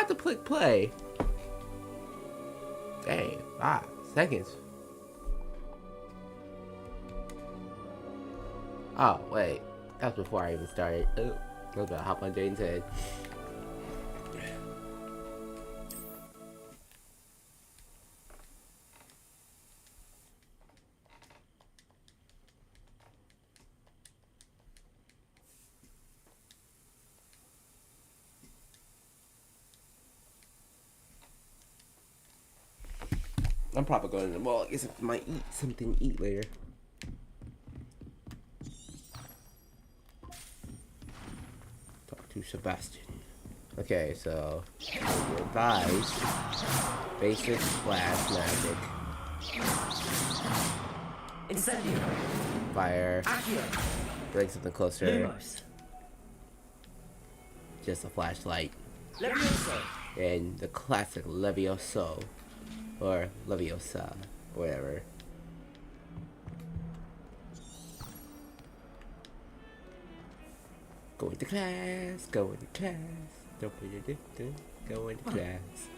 have to click play? Dang, 5 seconds. Oh, wait. That's before I even started. Oh, I was about to hop on Jaden's head. I'm probably going to the mall. I guess I might eat something to eat later. Talk to Sebastian. Okay, so revise basic splash magic. Incendio. Fire. Accio. Bring something closer. Lumos. Just a flashlight. Levioso. And the classic Levioso. Or Leviosa. Whatever. Going to class. Going to class. Don't put your distance. Going to class.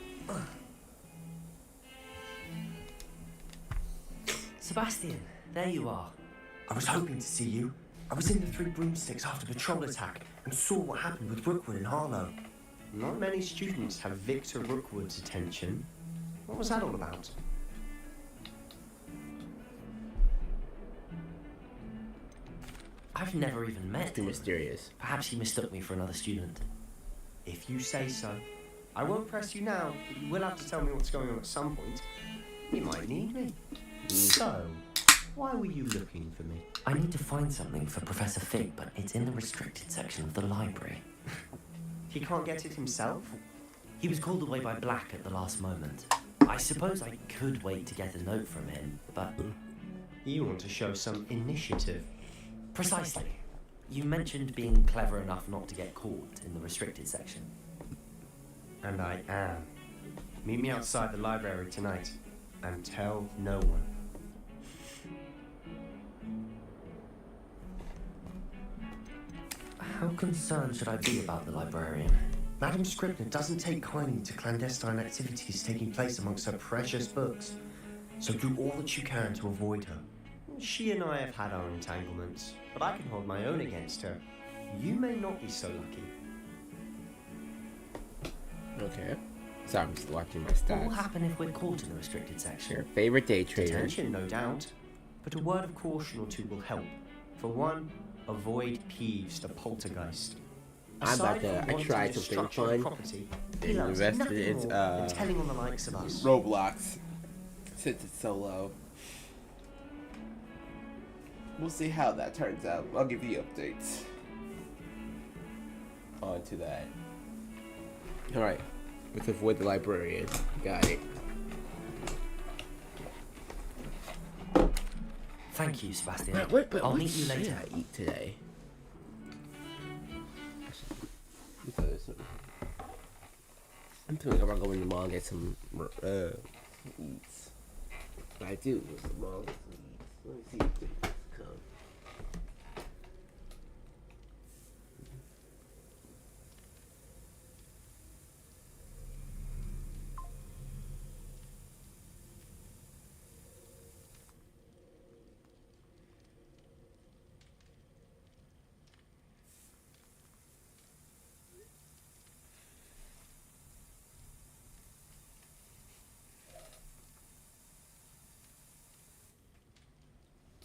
Sebastian, there you are. I was hoping to see you. I was in the Three Broomsticks after the troll attack and saw what happened with Rookwood and Harlow. Not many students have Victor Rookwood's attention. What was that all about? I've never even met Too him. mysterious. Perhaps he mistook me for another student. If you say so. I won't press you now, but you will have to tell me what's going on at some point. You might need me. So, why were you looking for me? I need to find something for Professor Fig, but it's in the restricted section of the library. He can't get it himself? He was called away by Black at the last moment. I suppose I could wait to get a note from him, but... You want to show some initiative. Precisely. You mentioned being clever enough not to get caught in the restricted section. And I am. Meet me outside the library tonight, and tell no one. How concerned should I be about the librarian? Madam Scribner doesn't take kindly to clandestine activities taking place amongst her precious books, so do all that you can to avoid her. She and I have had our entanglements, but I can hold my own against her. You may not be so lucky. Okay. So I'm just watching my What will stats. happen if we're caught in the restricted section? Your favorite day trader. Detention, no doubt, but a word of caution or two will help. For one, avoid Peeves, the poltergeist. I'm about Aside to. from I wanting tried something destruction of fun. property, he And loves invested nothing in more than telling on the likes of us. Roblox. Since it's so low. We'll see how that turns out. I'll give you updates on to that. Alright. Let's avoid the librarian. Got it. Thank you, Sebastian. But I'll what meet you should later. I eat today? I'm thinking about going to the mall and get some eats. But I do go to the mall and get some eats. Let me see if they come.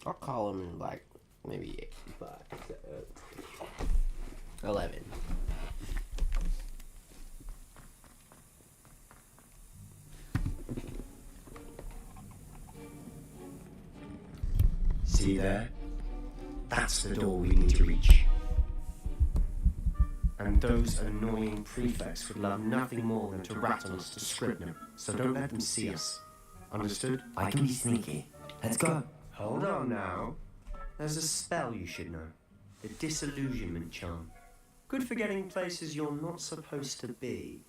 I'll call him in like maybe 5, 11. See there? That's the door we need to reach. And those annoying prefects would love nothing more than to rat on us to Scribner, so don't let them see us. Understood? I can be sneaky. Let's go. Hold on now. There's a spell you should know. The Disillusionment Charm. Good for getting places you're not supposed to be.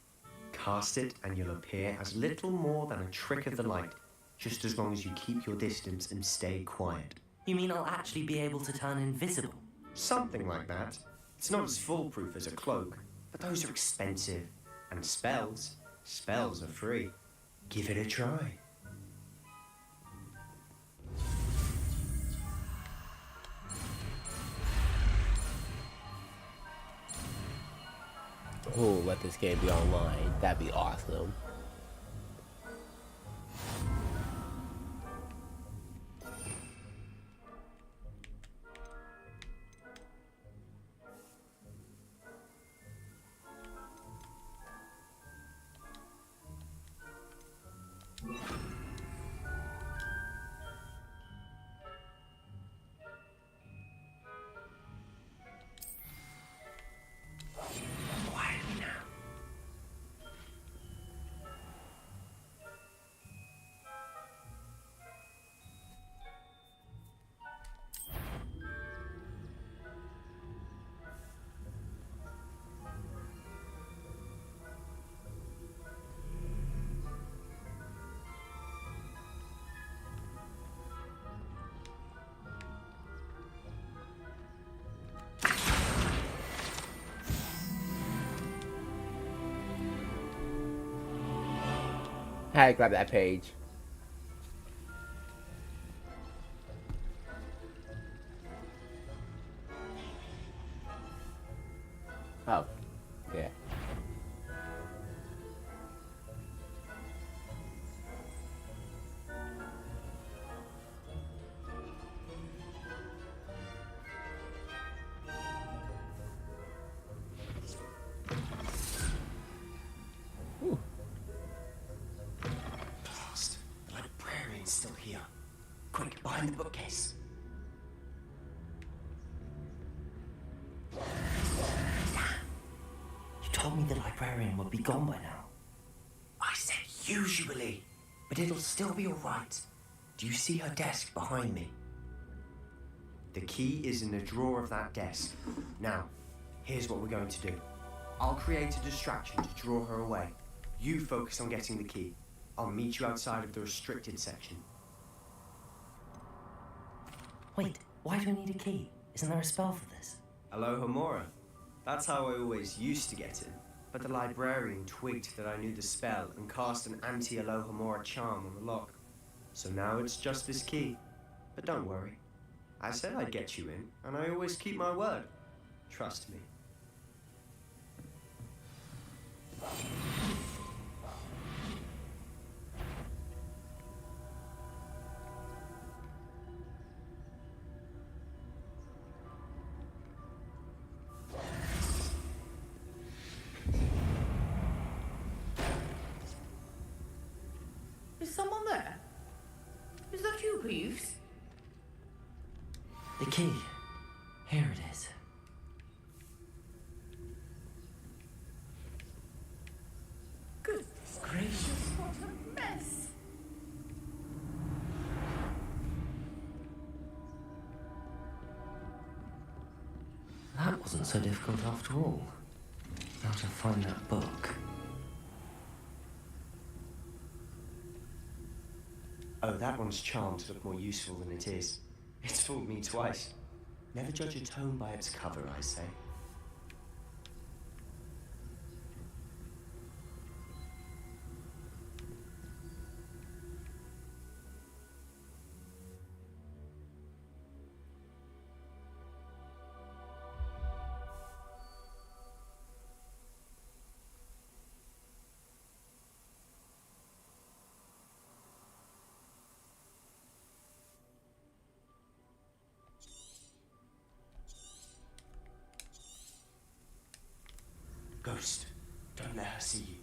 Cast it and you'll appear as little more than a trick of the light, just as long as you keep your distance and stay quiet. You mean I'll actually be able to turn invisible? Something like that. It's not as foolproof as a cloak, but those are expensive. And spells are free. Give it a try. Oh, let this game be online. That'd be awesome. Quietly now. I had to grab that page. Oh, yeah. Ooh. Lost. The librarian's still here. Quick, behind the bookcase. Damn. You told me the librarian would be gone by now. I said usually, but it'll still be alright. Do you see her desk behind me? The key is in the drawer of that desk. Now, here's what we're going to do. I'll create a distraction to draw her away. You focus on getting the key. I'll meet you outside of the restricted section. Wait, why do I need a key? Isn't there a spell for this? Alohomora. That's how I always used to get in. But the librarian twigged that I knew the spell and cast an anti-Alohomora charm on the lock. So now it's just this key. But don't worry. I said I'd get you in, and I always keep my word. Trust me. Is someone there? Is that you, Peeves? The key. Here it is. Goodness gracious, what a mess! That wasn't so difficult after all. Now to find that book. Oh, that one's charmed to look more useful than it is. It's fooled me twice. Never judge a tome by its cover, I say. Ghost, don't let her see you.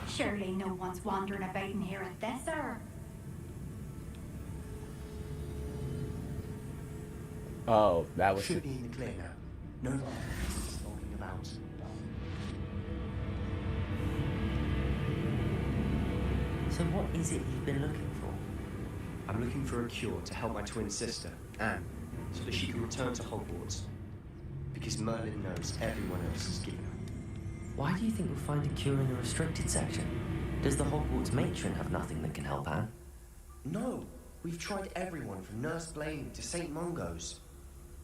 Surely no one's wandering about in here at this hour. Oh, that was. Should be in the clear now. No longer stalking about. So what is it you've been looking for? I'm looking for a cure to help my twin sister, Anne, so that she can return to Hogwarts. Because Merlin knows everyone else is giving up. Why do you think you'll find a cure in the restricted section? Does the Hogwarts matron have nothing that can help Anne? No, we've tried everyone from Nurse Blaney to St. Mungo's.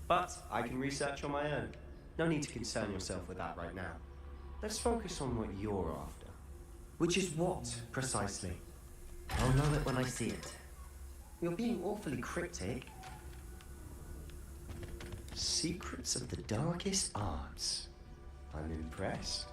But I can research on my own. No need to concern yourself with that right now. Let's focus on what you're after. Which is what, precisely? I'll know it when I see it. You're being awfully cryptic. Secrets of the darkest arts. I'm impressed.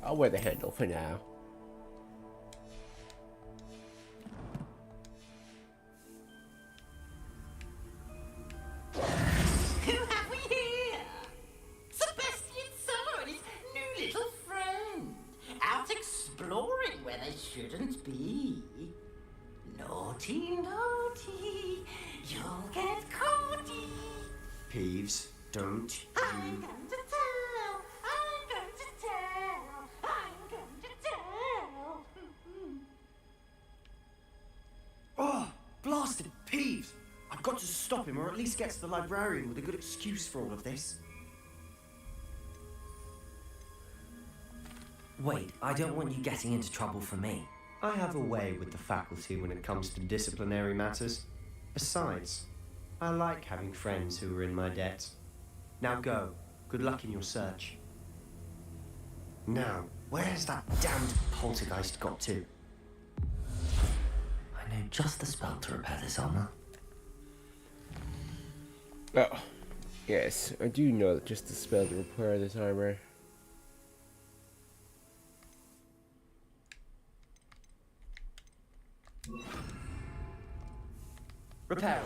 I'll wear the handle for now. Who have we here? Sebastian Summer and his new little friend. Out exploring where they shouldn't be. Naughty, naughty. You'll get caughty. Peeves, don't I'm you... going to tell. I'm going to tell. I'm going to tell. Oh, blasted Peeves! I've got to stop him, or at least get to the librarian with a good excuse for all of this. Wait, I don't want you getting into trouble for me. I have a way with the faculty when it comes to disciplinary matters. Besides, I like having friends who are in my debt. Now go. Good luck in your search. Now, where's that damned poltergeist got to? I know just the spell to repair this armor. Oh, yes, I do know just the spell to repair this armor. Repair.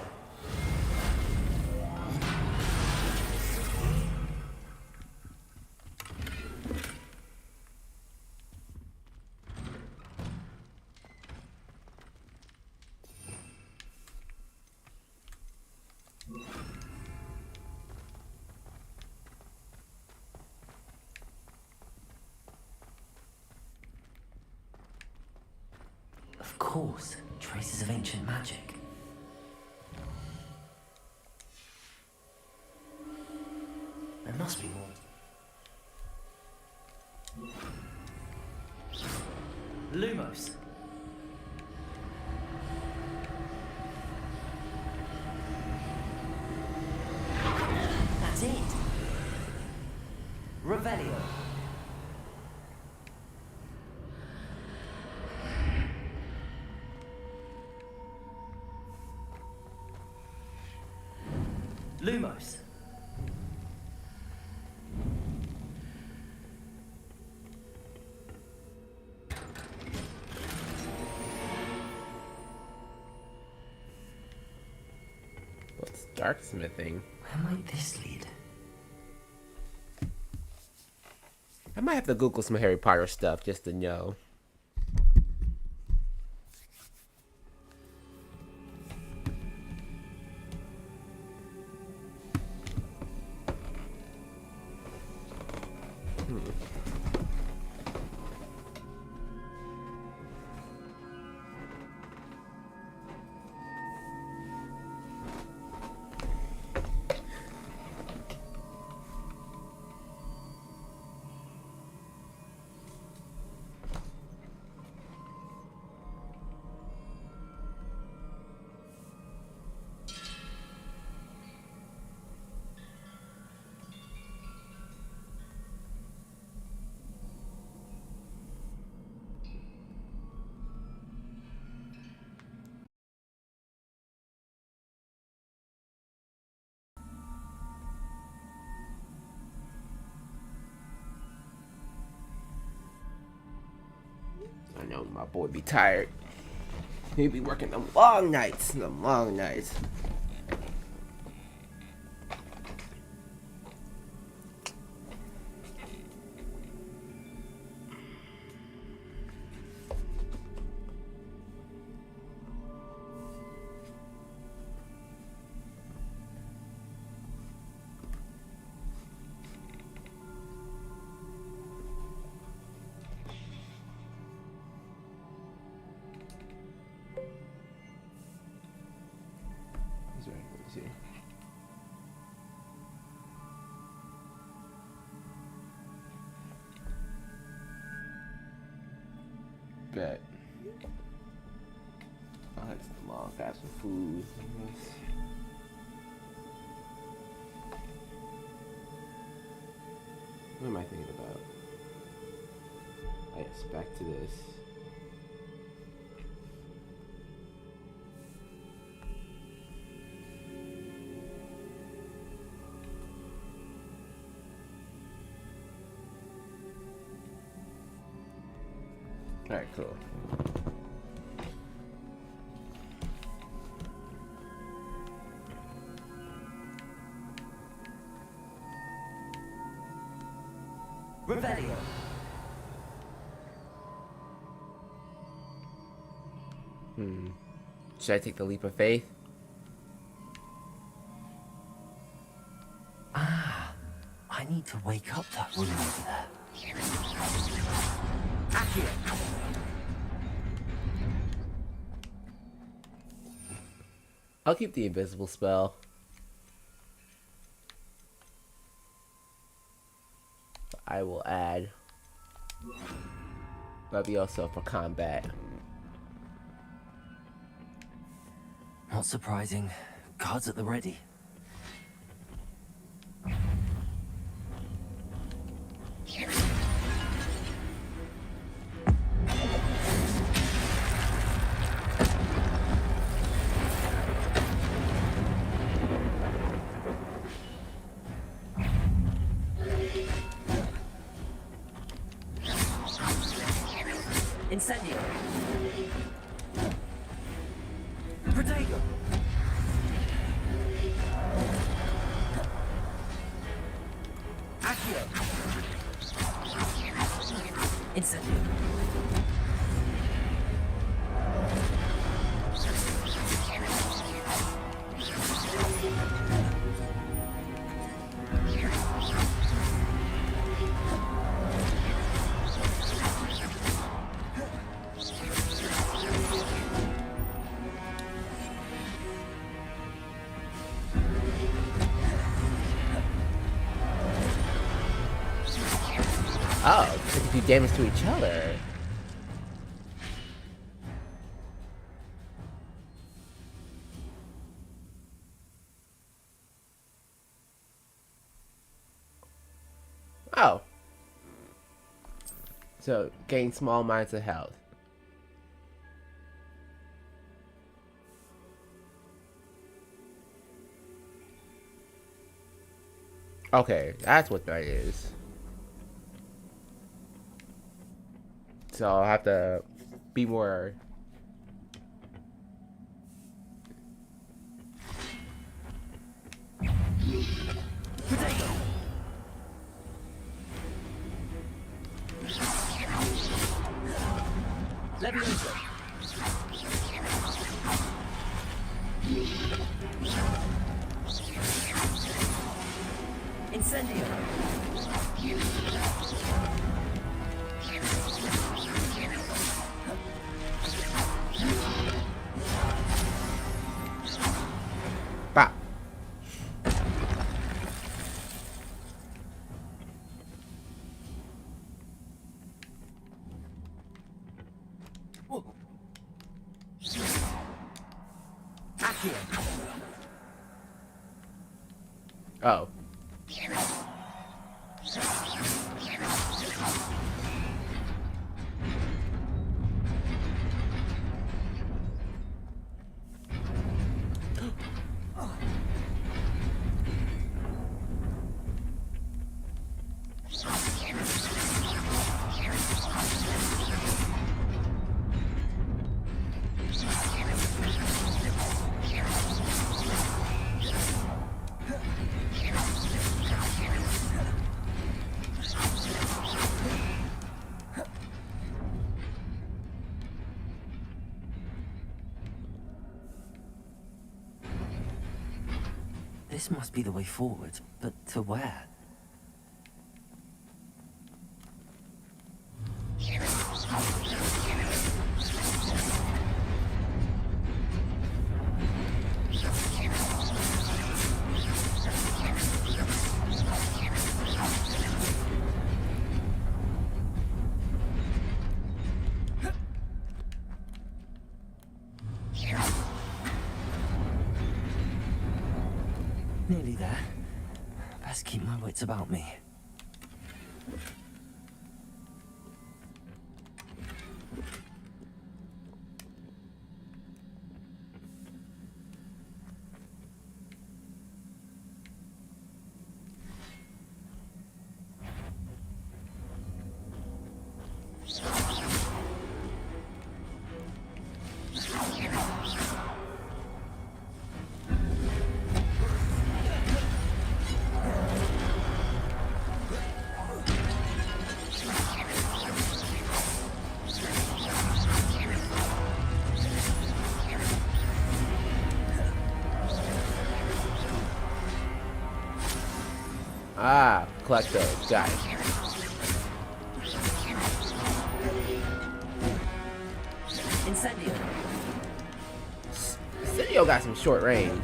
Of course, traces of ancient magic. There must be more. Lumos. That's it. Revelio. Lumos. What's darksmithing? Where might this lead? I might have to Google some Harry Potter stuff just to know. know my boy be tired. He be working them long nights. Bet. I'll head to the mall, grab some food. What am I thinking about? I guess back to this. Alright, cool. Revelio. Should I take the leap of faith? I need to wake up that room over there. Accio. I'll keep the invisible spell. I will add. That'll be also for combat. Not surprising. Guards at the ready. Incendio. Protego. Accio. Incendio. Oh, they can do damage to each other. Oh. So, gain small amounts of health. Okay, that's what that is. So I'll have to be more. Incendio. Bah. Oh. This must be the way forward, but to where? Nearly there. Best keep my wits about me. Ah, collect those. Got it. Incendio. Incendio got some short range.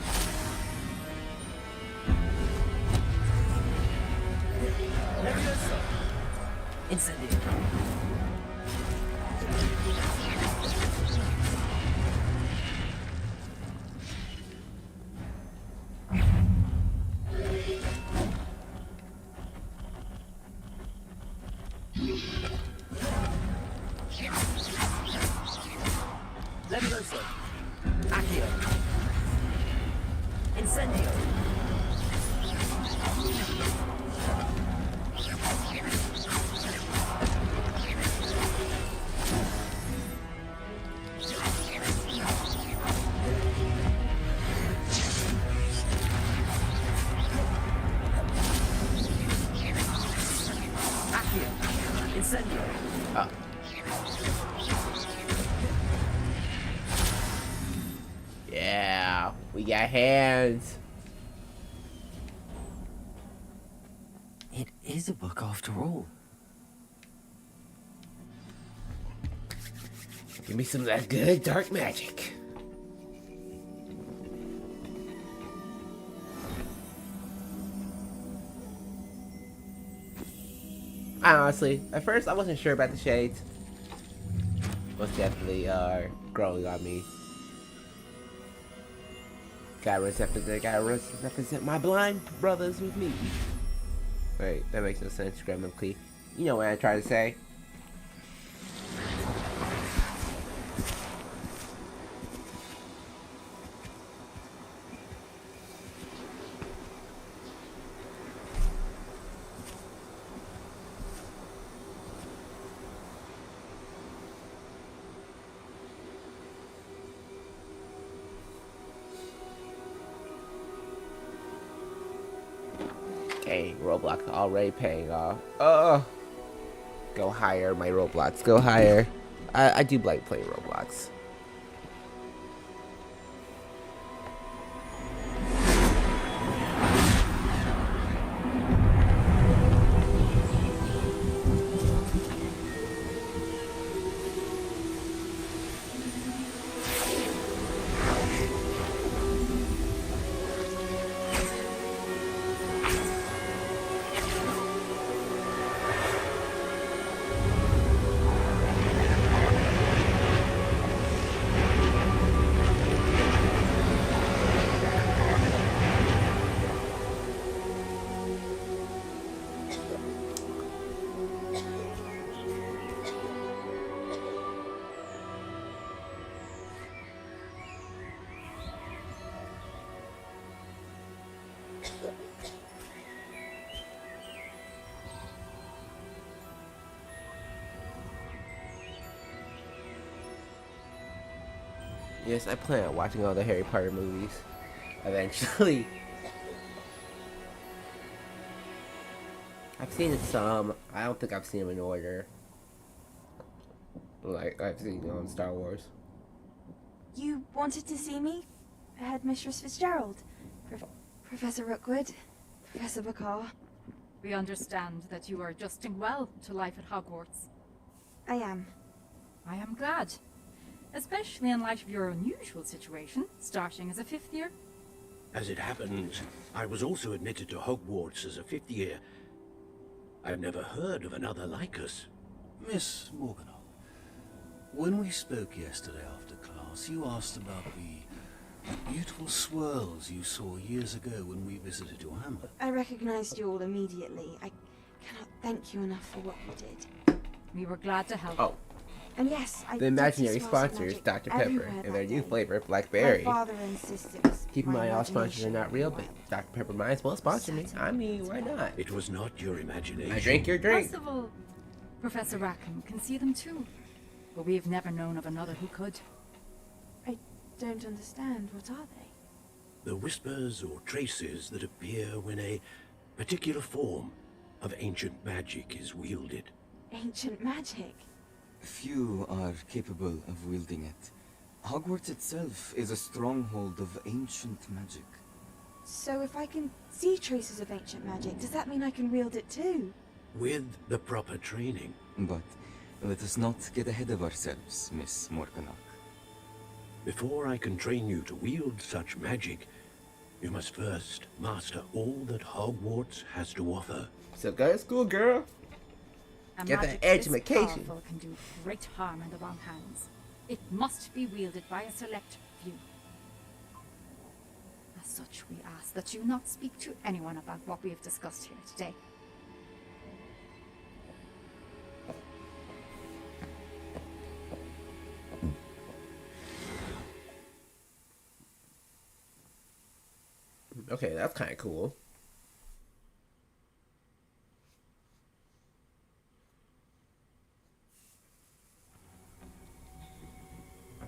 Incendio. Levioso. Accio. Incendio. Accio. Incendio. Oh. Yeah, we got hands. It is a book after all. Give me some of that good dark magic. Honestly, at first I wasn't sure about the shades. Most definitely growing on me. Gotta represent my blind brothers with me. Wait, that makes no sense grammatically. You know what I try to say. Hey, Roblox already paying off. Go higher, my Roblox. Go higher. I do like playing Roblox. Yes, I plan on watching all the Harry Potter movies eventually. I've seen some. I don't think I've seen them in order. Like I've seen on Star Wars. You wanted to see me? Headmistress Fitzgerald. Professor Rookwood, Professor Bakar. We understand that you are adjusting well to life at Hogwarts. I am. I am glad. Especially in light of your unusual situation, starting as a 5th year. As it happens, I was also admitted to Hogwarts as a 5th year. I've never heard of another like us. Miss Morganach, when we spoke yesterday after class, you asked about the beautiful swirls you saw years ago when we visited your hamlet. I recognized you all immediately. I cannot thank you enough for what you did. We were glad to help. Oh, And yes, I the did imaginary see swirls of sponsor is magic Dr. Pepper everywhere and that their new day. flavor, My Blackberry. father insisted it was Keep in my mind, all sponsors are imagination not real, but wild. Dr. Pepper might as well sponsor me. I mean, why not? It was not your imagination. I drink your drink. First of all, Professor Rackham can see them too. But we've never known of another who could. I don't understand. What are they? The whispers or traces that appear when a particular form of ancient magic is wielded. Ancient magic. Few are capable of wielding it. Hogwarts itself is a stronghold of ancient magic. So if I can see traces of ancient magic, does that mean I can wield it too? With the proper training. But let us not get ahead of ourselves, Miss Morganach. Before I can train you to wield such magic, you must first master all that Hogwarts has to offer. So go to school, girl. A Get magic that this education. powerful can do great harm in the wrong hands. It must be wielded by a select few. As such, we ask that you not speak to anyone about what we have discussed here today. Okay, that's kind of cool.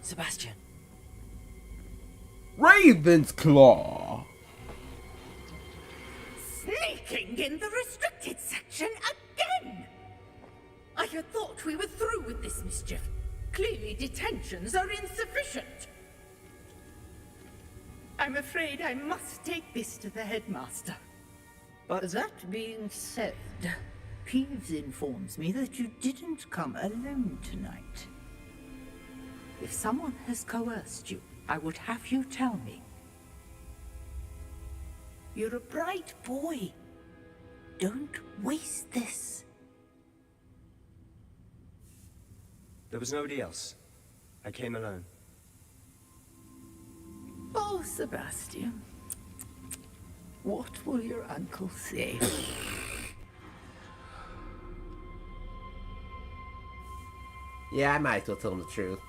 Sebastian. Raven's Claw. Sneaking in the restricted section again! I had thought we were through with this mischief. Clearly detentions are insufficient. I'm afraid I must take this to the headmaster. But that being said, Peeves informs me that you didn't come alone tonight. If someone has coerced you, I would have you tell me. You're a bright boy. Don't waste this. There was nobody else. I came alone. Oh, Sebastian. What will your uncle say? Yeah, I might as well tell him the truth.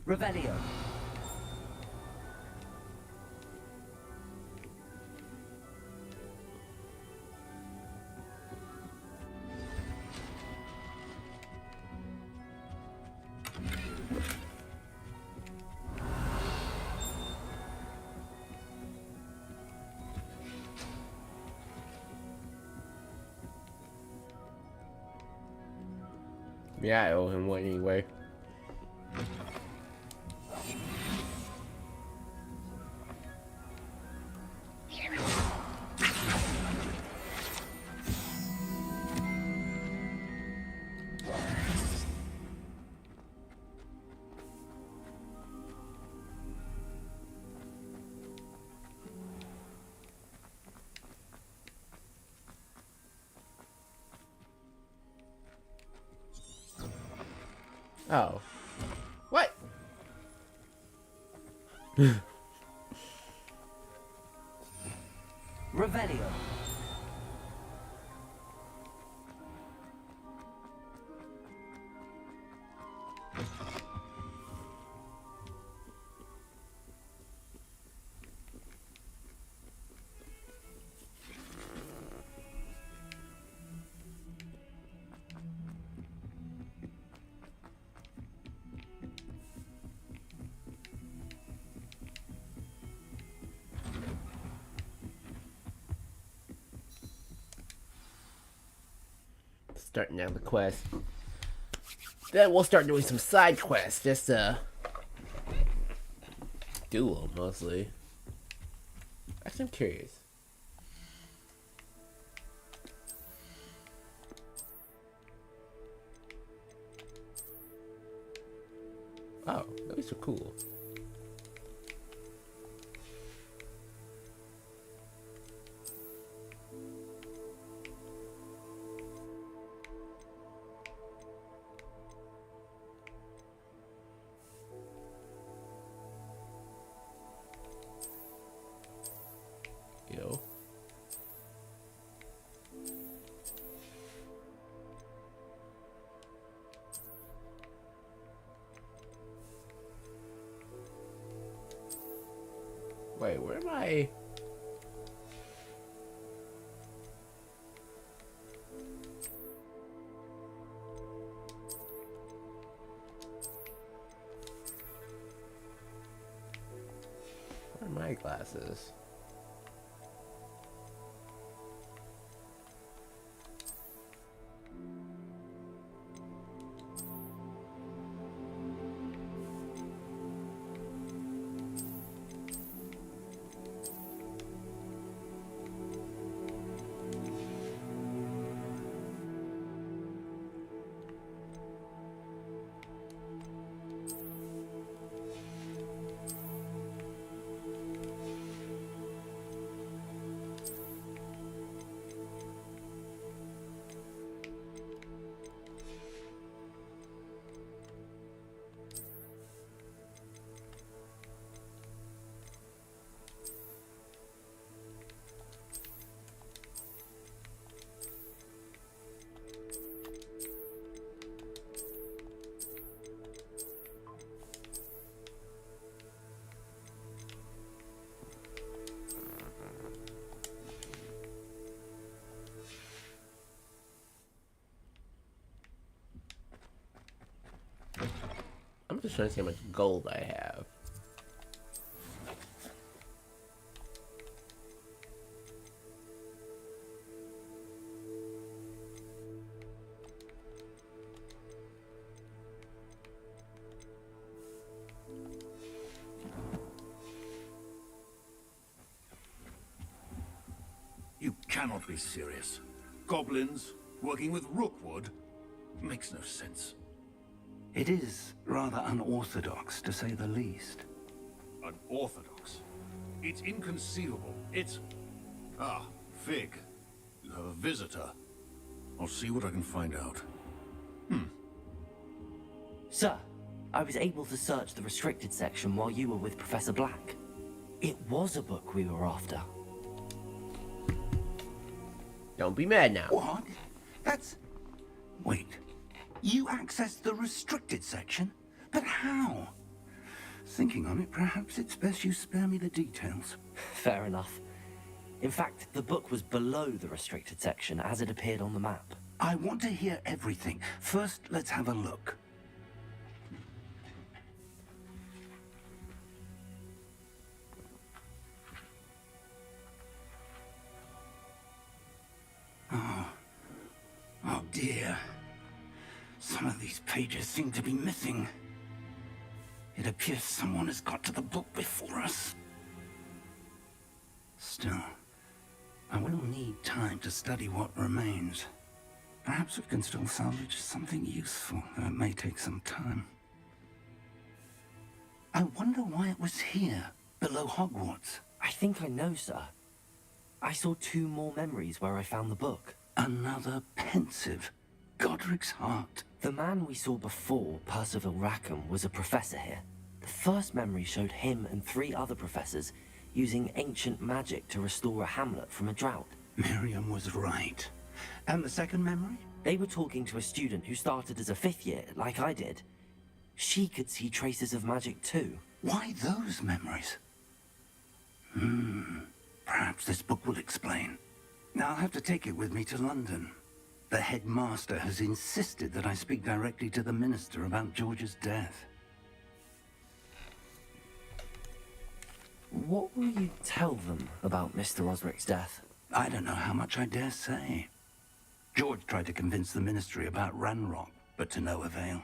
Revelio. Yeah, I owe him one anyway. Oh. What? Revelio. starting down the quest. Then we'll start doing some side quests. Just do them mostly. Actually, I'm curious. Oh, those are cool. Yo. Wait, where am I? Where are my glasses? I'm just trying to see how much gold I have. You cannot be serious. Goblins working with Rookwood? Makes no sense. It is rather unorthodox, to say the least. Unorthodox? It's inconceivable. It's... Ah, Fig. You have a visitor. I'll see what I can find out. Sir, I was able to search the restricted section while you were with Professor Black. It was a book we were after. Don't be mad now. What? That's... Wait. You accessed the restricted section? But how? Thinking on it, perhaps it's best you spare me the details. Fair enough. In fact, the book was below the restricted section as it appeared on the map. I want to hear everything. First, let's have a look. Oh dear. Some of these pages seem to be missing. It appears someone has got to the book before us. Still, I will need time to study what remains. Perhaps we can still salvage something useful, though it may take some time. I wonder why it was here, below Hogwarts. I think I know, sir. I saw 2 more memories where I found the book. Another pensive Godric's heart. The man we saw before, Percival Rackham, was a professor here. The first memory showed him and 3 other professors using ancient magic to restore a hamlet from a drought. Miriam was right. And the second memory? They were talking to a student who started as a 5th year, like I did. She could see traces of magic too. Why those memories? Perhaps this book will explain. I'll have to take it with me to London. The headmaster has insisted that I speak directly to the minister about George's death. What will you tell them about Mr. Osric's death? I don't know how much I dare say. George tried to convince the Ministry about Ranrock, but to no avail.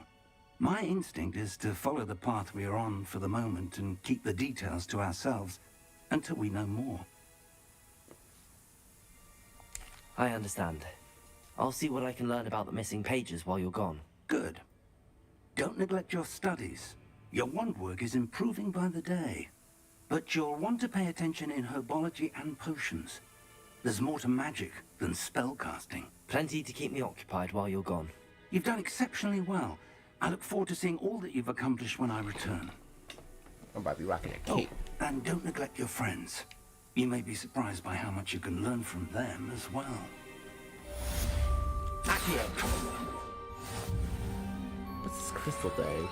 My instinct is to follow the path we are on for the moment and keep the details to ourselves until we know more. I understand. I'll see what I can learn about the missing pages while you're gone. Good. Don't neglect your studies. Your wand work is improving by the day. But you'll want to pay attention in herbology and potions. There's more to magic than spellcasting. Plenty to keep me occupied while you're gone. You've done exceptionally well. I look forward to seeing all that you've accomplished when I return. I'm about to be rocking a cape. Oh, and don't neglect your friends. You may be surprised by how much you can learn from them as well. Accio. What's this crystal thing?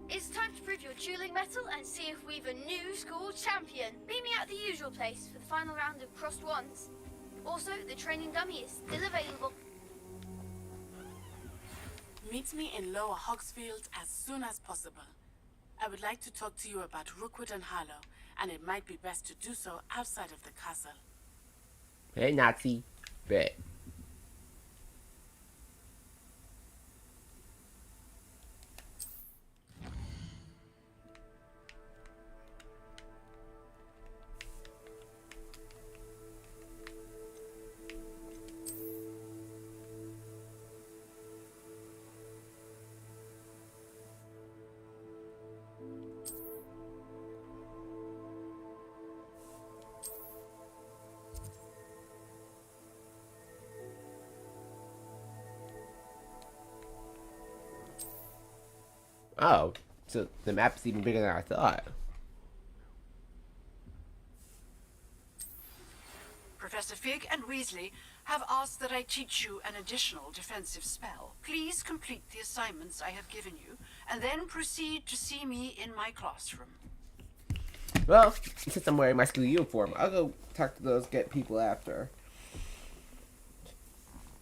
It's time to prove your dueling mettle and see if we've a new school champion. Meet me at the usual place for the final round of crossed wands. Also, the training dummy is still available. Meet me in Lower Hogsfield as soon as possible. I would like to talk to you about Rookwood and Harlow, and it might be best to do so outside of the castle. Hey, Nazi. Bet. Oh, so the map's even bigger than I thought. Professor Fig and Weasley have asked that I teach you an additional defensive spell. Please complete the assignments I have given you, and then proceed to see me in my classroom. Well, since I'm wearing my school uniform, I'll go talk to those get people after.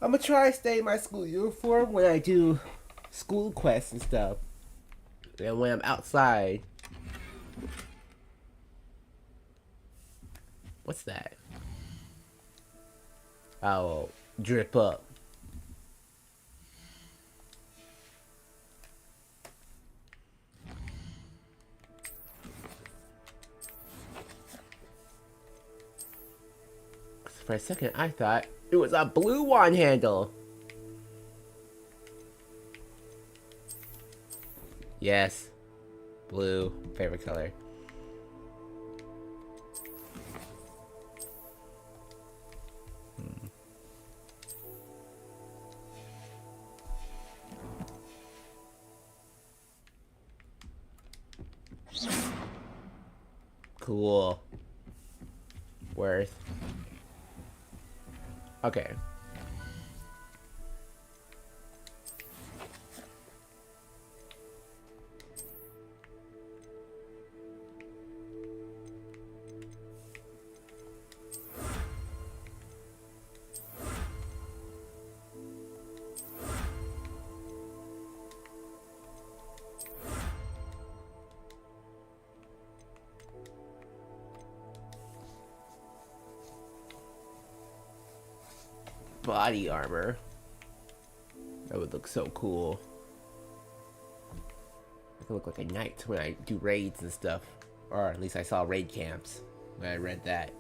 I'm gonna try to stay in my school uniform when I do school quests and stuff. And when I'm outside. What's that? Oh, drip up. For a second, I thought it was a blue wand handle. Yes. Blue. Favorite color. Cool. Worth. Okay. Body armor. That would look so cool. I could look like a knight when I do raids and stuff. Or at least I saw raid camps when I read that.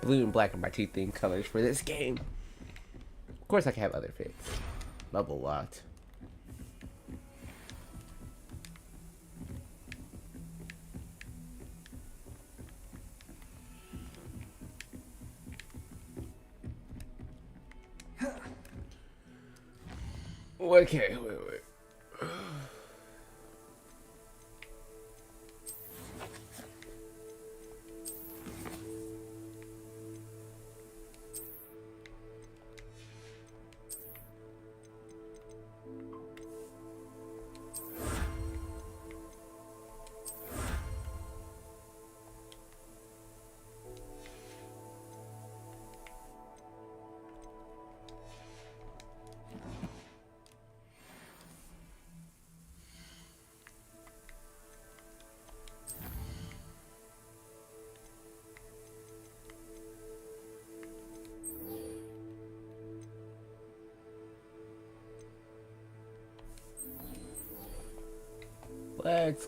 blue and black are my two theme colors for this game. Of course I can have other fits. Bubble locked. Okay, wait. Let's.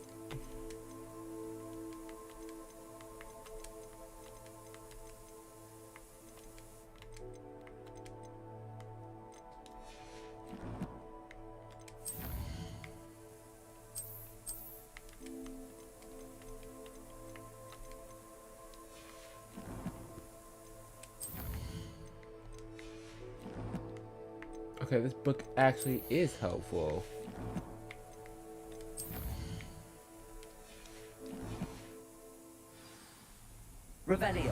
Okay, this book actually is helpful. Revelio.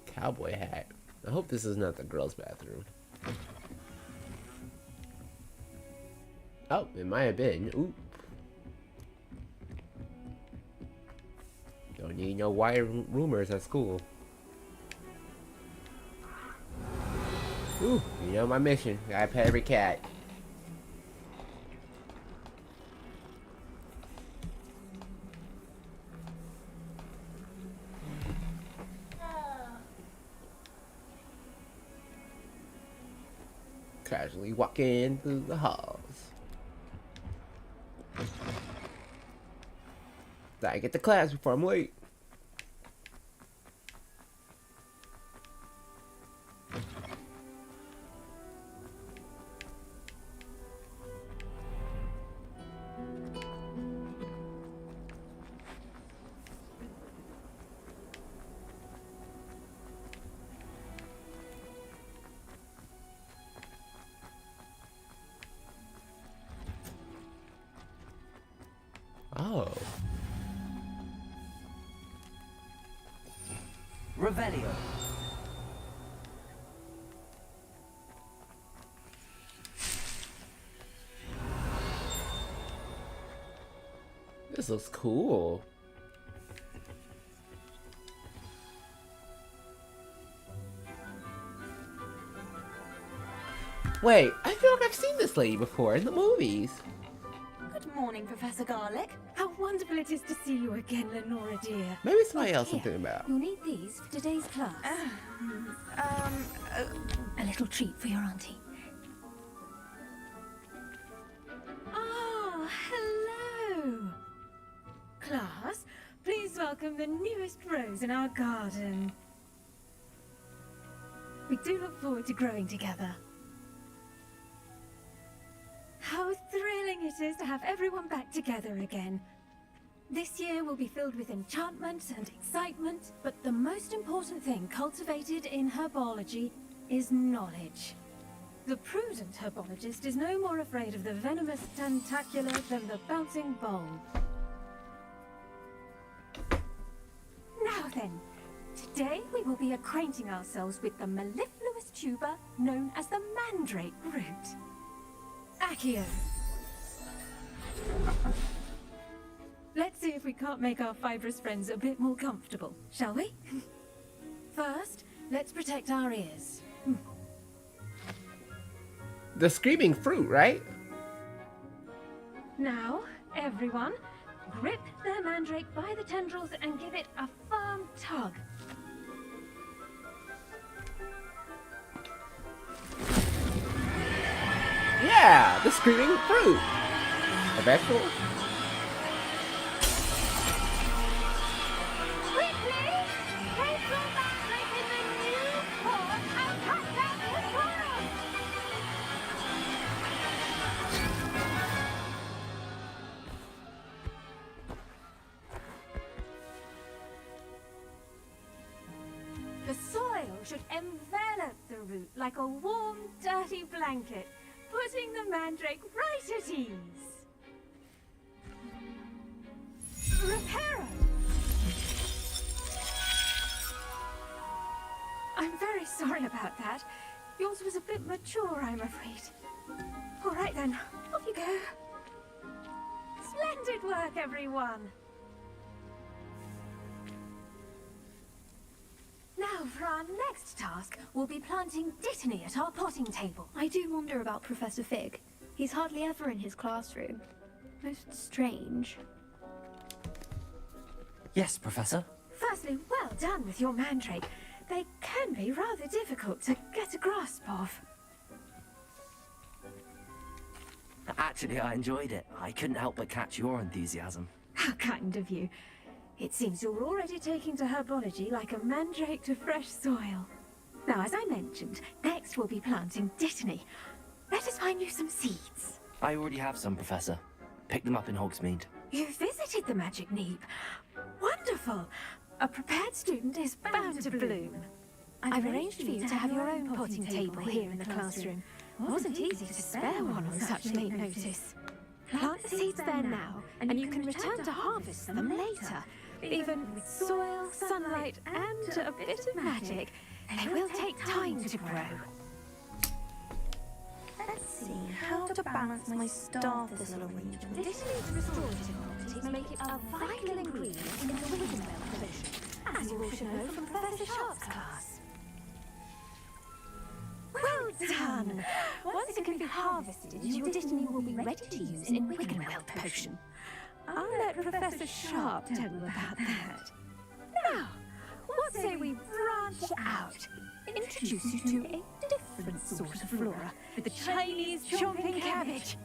Cowboy hat. I hope this is not the girls' bathroom. Oh, it might have been. Oop. Don't need no wire rumors at school. Ooh, you know my mission. Gotta pet every cat. Casually walking through the halls. Gotta get to class before I'm late. Oh. Revelio. This looks cool. Wait, I feel like I've seen this lady before in the movies. Good morning, Professor Garlick. How wonderful it is to see you again, Lenora dear. Maybe somebody else I'm thinking about. You'll need these for today's class. A little treat for your auntie. Oh, hello. Class, please welcome the newest rose in our garden. We do look forward to growing together. How thrilling it is to have everyone back together again. This year will be filled with enchantment and excitement, but the most important thing cultivated in herbology is knowledge. The prudent herbologist is no more afraid of the venomous tentacular than the bouncing bulb. Now then, today we will be acquainting ourselves with the mellifluous tuber known as the mandrake root. Accio. Let's see if we can't make our fibrous friends a bit more comfortable, shall we? First, let's protect our ears. The screaming fruit, right? Now, everyone, grip the mandrake by the tendrils and give it a firm tug. Yeah, the screaming fruit. A vegetable? The soil should envelop the root like a warm, dirty blanket, putting the mandrake right at ease. Reparo! I'm very sorry about that. Yours was a bit mature, I'm afraid. All right then, off you go. Splendid work, everyone. Now, for our next task, we'll be planting Dittany at our potting table. I do wonder about Professor Fig. He's hardly ever in his classroom. Most strange. Yes, Professor. Firstly, well done with your mandrake. They can be rather difficult to get a grasp of. Actually, I enjoyed it. I couldn't help but catch your enthusiasm. How kind of you. It seems you're already taking to herbology like a mandrake to fresh soil. Now, as I mentioned, next we'll be planting Dittany. Let us find you some seeds. I already have some, Professor. Picked them up in Hogsmeade. You visited the Magic Neep. Wonderful. A prepared student is bound to bloom. I've arranged for you to have your own potting table here in the classroom. It wasn't easy to spare one on such late notice. Plant the seeds there now, and you can return to harvest them later. Even with soil, sunlight, and a bit of magic, they will take time to grow. Let's see how to balance my star thistle arrangement. Dittany's restorative qualities make it a vital ingredient in the Wiggenweld potion, as you all should know from Professor Sharp's class. Well done! Once it can be harvested, your Dittany will be ready to use in Wiggenweld potion. I'll let Professor Sharp tell you about that. Now, what say we branch out? Introduce you to a different sort of flora, the Chinese chomping cabbage.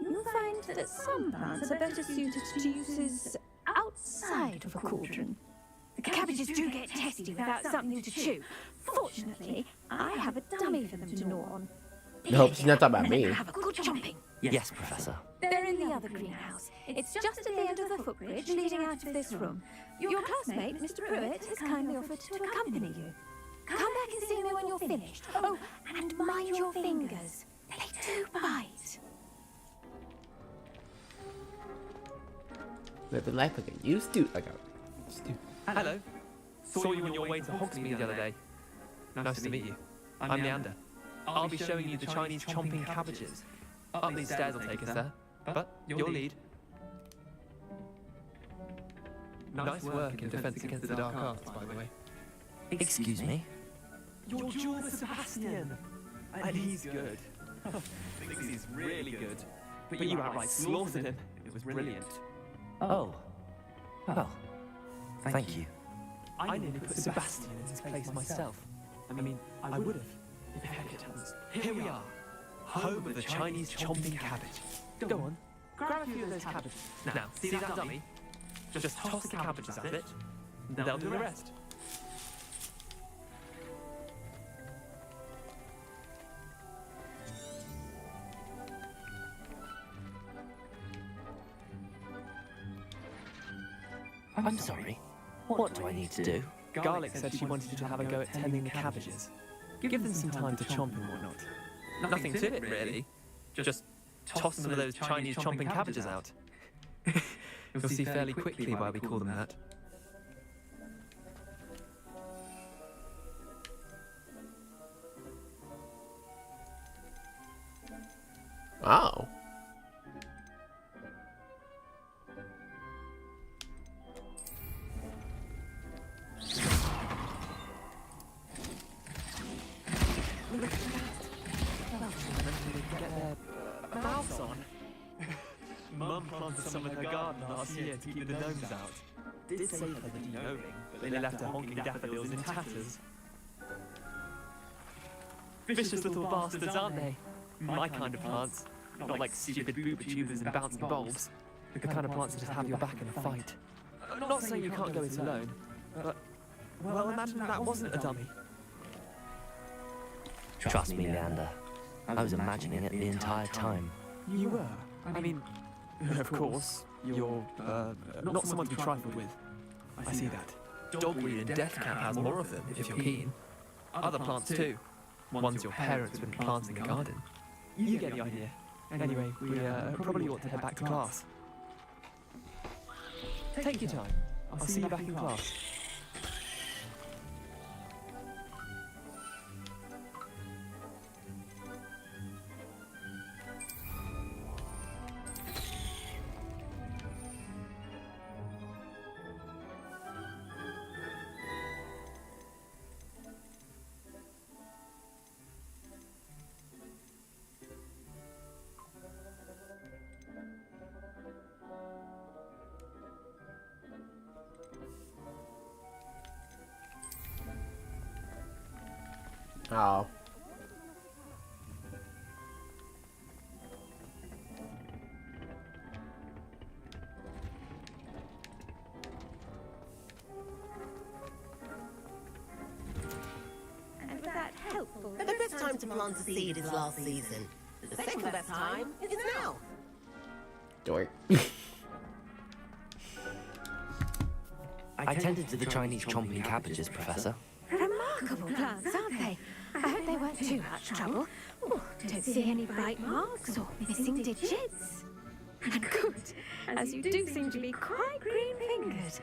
You'll find that some plants are better suited to uses outside of a cauldron. The cabbages do get testy without something to chew. Fortunately, I have a dummy for them to gnaw on. I hope she's not talking about me. Have a good chomping. Yes, Professor. They're in the other greenhouse. It's just at the end of the footbridge leading out of this room. Your classmate, Mr. Pruitt, has kindly offered to accompany you. Come back and see me when you're finished. Oh, and mind your fingers. They do bite. Living life like a used to, like a student. Hello. Saw you on your way to Hogsmeade the other day. Nice to meet you. I'm Leander. I'll be showing you the Chinese chomping cabbages. Up these stairs will take us there. But your lead. Nice work in defense against the dark arts, by the way. Excuse me? Your jeweler Sebastian! And he's good. Thinks he's really good. But you outright slaughtered him. It was brilliant. Oh. Well, thank you. I nearly put Sebastian in his place myself. I mean, I would have, if Hecat hadn't. Here we are, home of the Chinese chomping cabbage. Go on, grab a few of those cabbages. Now, see that dummy? Just toss the cabbages at it, and they'll do the rest. I'm sorry. What do I need to do? Garlic said she wanted you to have a go at tending the cabbages. Give them some time to chomp and whatnot. Nothing to it, really. Just toss some of those Chinese chomping cabbages out. You'll see fairly quickly why we call them that. Oh. Mouths on. Mum planted some in her garden last year to keep the gnomes out. Did save her the de-gnoming, but they left her honking daffodils in tatters. Vicious little bastards, aren't they? My kind of plants. Not like stupid booba tubers and bouncing bulbs. The kind of plants that just have your back in a fight. Not saying you can't go it alone, but... Well, imagine that wasn't a dummy. Trust me, Leander. I was imagining it the entire time. You were? I mean, of course, you're, not someone to be trifled with. I see that. Dogweed and Death Camp has more of them, if you're keen. Other plants too. Ones your parents wouldn't plant in the garden. You get the idea. Anyway, we probably ought to head back to class. Take your time. I'll see you back in class. Oh. And was that helpful? The best time to plant a seed is last season. The second best time is now. Dork. I tended to the Chinese chomping cabbages, Professor. Remarkable plants, aren't they? I hope they weren't too much trouble. Oh, don't see any bite marks or missing digits. And good, as you do seem to be quite green-fingered.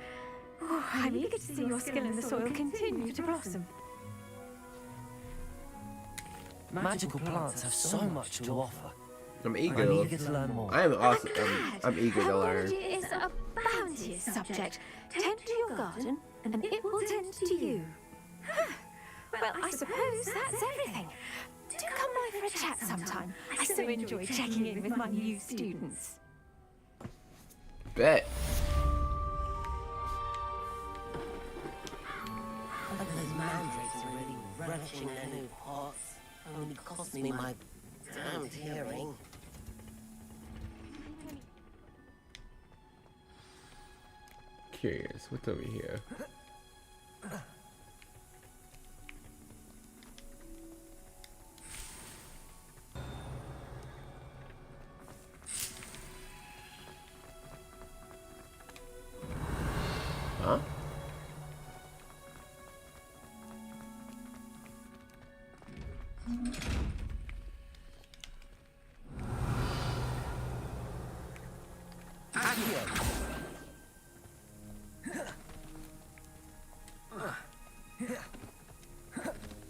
Oh, I'm eager to see your skill in the soil continue to blossom. Magical plants have so much to offer. I'm eager to learn more. I'm awesome. I'm eager to learn. Herbology is a bounteous subject. Tend to your garden, and it will tend to you. Well, I suppose that's everything. Do come by for a chat sometime. I so enjoy checking in with my new students. Bet. Look at those mandrakes already relishing their new pots. Only cost me my damned hearing. Curious, what's over here? Huh?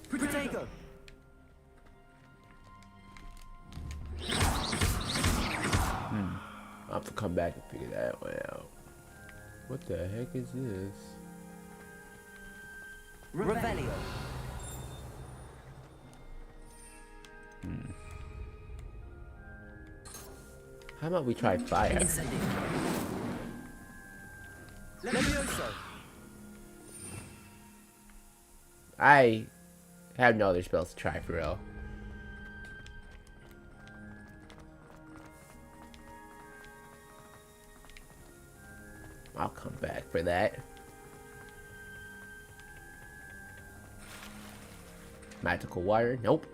Protego! I'll have to come back and figure that one out. What the heck is this? Revelio. How about we try fire? Levioso. I have no other spells to try for real. I'll come back for that. Magical wire? Nope.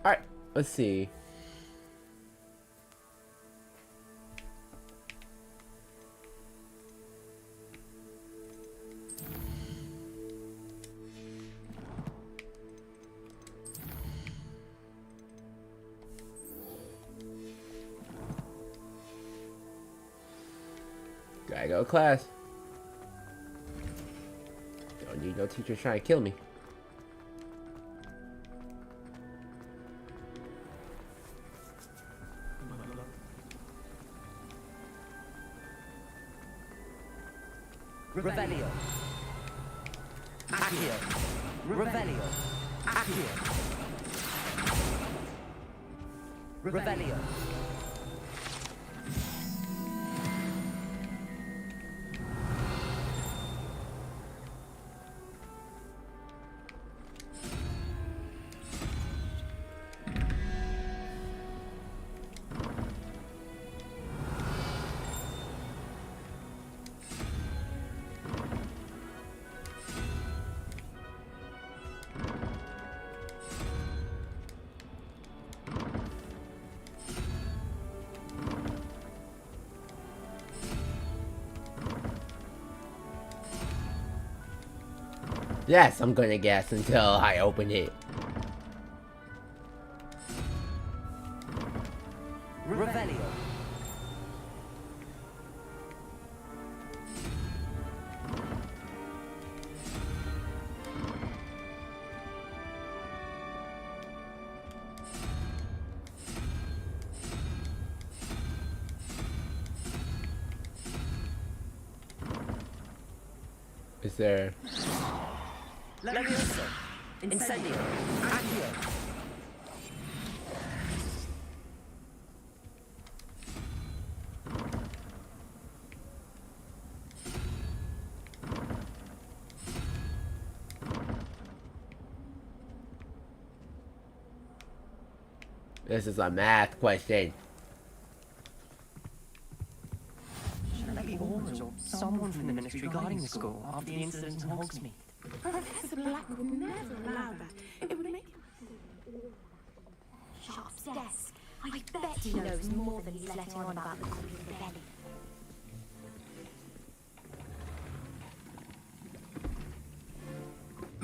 Alright, let's see. Gotta go to class. Don't need no teachers trying to kill me. Revelio. Accio. Revelio. Accio. Revelio. Yes, I'm gonna guess until I open it. Revelio. Is there... Leviosa. Incendio. Accio. This is a math question. Shouldn't that be Orange or someone from the Ministry guarding the school after the incident in Hogsmeade? Professor Black would never allow that. It would make Sharp's desk. I bet he knows more than he's letting on about the copy of the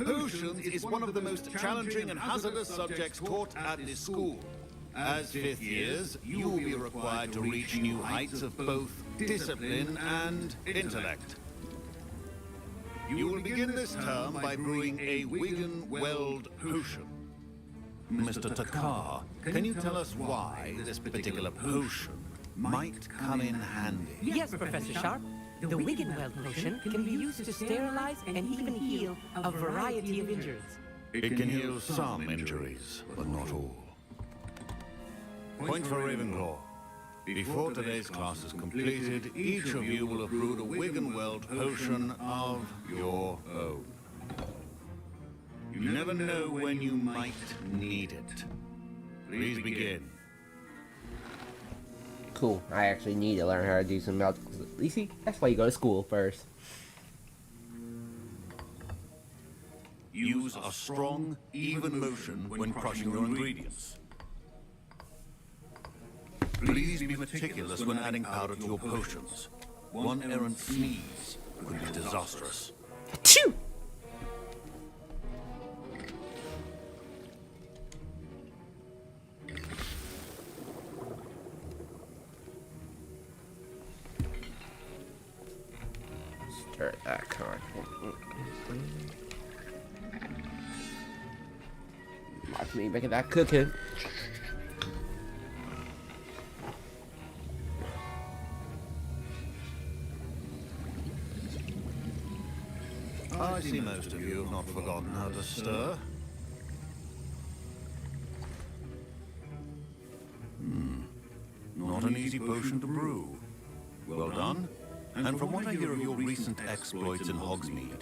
belly. Potions is one of the most challenging and hazardous subjects taught at this school. As fifth years, you will be required to reach new heights of both discipline and intellect. You will begin this term by brewing a Wigan-Weld potion. Mr. Takar, can you tell us why this particular potion might come in handy? Yes, Professor Sharp. The Wiggenweld potion can be used to sterilize and even heal a variety of injuries. It can heal some injuries, but not all. Point for Ravenclaw. Before today's class is completed, each of you will have brewed a Wiggenweld potion of your own. You never know when you might need it. Please begin. Cool. I actually need to learn how to do some magic. You see, that's why you go to school first. Use a strong, even motion when crushing your ingredients. Please be meticulous when adding powder to your potions. One errant sneeze could be disastrous. Achoo! Stir that card. Watch me making that cooking. I see most of you have not forgotten how to stir. Not an easy potion to brew. Well done. And from what I hear of your recent exploits in Hogsmeade,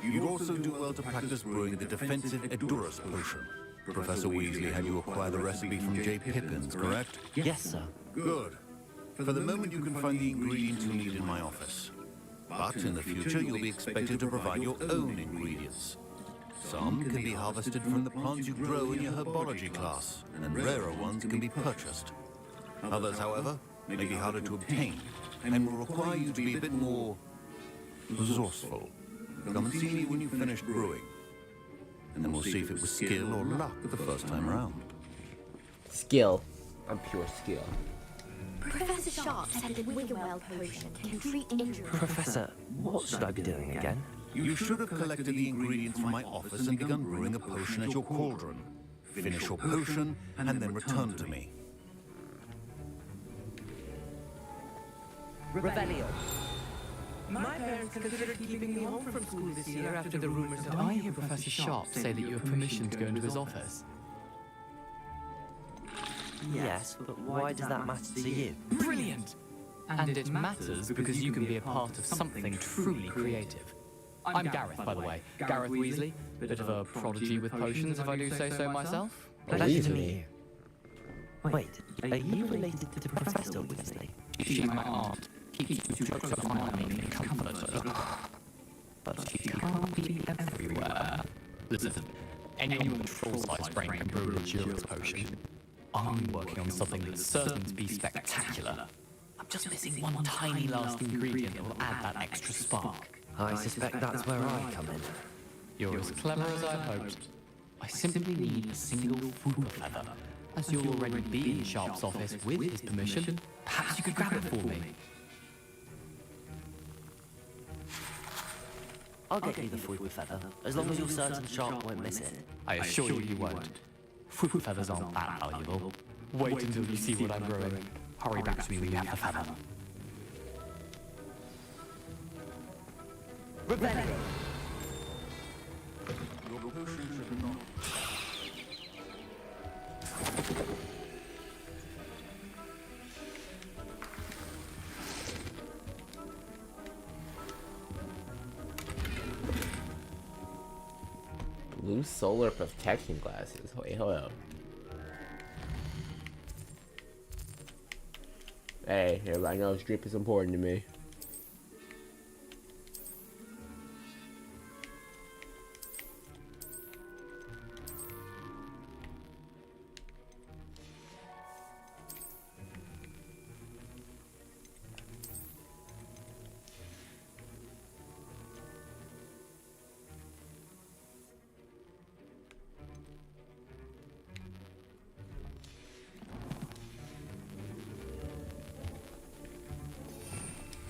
you'd also do well to practice brewing the defensive Edurus potion. Professor Weasley had you acquire the recipe from J. Pippins, correct? Yes, sir. Good. For the moment, you can find the ingredients you need in my office. But in the future, you'll be expected to provide your own ingredients. Some can be harvested from the plants you grow in your herbology class, and rarer ones can be purchased. Others, however, may be harder to obtain, and will require you to be a bit more resourceful. Come and see me when you've finished brewing, and then we'll see if it was skill or luck the first time around. Skill. I'm pure skill. Professor Sharp said the Wiggenweld potion can treat injuries. Professor, what should I be doing again? You should have collected the ingredients from my office and begun brewing a potion at your cauldron. Finish your potion, and then return to me. Revelio. My parents considered keeping me home from school this year after the rumors of... I hear Professor Sharp say that you have permission to go into his office. Yes, but why does that matter to you? Brilliant! And it matters because you can be a part of something truly creative. I'm Gareth, by the way. Gareth Weasley. Bit of a prodigy with potions, if I do say so myself. Pleasure to meet you. Wait, are you related to Professor Weasley? She's my aunt. Keeps two close eye on me and comforts her. But she can't be everywhere. Listen, anyone with a troll-sized brain can brew a luxurious potion. I'm working on something that's certain to be spectacular. I'm just missing one tiny last ingredient that will add that extra spark. I suspect that's where I come in. You're as clever as I hoped. I simply need a single Fupa feather. As you'll already be in Sharp's office with his permission, perhaps you could grab it for me. I'll get you the Fupa feather, as long as you're certain Sharp won't miss it. I assure you he won't. Fupa feathers aren't that valuable. Wait until you see what I'm growing. Hurry back to me when you have the feather. Rebellion! Your potion should not. Blue solar protection glasses. Wait, hold up. Hey, everybody knows drip is important to me.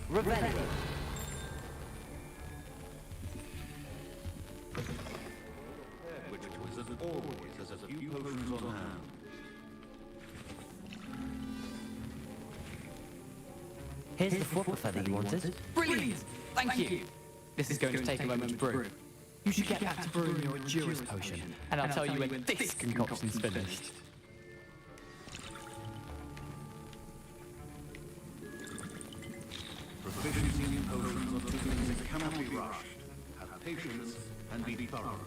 Rebellion! Which wizard always has a few potions on hand. Here's the Fupa feather you wanted. Brilliant! Thank you! This is going to take a moment to brew. You should get back to brewing your Endurance potion, and I'll tell you when this concoction's finished. Proficiency in potions are two things that cannot be rushed. Have patience and be thorough.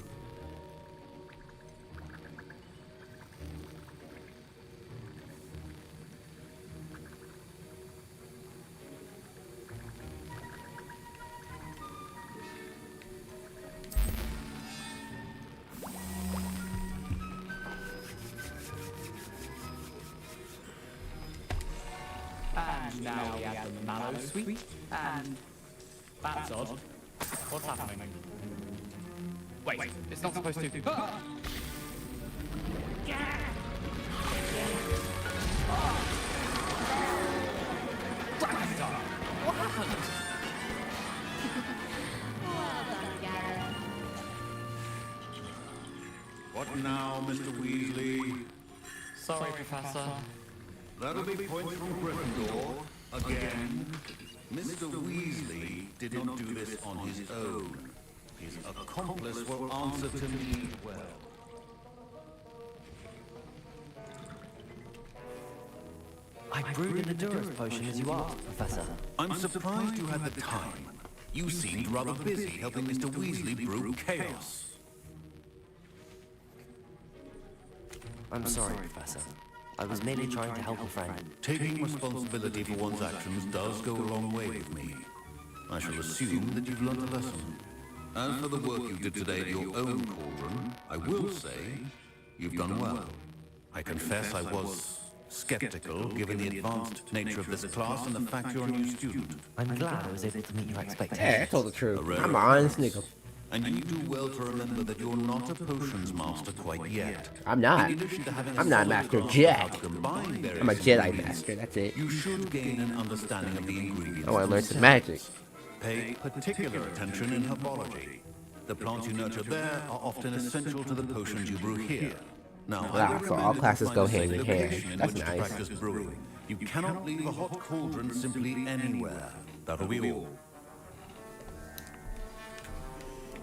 And now we add the mallow sweet, and that's odd. What's happening? Wait, it's not supposed to. Ah! Dragon's Eye! What happened? What now, Mr. Weasley? Sorry, Professor. That'll be points from Gryffindor. Again. Mr. Weasley did not do this on his own. His accomplice will answer to me well. I brewed an Endurance potion as you asked, Professor. I'm surprised you had the time. You seemed rather busy helping Mr. Weasley brew chaos. I'm sorry, Professor. I was merely trying to help a friend. Taking responsibility for one's actions does go a long way with me. I shall assume that you've learnt a lesson. As for the work you did today at your own cauldron, I will say you've done well. I confess I was skeptical, given the advanced nature of this class and the fact you're a new student. I'm glad I was able to meet your expectations. Hey, I told the truth. I'm an honest nigga. And you do well to remember that you're not a potions master quite yet. I'm not. I'm not a master Jedi. I'm a Jedi master, that's it. You should gain an understanding of the ingredients. I want to learn some magic. Pay particular attention in herbology. The plants you nurture there are often essential to the potions you brew here. Now, Wow, so all classes go hand in hand. That's nice. nice. Practice brewing. You cannot leave a hot cauldron simply anywhere. That'll be all.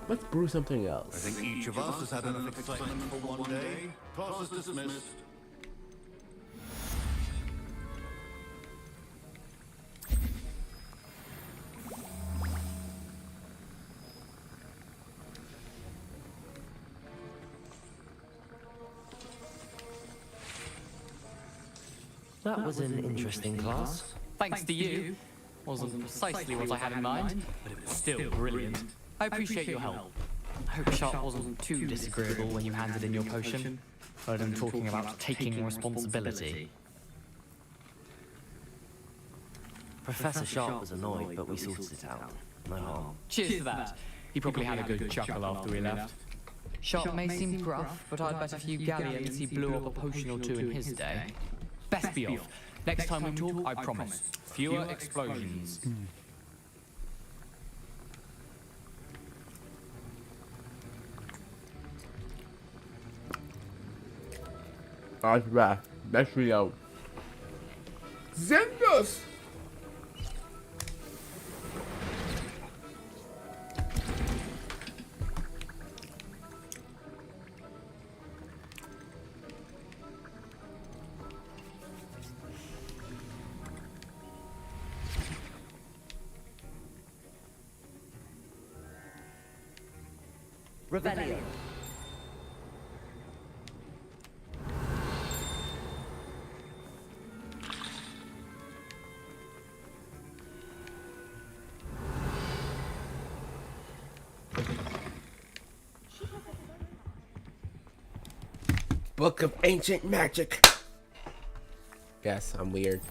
Let's brew something else. I think each of us has had enough excitement for one day. Class is dismissed. That was an interesting class. Thanks to you. Wasn't precisely what I had in mind, but it was still brilliant. I appreciate your help. I hope Sharp wasn't too disagreeable when you handed in your potion. Heard him talking about taking responsibility. Professor Sharp was annoyed, but we sorted it out. No harm. Cheers to that. He probably had a good chuckle after we left. Sharp may seem gruff, but I'd bet a few galleons he blew up a potion or two in his day. Best be off. Next time we talk, I promise. Fewer explosions. Alright, let's reload. Zendos! Rebellion. Book of Ancient Magic. Yes, I'm weird.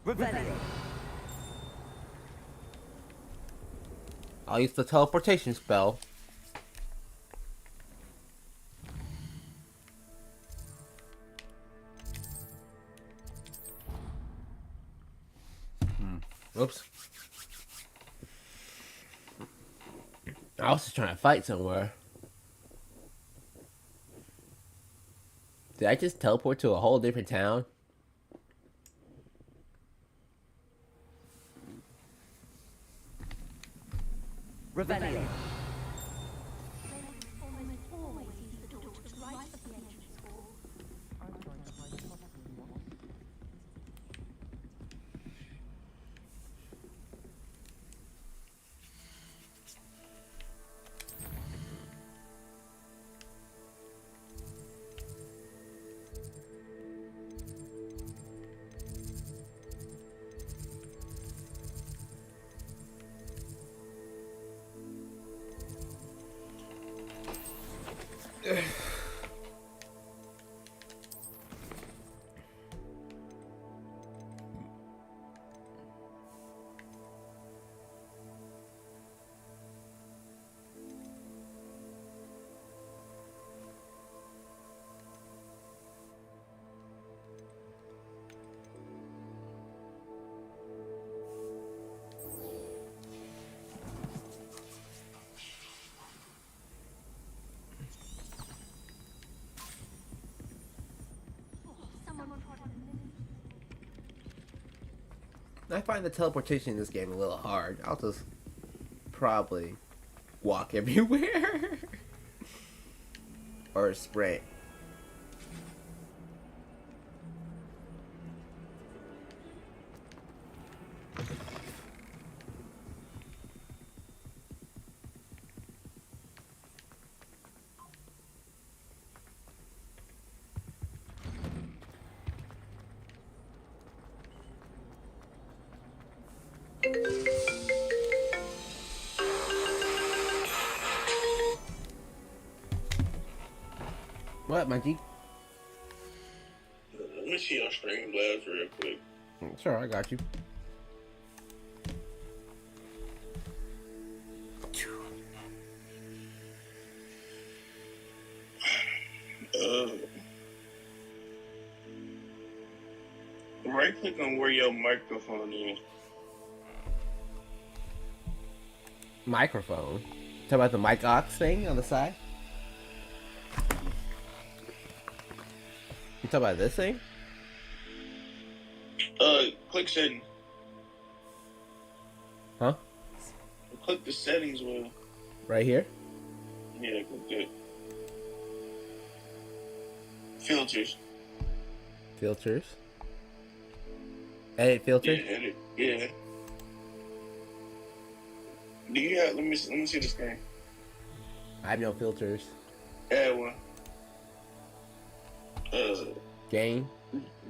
Rebellion. I'll use the teleportation spell. Oops. I was just trying to fight somewhere. Did I just teleport to a whole different town? Rebellion. I find the teleportation in this game a little hard. I'll just probably walk everywhere. Or sprint. What, Mikey? Let me see on Streamlabs real quick. Sure, I got you. Right click on where your microphone is. Microphone? Talk about the mic aux thing on the side? You talk about this thing? Click settings. Huh? Click the settings wheel. Right here? Yeah, click that. Filters. Filters? Edit filters? Yeah, edit. Yeah. Do you have? Let me see the screen. I have no filters. Add one. Game.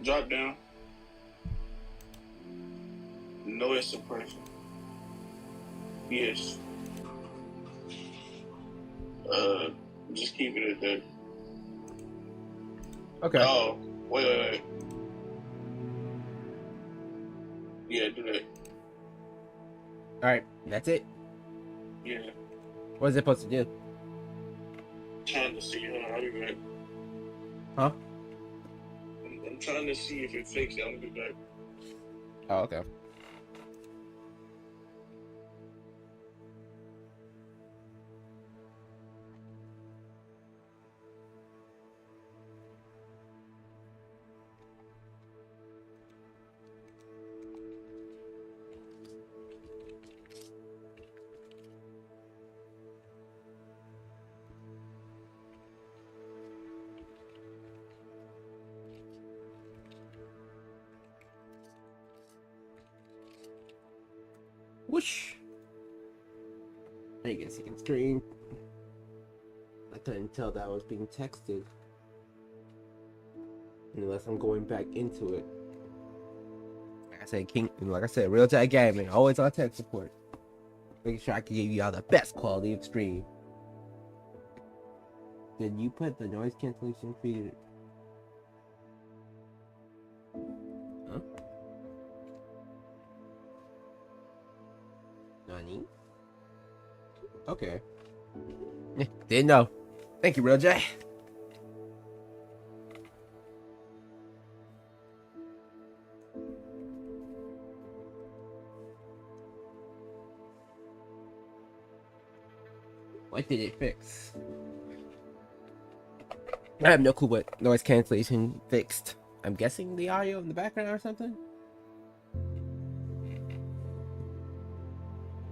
Drop down. Noise suppression. Yes. Just keep it at that. Okay. Oh, wait. Yeah, do that. Alright, that's it. Yeah. What is it supposed to do? Trying to see. I'll be back. Huh? I'm trying to see if it fixed it. I'll be back. Oh, okay. Whoosh. I guess you can stream. I couldn't tell that I was being texted. Unless I'm going back into it. Like I said, Real Tech Gaming, always on tech support. Making sure I can give you all the best quality of stream. Did you put the noise cancellation feature? Huh? Nani? Okay. Didn't know. Thank you, Real J. What did it fix? I have no clue what noise cancellation fixed. I'm guessing the audio in the background or something?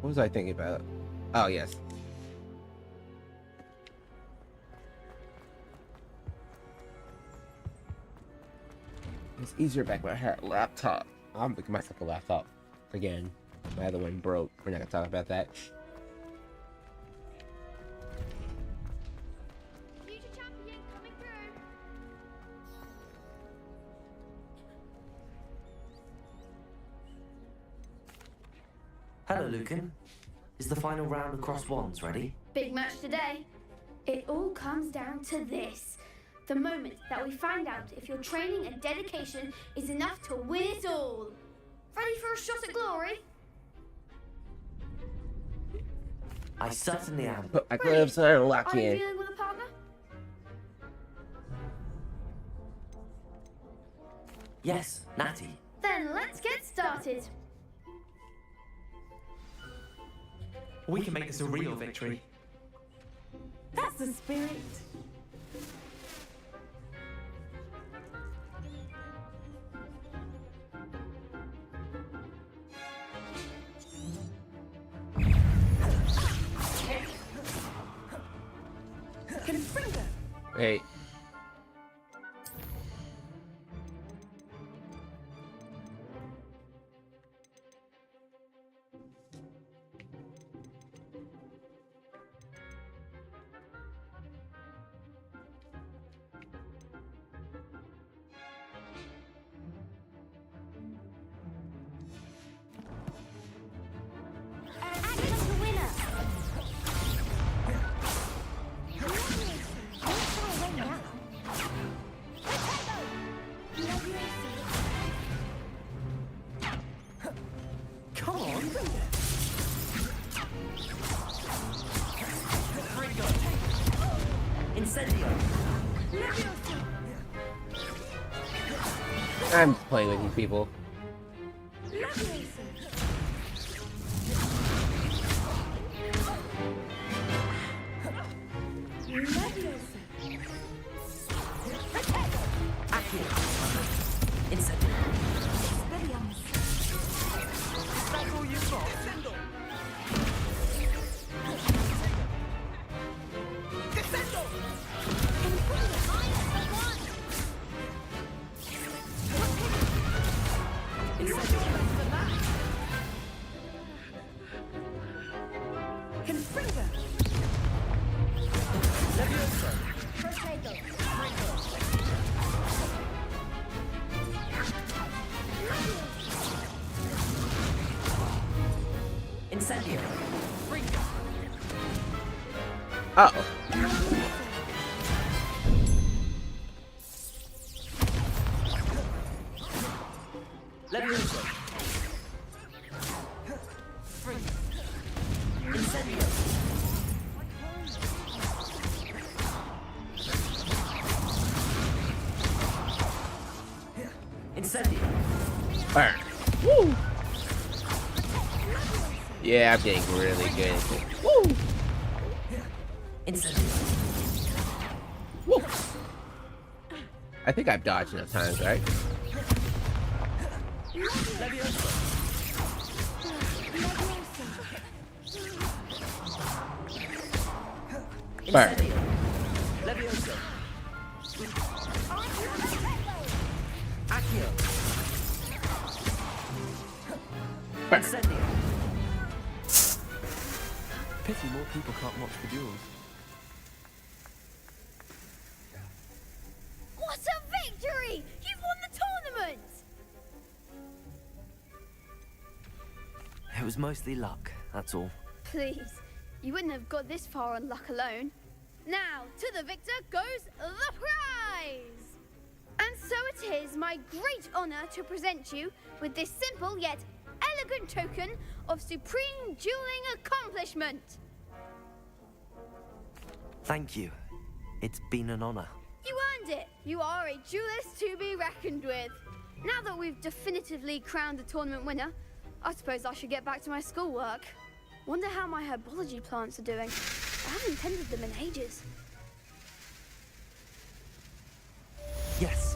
What was I thinking about? Oh, yes. It's easier back when I had a laptop. I'm making myself a laptop. Again, my other one broke. We're not gonna talk about that. Hello, Lucan. Is the final round across wands ready? Big match today. It all comes down to this. The moment that we find out if your training and dedication is enough to win it all. Ready for a shot at glory? I certainly am. Put my gloves on and lock Are you in. dealing with a partner? Yes, Natty. Then let's get started. We can make this a real victory. That's the spirit. Hey. Come on. Incendio. I'm playing with you people. That's all you've got. Incendio. Uh-oh. Levioso. Incendio. Incendio. Burn. Woo! Yeah, I'm getting really good. Woo! Incendio. Woo! I think I've dodged enough times, right? Levioso. Burn. Levioso. Accio. Burn. Incendio. Pity more people can't watch the duels. What a victory! You've won the tournament! It was mostly luck, that's all. Please, you wouldn't have got this far on luck alone. Now, to the victor goes the prize! And so it is my great honor to present you with this simple yet elegant token of supreme dueling accomplishment. Thank you. It's been an honor. You earned it. You are a duelist to be reckoned with. Now that we've definitively crowned the tournament winner, I suppose I should get back to my schoolwork. Wonder how my herbology plants are doing. I haven't tended them in ages. Yes.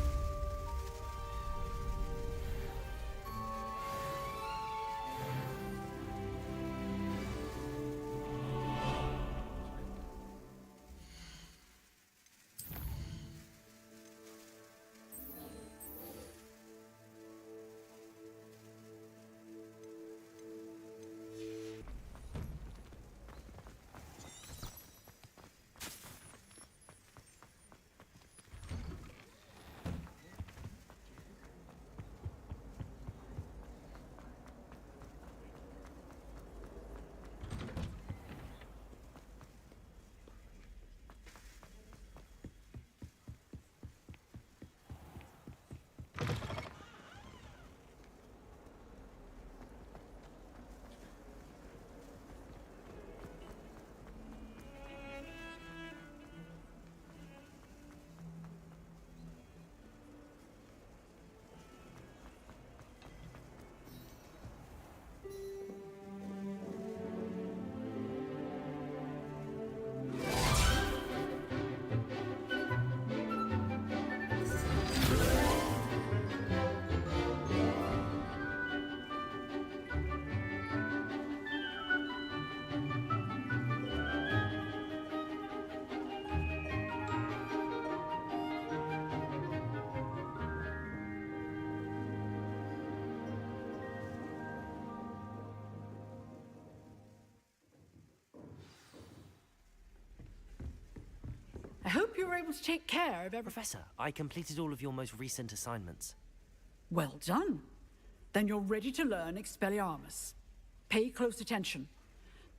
I hope you were able to take care of every... Professor, I completed all of your most recent assignments. Well done. Then you're ready to learn Expelliarmus. Pay close attention.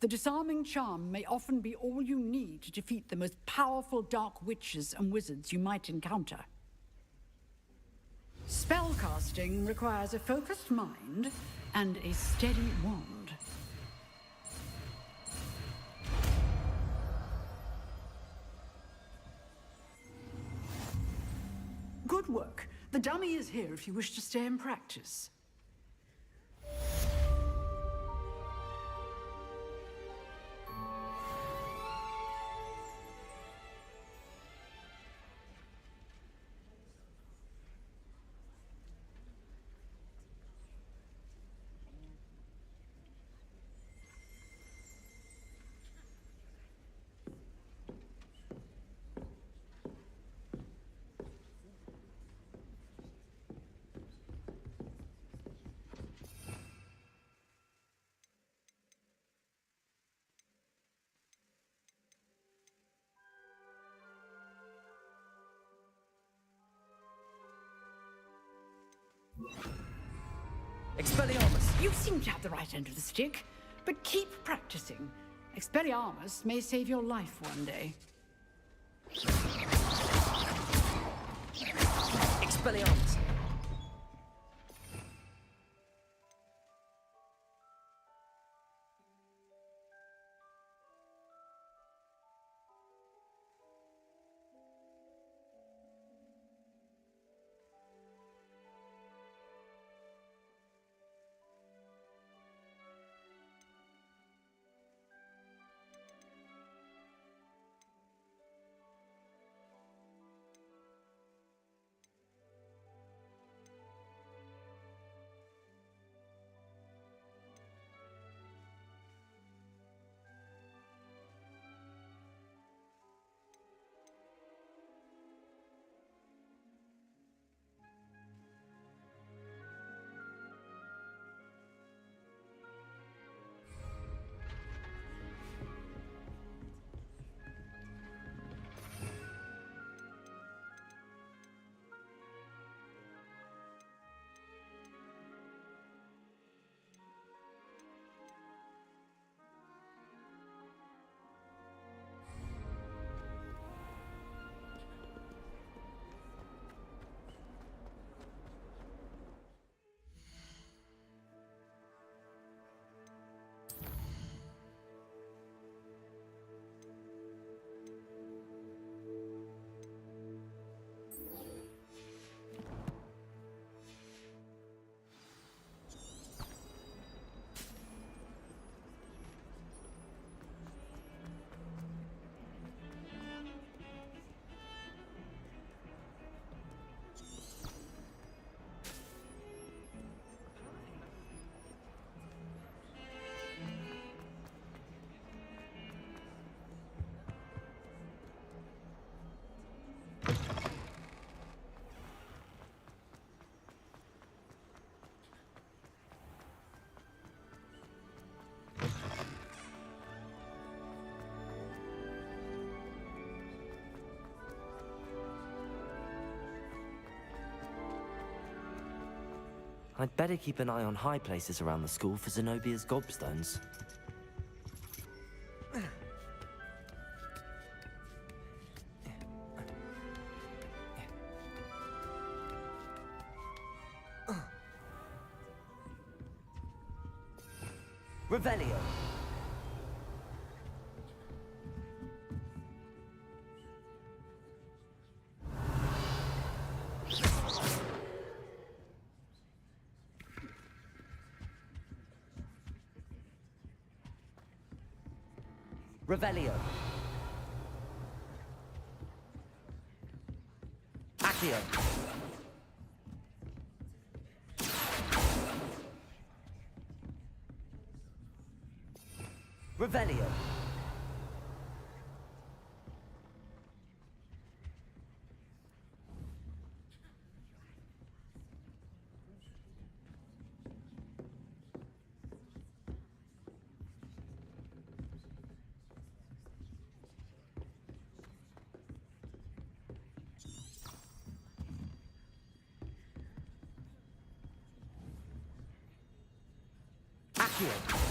The disarming charm may often be all you need to defeat the most powerful dark witches and wizards you might encounter. Spellcasting requires a focused mind and a steady wand. Good work. The dummy is here if you wish to stay and practice. Expelliarmus! You seem to have the right end of the stick. But keep practicing. Expelliarmus may save your life one day. Expelliarmus! I'd better keep an eye on high places around the school for Zenobia's gobstones. Revelio! Revelio. Accio. Revelio. Accio.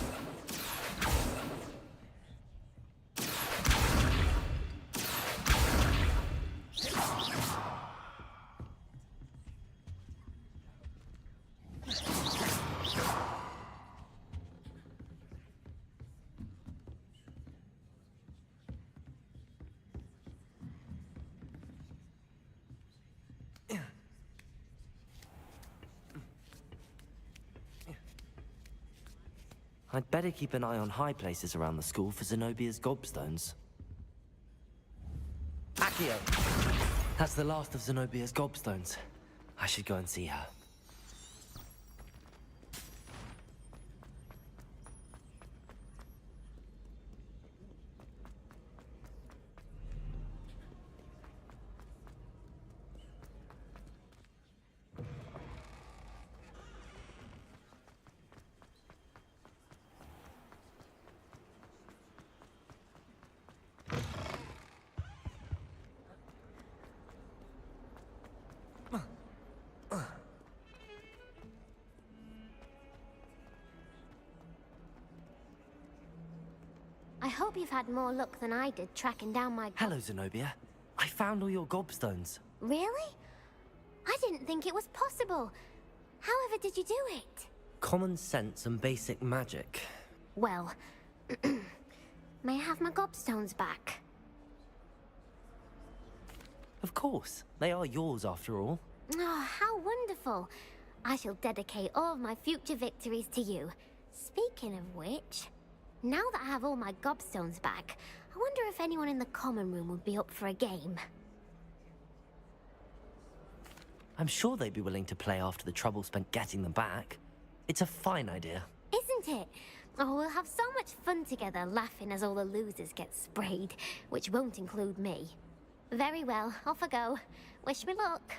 I'd better keep an eye on high places around the school for Zenobia's gobstones. Accio! That's the last of Zenobia's gobstones. I should go and see her. I hope you've had more luck than I did tracking down my... Hello, Zenobia. I found all your gobstones. Really? I didn't think it was possible. However did you do it? Common sense and basic magic. Well, may I have my gobstones back? Of course. They are yours after all. Oh, how wonderful. I shall dedicate all of my future victories to you. Speaking of which, now that I have all my gobstones back, I wonder if anyone in the common room would be up for a game. I'm sure they'd be willing to play after the trouble spent getting them back. It's a fine idea. Isn't it? Oh, we'll have so much fun together laughing as all the losers get sprayed, which won't include me. Very well, off I go. Wish me luck.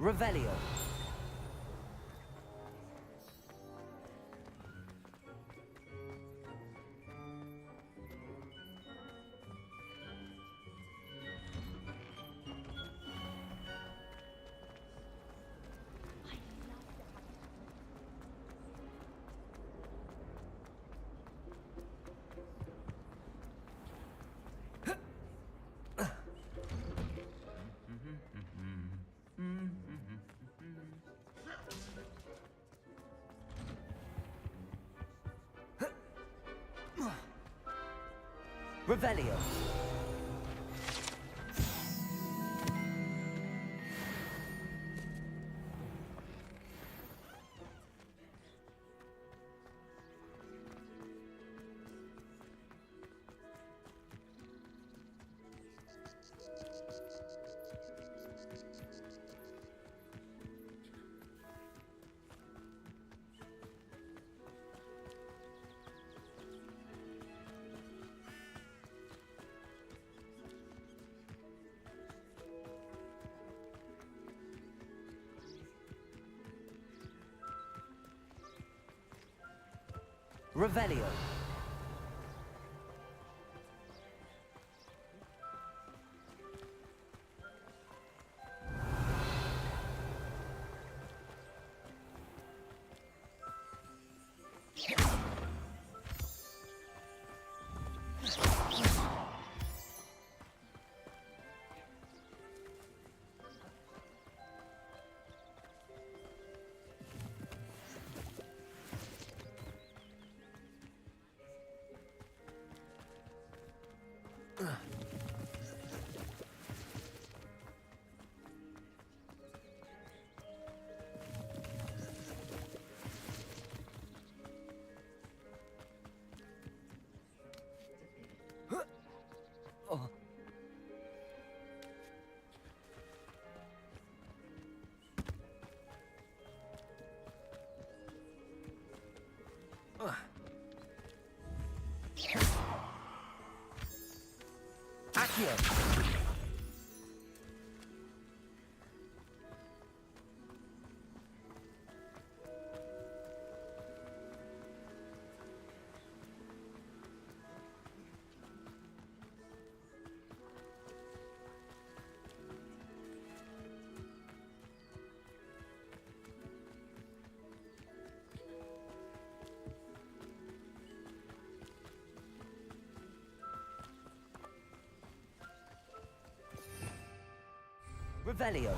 Revelio. Revelio. Revelio. Accio. Revelio.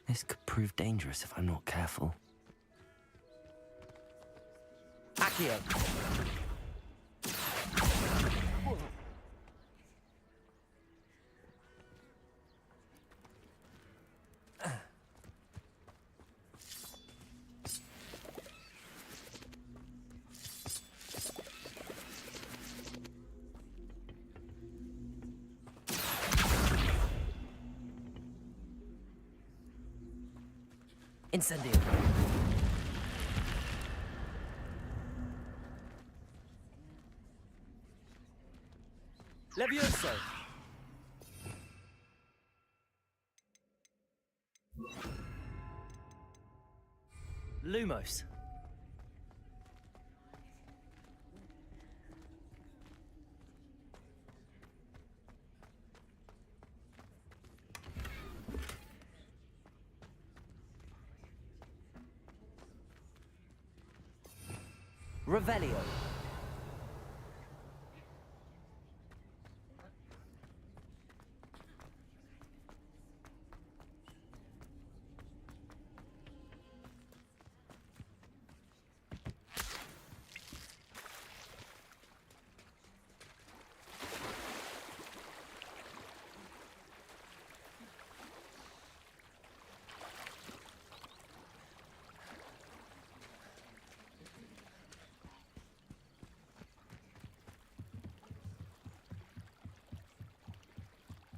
This could prove dangerous if I'm not careful. Accio! Incendio. Levioso. Lumos. Revelio.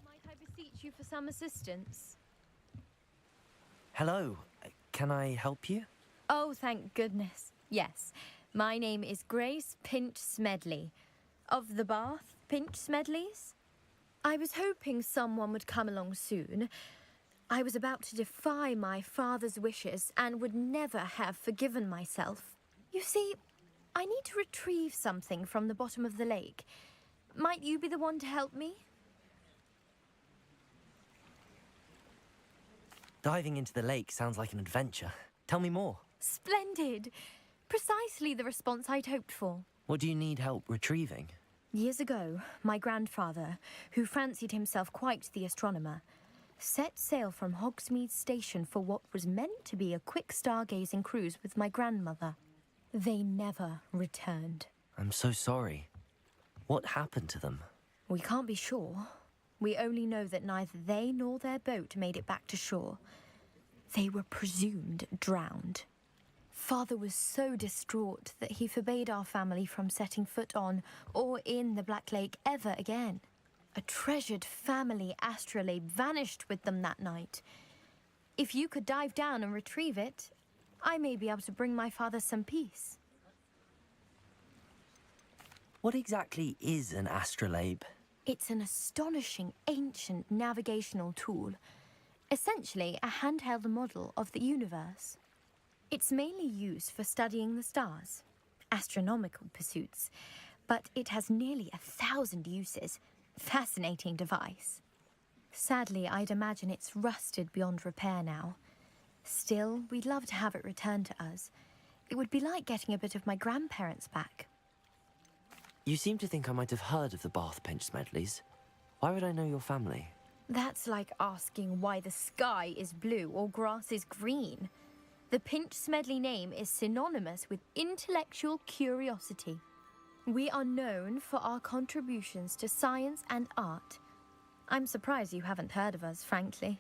Might I beseech you for some assistance? Hello. Can I help you? Oh, thank goodness. Yes. My name is Grace Pinch Smedley. Of the Bath Pinch Smedleys? I was hoping someone would come along soon. I was about to defy my father's wishes and would never have forgiven myself. You see, I need to retrieve something from the bottom of the lake. Might you be the one to help me? Diving into the lake sounds like an adventure. Tell me more. Splendid! Precisely the response I'd hoped for. What do you need help retrieving? Years ago, my grandfather, who fancied himself quite the astronomer, set sail from Hogsmeade Station for what was meant to be a quick stargazing cruise with my grandmother. They never returned. I'm so sorry. What happened to them? We can't be sure. We only know that neither they nor their boat made it back to shore. They were presumed drowned. Father was so distraught that he forbade our family from setting foot on or in the Black Lake ever again. A treasured family astrolabe vanished with them that night. If you could dive down and retrieve it, I may be able to bring my father some peace. What exactly is an astrolabe? It's an astonishing ancient navigational tool, essentially a handheld model of the universe. It's mainly used for studying the stars, astronomical pursuits, but it has nearly 1,000 uses. Fascinating device. Sadly, I'd imagine it's rusted beyond repair now. Still, we'd love to have it returned to us. It would be like getting a bit of my grandparents back. You seem to think I might have heard of the Bath Pinch Smedleys. Why would I know your family? That's like asking why the sky is blue or grass is green. The Pinch Smedley name is synonymous with intellectual curiosity. We are known for our contributions to science and art. I'm surprised you haven't heard of us, frankly.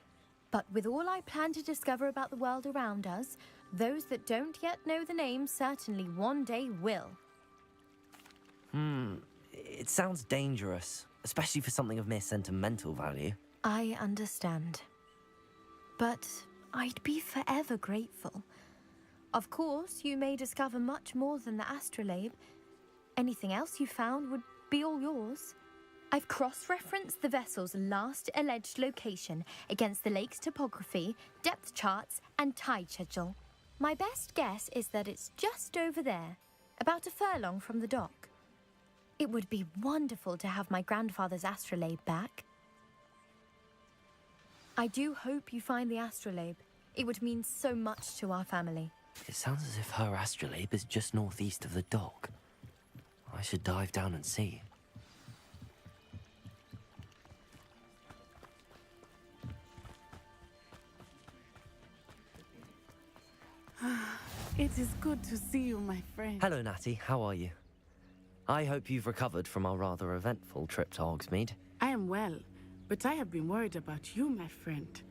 But with all I plan to discover about the world around us, those that don't yet know the name certainly one day will. It sounds dangerous, especially for something of mere sentimental value. I understand. But I'd be forever grateful. Of course, you may discover much more than the astrolabe. Anything else you found would be all yours. I've cross-referenced the vessel's last alleged location against the lake's topography, depth charts, and tide schedule. My best guess is that it's just over there, about a furlong from the dock. It would be wonderful to have my grandfather's astrolabe back. I do hope you find the astrolabe. It would mean so much to our family. It sounds as if her astrolabe is just northeast of the dock. I should dive down and see. It is good to see you, my friend. Hello, Natty. How are you? I hope you've recovered from our rather eventful trip to Hogsmeade. I am well, but I have been worried about you, my friend.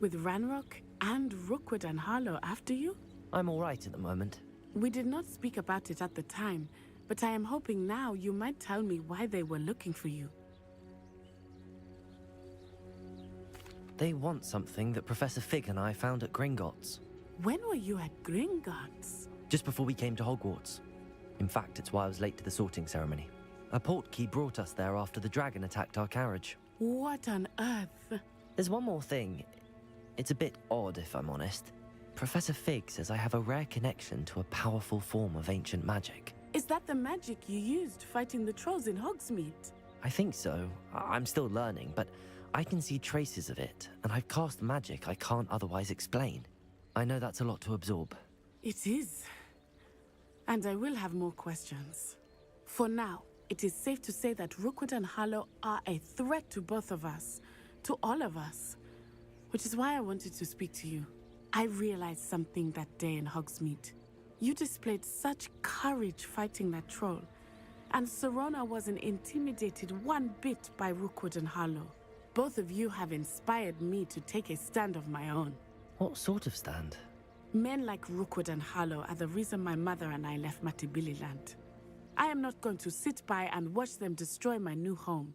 With Ranrock and Rookwood and Harlow after you? I'm all right at the moment. We did not speak about it at the time, but I am hoping now you might tell me why they were looking for you. They want something that Professor Fig and I found at Gringotts. When were you at Gringotts? Just before we came to Hogwarts. In fact, it's why I was late to the sorting ceremony. A portkey brought us there after the dragon attacked our carriage. What on earth? There's one more thing. It's a bit odd, if I'm honest. Professor Fig says I have a rare connection to a powerful form of ancient magic. Is that the magic you used fighting the trolls in Hogsmeade? I think so. I'm still learning, but I can see traces of it, and I've cast magic I can't otherwise explain. I know that's a lot to absorb. It is. And I will have more questions. For now, it is safe to say that Rookwood and Harlow are a threat to both of us, to all of us. Which is why I wanted to speak to you. I realized something that day in Hogsmeade. You displayed such courage fighting that troll, and Serona wasn't intimidated one bit by Rookwood and Harlow. Both of you have inspired me to take a stand of my own. What sort of stand? Men like Rookwood and Harlow are the reason my mother and I left Matibili land. I am not going to sit by and watch them destroy my new home.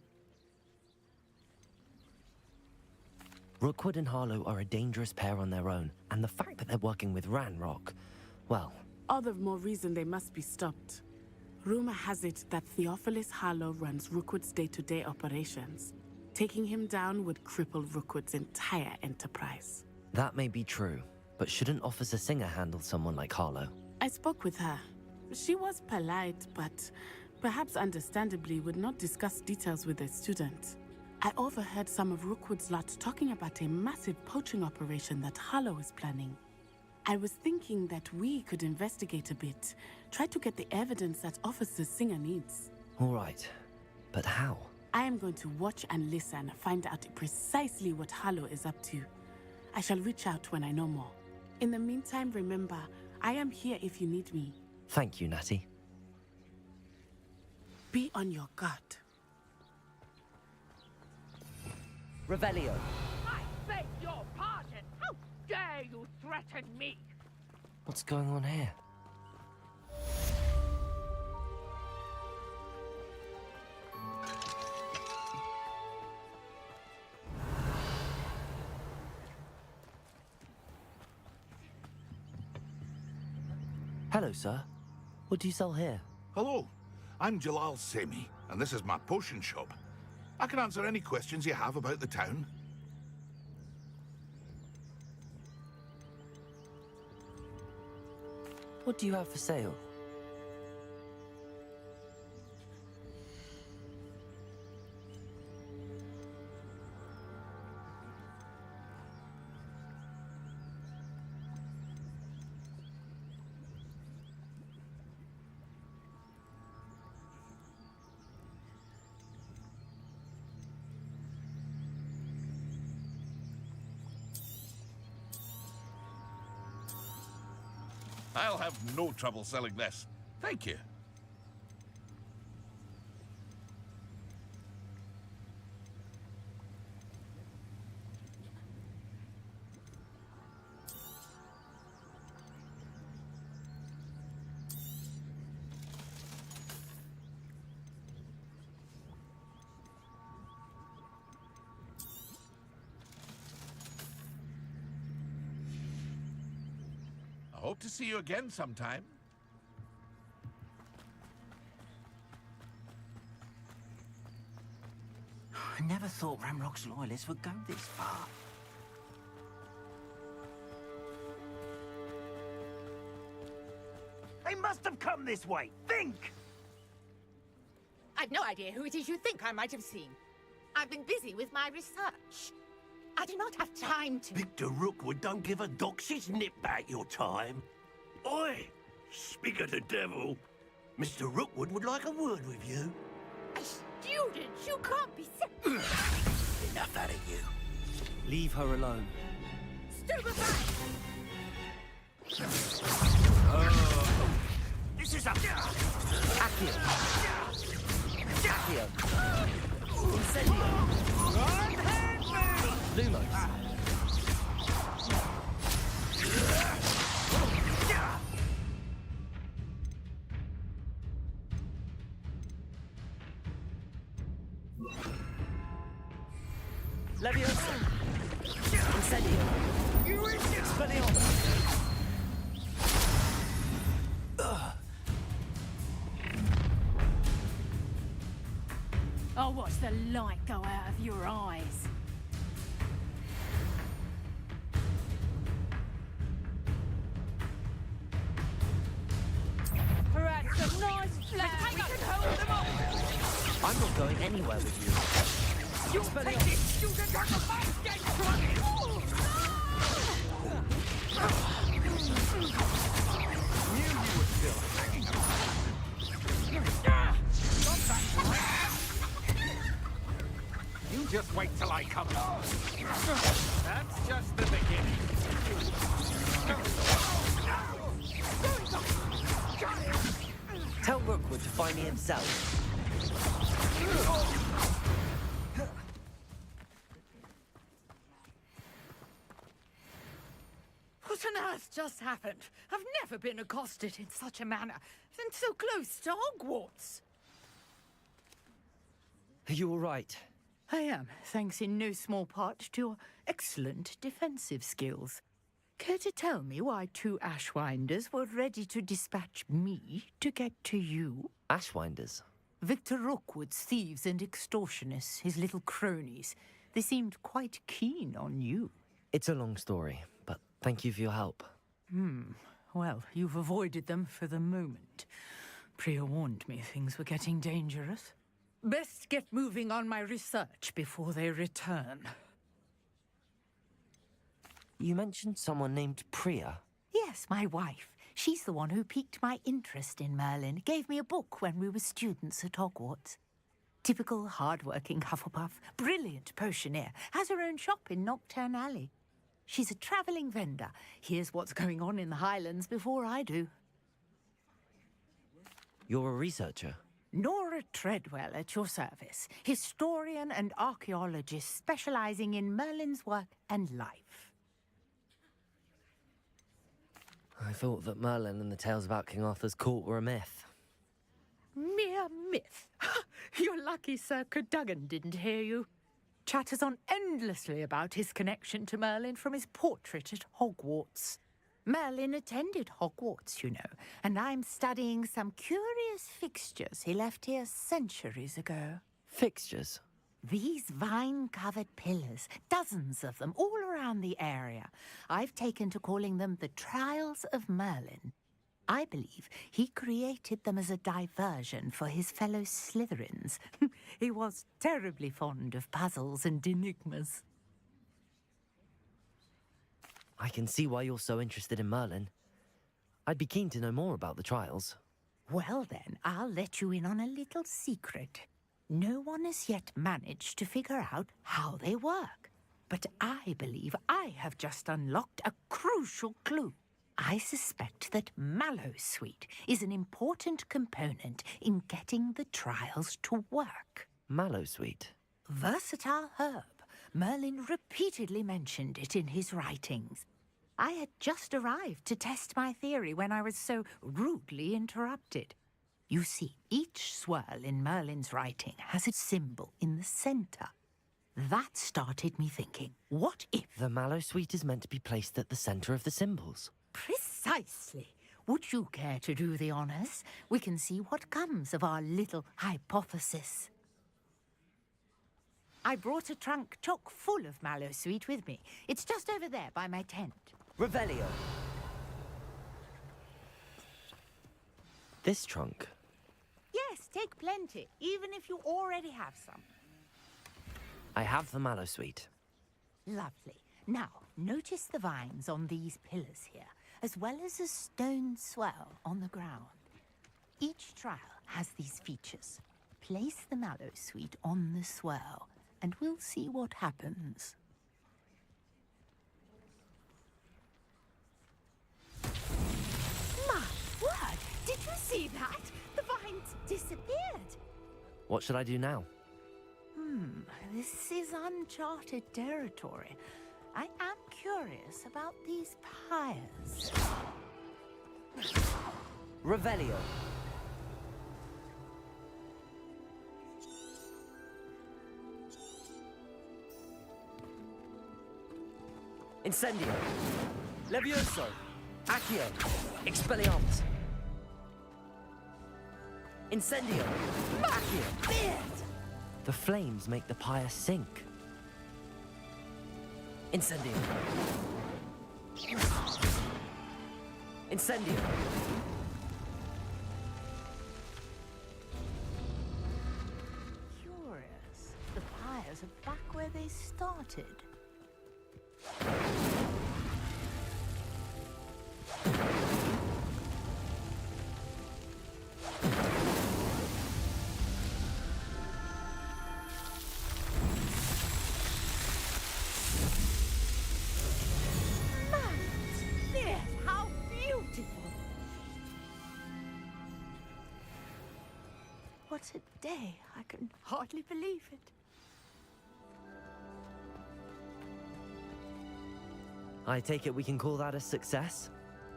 Rookwood and Harlow are a dangerous pair on their own, and the fact that they're working with Ranrock, well... All the more reason they must be stopped. Rumor has it that Theophilus Harlow runs Rookwood's day-to-day operations. Taking him down would cripple Rookwood's entire enterprise. That may be true, but shouldn't Officer Singer handle someone like Harlow? I spoke with her. She was polite, but perhaps understandably would not discuss details with a student. I overheard some of Rookwood's lot talking about a massive poaching operation that Harlow is planning. I was thinking that we could investigate a bit, try to get the evidence that Officer Singer needs. All right, but how? I am going to watch and listen, find out precisely what Harlow is up to. I shall reach out when I know more. In the meantime, remember, I am here if you need me. Thank you, Natty. Be on your guard. Revelio. I beg your pardon. How dare you threaten me? What's going on here? Hello, sir. What do you sell here? Hello, I'm Jalal Semi, and this is my potion shop. I can answer any questions you have about the town. What do you have for sale? I'll have no trouble selling this. Thank you. I hope to see you again sometime. I never thought Ranrock's loyalists would go this far. They must have come this way. Think! I've no idea who it is you think I might have seen. I've been busy with my research. I do not have time to... Victor Rookwood don't give a doxy's nip back your time. Oi! Speak of the devil. Mr. Rookwood would like a word with you. A student? You can't be... Enough out of you. Leave her alone. Stupefy! This is a... Accio! Accio! Incendio! Lumos! Leviosa! Incendio! Expelliarmus! I'll watch the light go out of your eyes. Perhaps a nice flag. We can hold them off. I'm not going anywhere with you. You take this student on the fight game from me. Knew you were still hanging Just wait till I come. That's just the beginning. Tell Rookwood to find me himself. What on earth just happened? I've never been accosted in such a manner, and so close to Hogwarts. Are you all right? I am, thanks in no small part to your excellent defensive skills. Care to tell me why 2 Ashwinders were ready to dispatch me to get to you? Ashwinders? Victor Rookwood's thieves and extortionists, his little cronies. They seemed quite keen on you. It's a long story, but thank you for your help. Well, you've avoided them for the moment. Priya warned me things were getting dangerous. Best get moving on my research before they return. You mentioned someone named Priya. Yes, my wife. She's the one who piqued my interest in Merlin. Gave me a book when we were students at Hogwarts. Typical hard-working Hufflepuff, brilliant potioneer, has her own shop in Nocturne Alley. She's a travelling vendor. Hears what's going on in the Highlands before I do. You're a researcher? Nora Treadwell at your service, historian and archaeologist specialising in Merlin's work and life. I thought that Merlin and the tales about King Arthur's court were a myth. Mere myth. You're lucky Sir Cadogan didn't hear you. Chatters on endlessly about his connection to Merlin from his portrait at Hogwarts. Merlin attended Hogwarts, you know, and I'm studying some curious fixtures he left here centuries ago. Fixtures? These vine-covered pillars, dozens of them, all around the area. I've taken to calling them the Trials of Merlin. I believe he created them as a diversion for his fellow Slytherins. He was terribly fond of puzzles and enigmas. I can see why you're so interested in Merlin. I'd be keen to know more about the trials. Well then, I'll let you in on a little secret. No one has yet managed to figure out how they work. But I believe I have just unlocked a crucial clue. I suspect that Mallowsweet is an important component in getting the trials to work. Mallowsweet? Versatile herb. Merlin repeatedly mentioned it in his writings. I had just arrived to test my theory when I was so rudely interrupted. You see, each swirl in Merlin's writing has a symbol in the centre. That started me thinking, what if... The Mallowsweet is meant to be placed at the centre of the symbols. Precisely. Would you care to do the honours? We can see what comes of our little hypothesis. I brought a trunk chock full of Mallowsweet with me. It's just over there by my tent. Revelio. This trunk? Yes, take plenty, even if you already have some. I have the Mallowsweet. Lovely. Now, notice the vines on these pillars here, as well as a stone swell on the ground. Each trial has these features. Place the Mallowsweet on the swell, and we'll see what happens. My word! Did you see that? The vines disappeared. What should I do now? This is uncharted territory. I am curious about these pyres. Revelio. Incendio. Levioso. Accio. Expelliarmus. Incendio. Accio. The flames make the pyre sink. Incendio. Incendio. Curious. The pyres are back where they started. What a day. I can hardly believe it. I take it we can call that a success?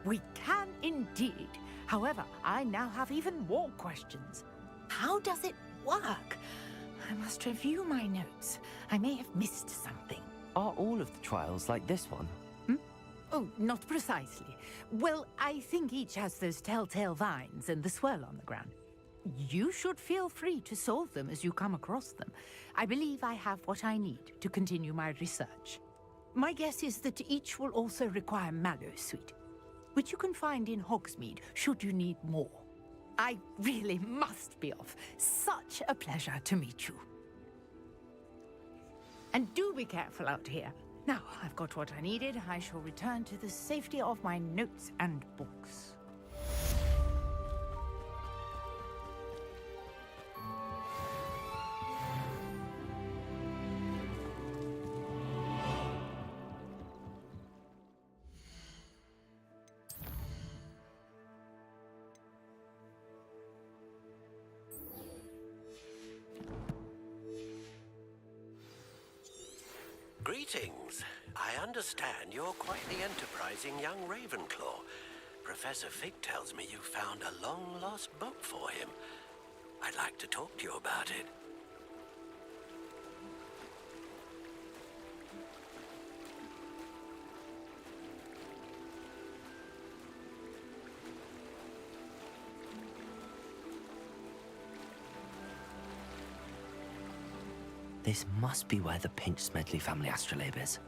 We can indeed. However, I now have even more questions. How does it work? I must review my notes. I may have missed something. Are all of the trials like this one? Oh, not precisely. Well, I think each has those telltale vines and the swirl on the ground. You should feel free to solve them as you come across them. I believe I have what I need to continue my research. My guess is that each will also require Mallowsweet, which you can find in Hogsmeade should you need more. I really must be off. Such a pleasure to meet you. And do be careful out here. Now, I've got what I needed. I shall return to the safety of my notes and books. Greetings. I understand you're quite the enterprising young Ravenclaw. Professor Fig tells me you found a long-lost book for him. I'd like to talk to you about it. This must be where the Pinch Smedley family astrolabe is.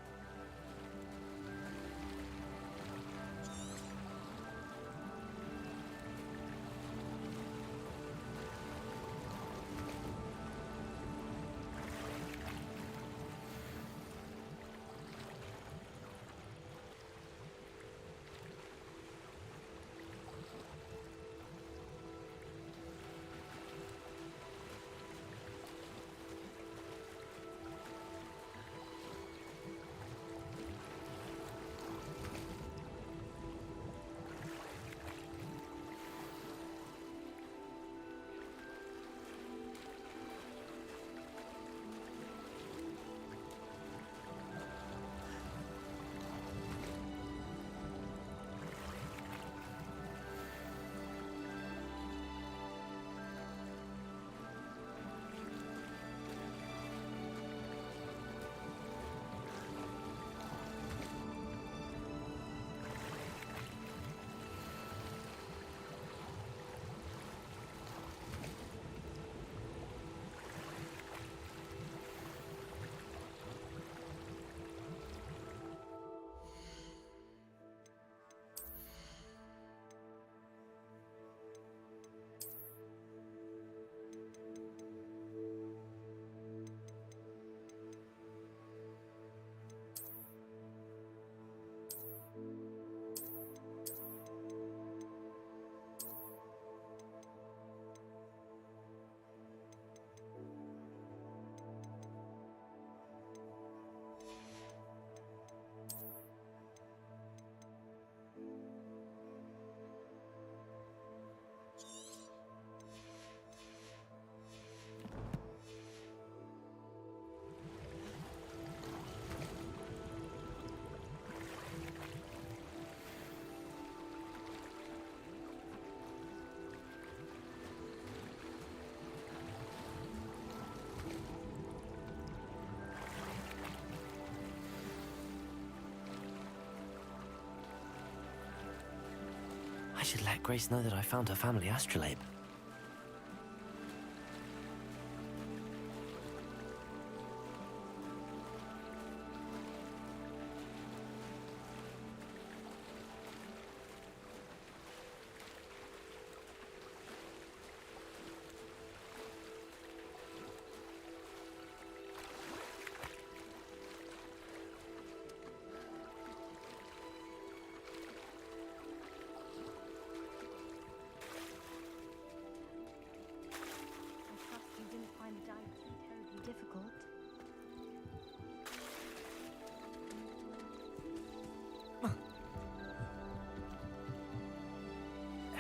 I should let Grace know that I found her family astrolabe.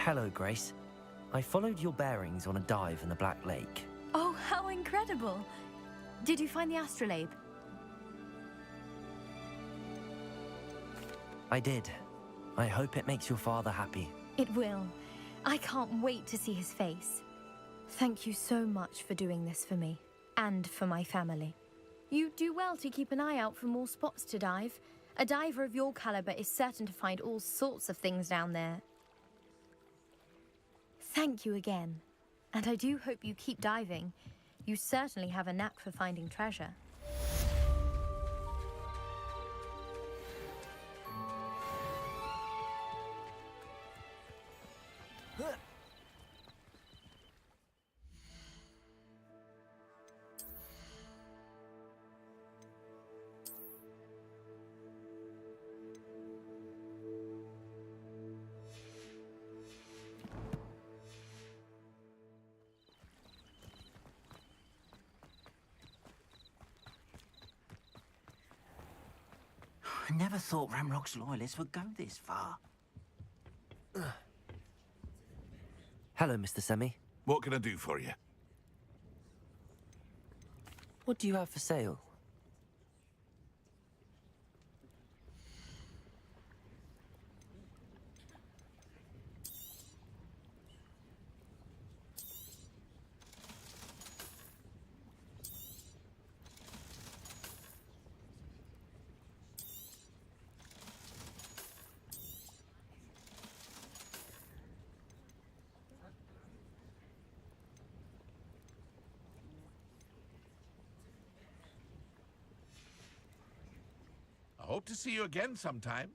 Hello, Grace. I followed your bearings on a dive in the Black Lake. Oh, how incredible! Did you find the astrolabe? I did. I hope it makes your father happy. It will. I can't wait to see his face. Thank you so much for doing this for me, and for my family. You do well to keep an eye out for more spots to dive. A diver of your caliber is certain to find all sorts of things down there. Thank you again. And I do hope you keep diving. You certainly have a knack for finding treasure. I never thought Ramrock's loyalists would go this far. Hello, Mr. Semi. What can I do for you? What do you have for sale? I hope to see you again sometime.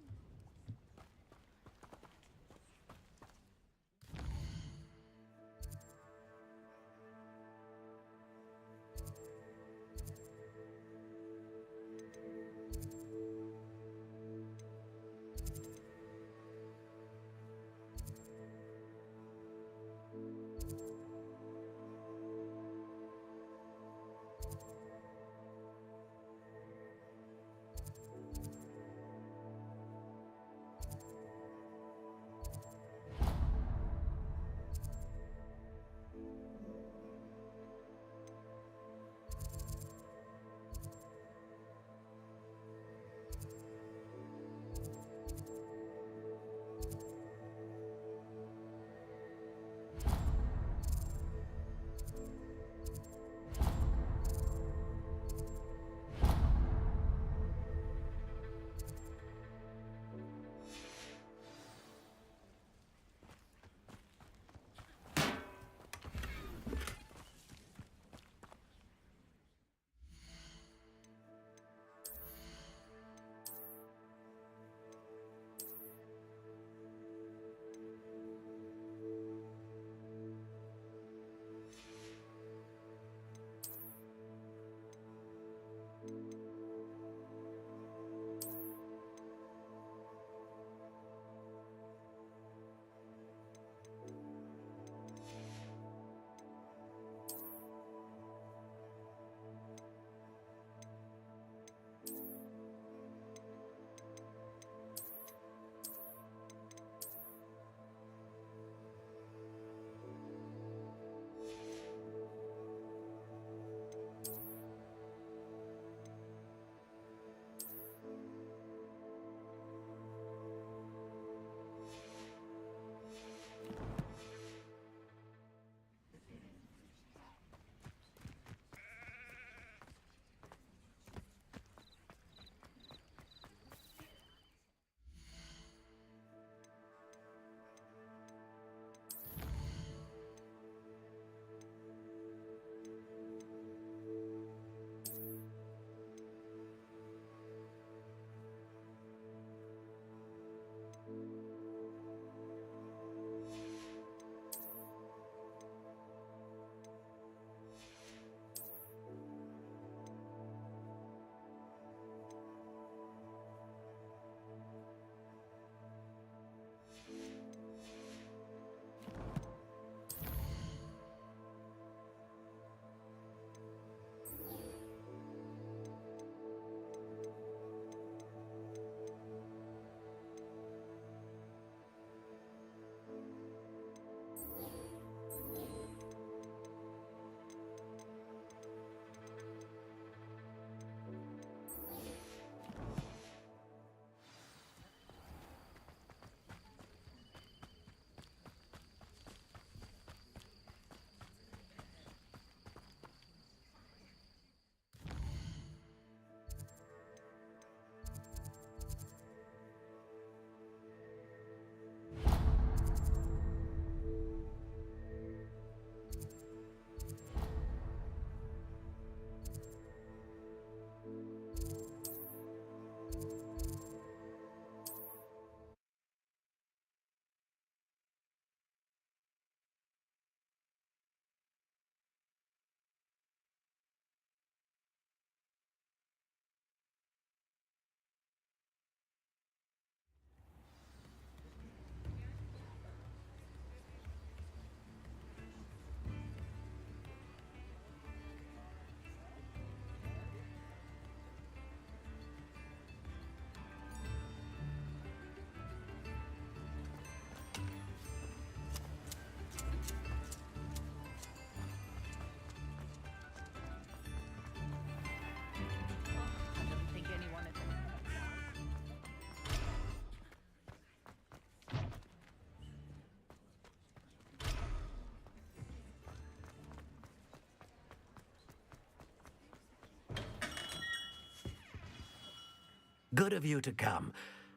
Good of you to come.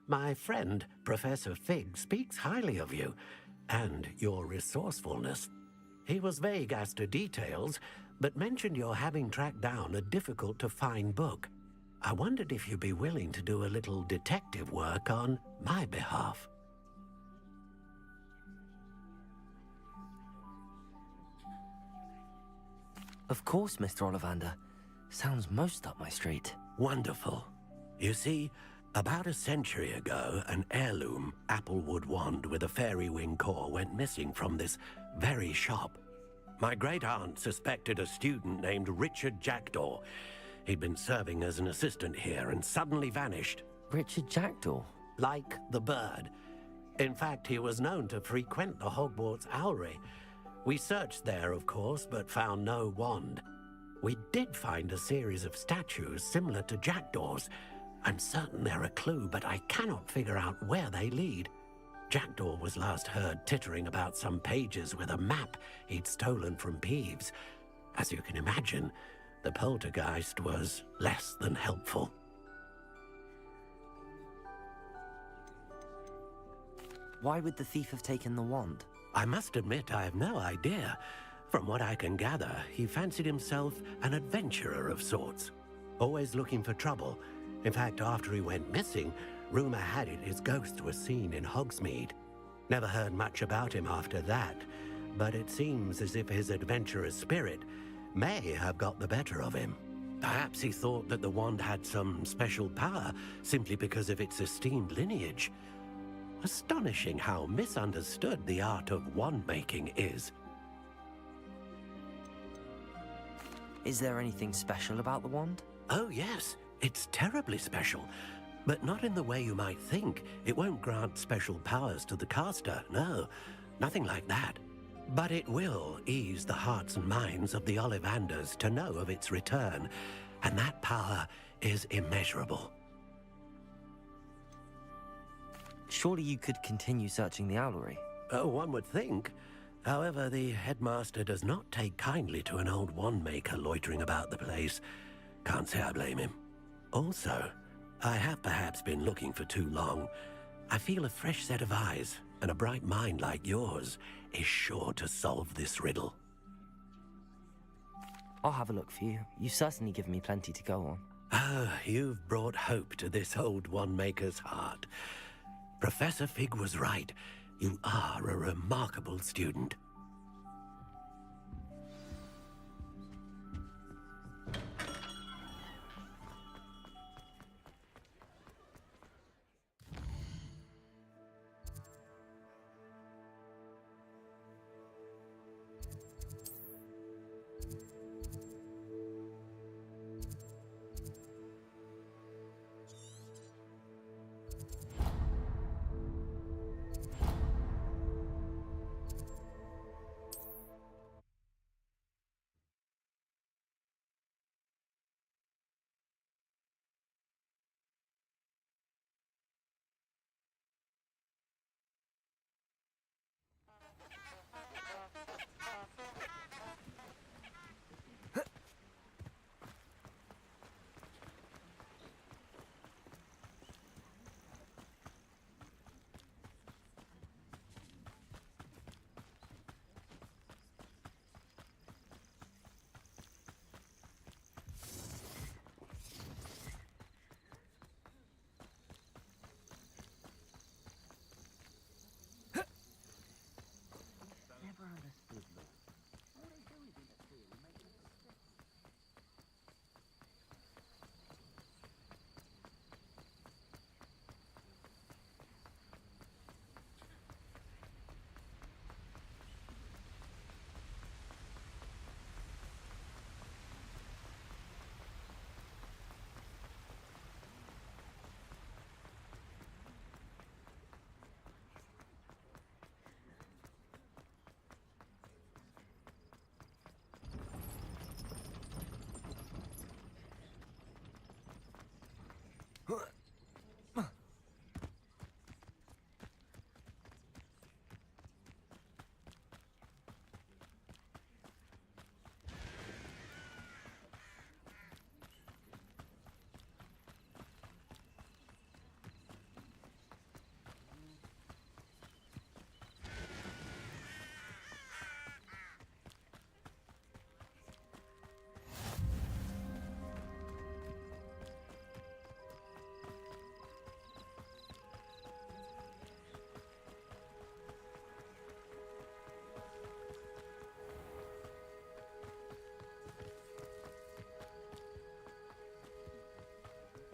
My friend, Professor Fig, speaks highly of you and your resourcefulness. He was vague as to details, but mentioned your having tracked down a difficult-to-find book. I wondered if you'd be willing to do a little detective work on my behalf. Of course, Mr. Ollivander. Sounds most up my street. Wonderful. You see, about a century ago, an heirloom applewood wand with a fairy wing core went missing from this very shop. My great-aunt suspected a student named Richard Jackdaw. He'd been serving as an assistant here and suddenly vanished. Richard Jackdaw? Like the bird. In fact, he was known to frequent the Hogwarts Owlery. We searched there, of course, but found no wand. We did find a series of statues similar to Jackdaw's. I'm certain they're a clue, but I cannot figure out where they lead. Jackdaw was last heard tittering about some pages with a map he'd stolen from Peeves. As you can imagine, the poltergeist was less than helpful. Why would the thief have taken the wand? I must admit I have no idea. From what I can gather, he fancied himself an adventurer of sorts, always looking for trouble. In fact, after he went missing, rumor had it his ghost was seen in Hogsmeade. Never heard much about him after that, but it seems as if his adventurous spirit may have got the better of him. Perhaps he thought that the wand had some special power simply because of its esteemed lineage. Astonishing how misunderstood the art of wand-making is. Is there anything special about the wand? Oh yes, it's terribly special. But not in the way you might think. It won't grant special powers to the caster, no. Nothing like that. But it will ease the hearts and minds of the Ollivanders to know of its return. And that power is immeasurable. Surely you could continue searching the Owlery. Oh, one would think. However, the headmaster does not take kindly to an old wand-maker loitering about the place. Can't say I blame him. Also, I have perhaps been looking for too long. I feel a fresh set of eyes, and a bright mind like yours is sure to solve this riddle. I'll have a look for you. You've certainly given me plenty to go on. Ah, you've brought hope to this old wand-maker's heart. Professor Fig was right. You are a remarkable student.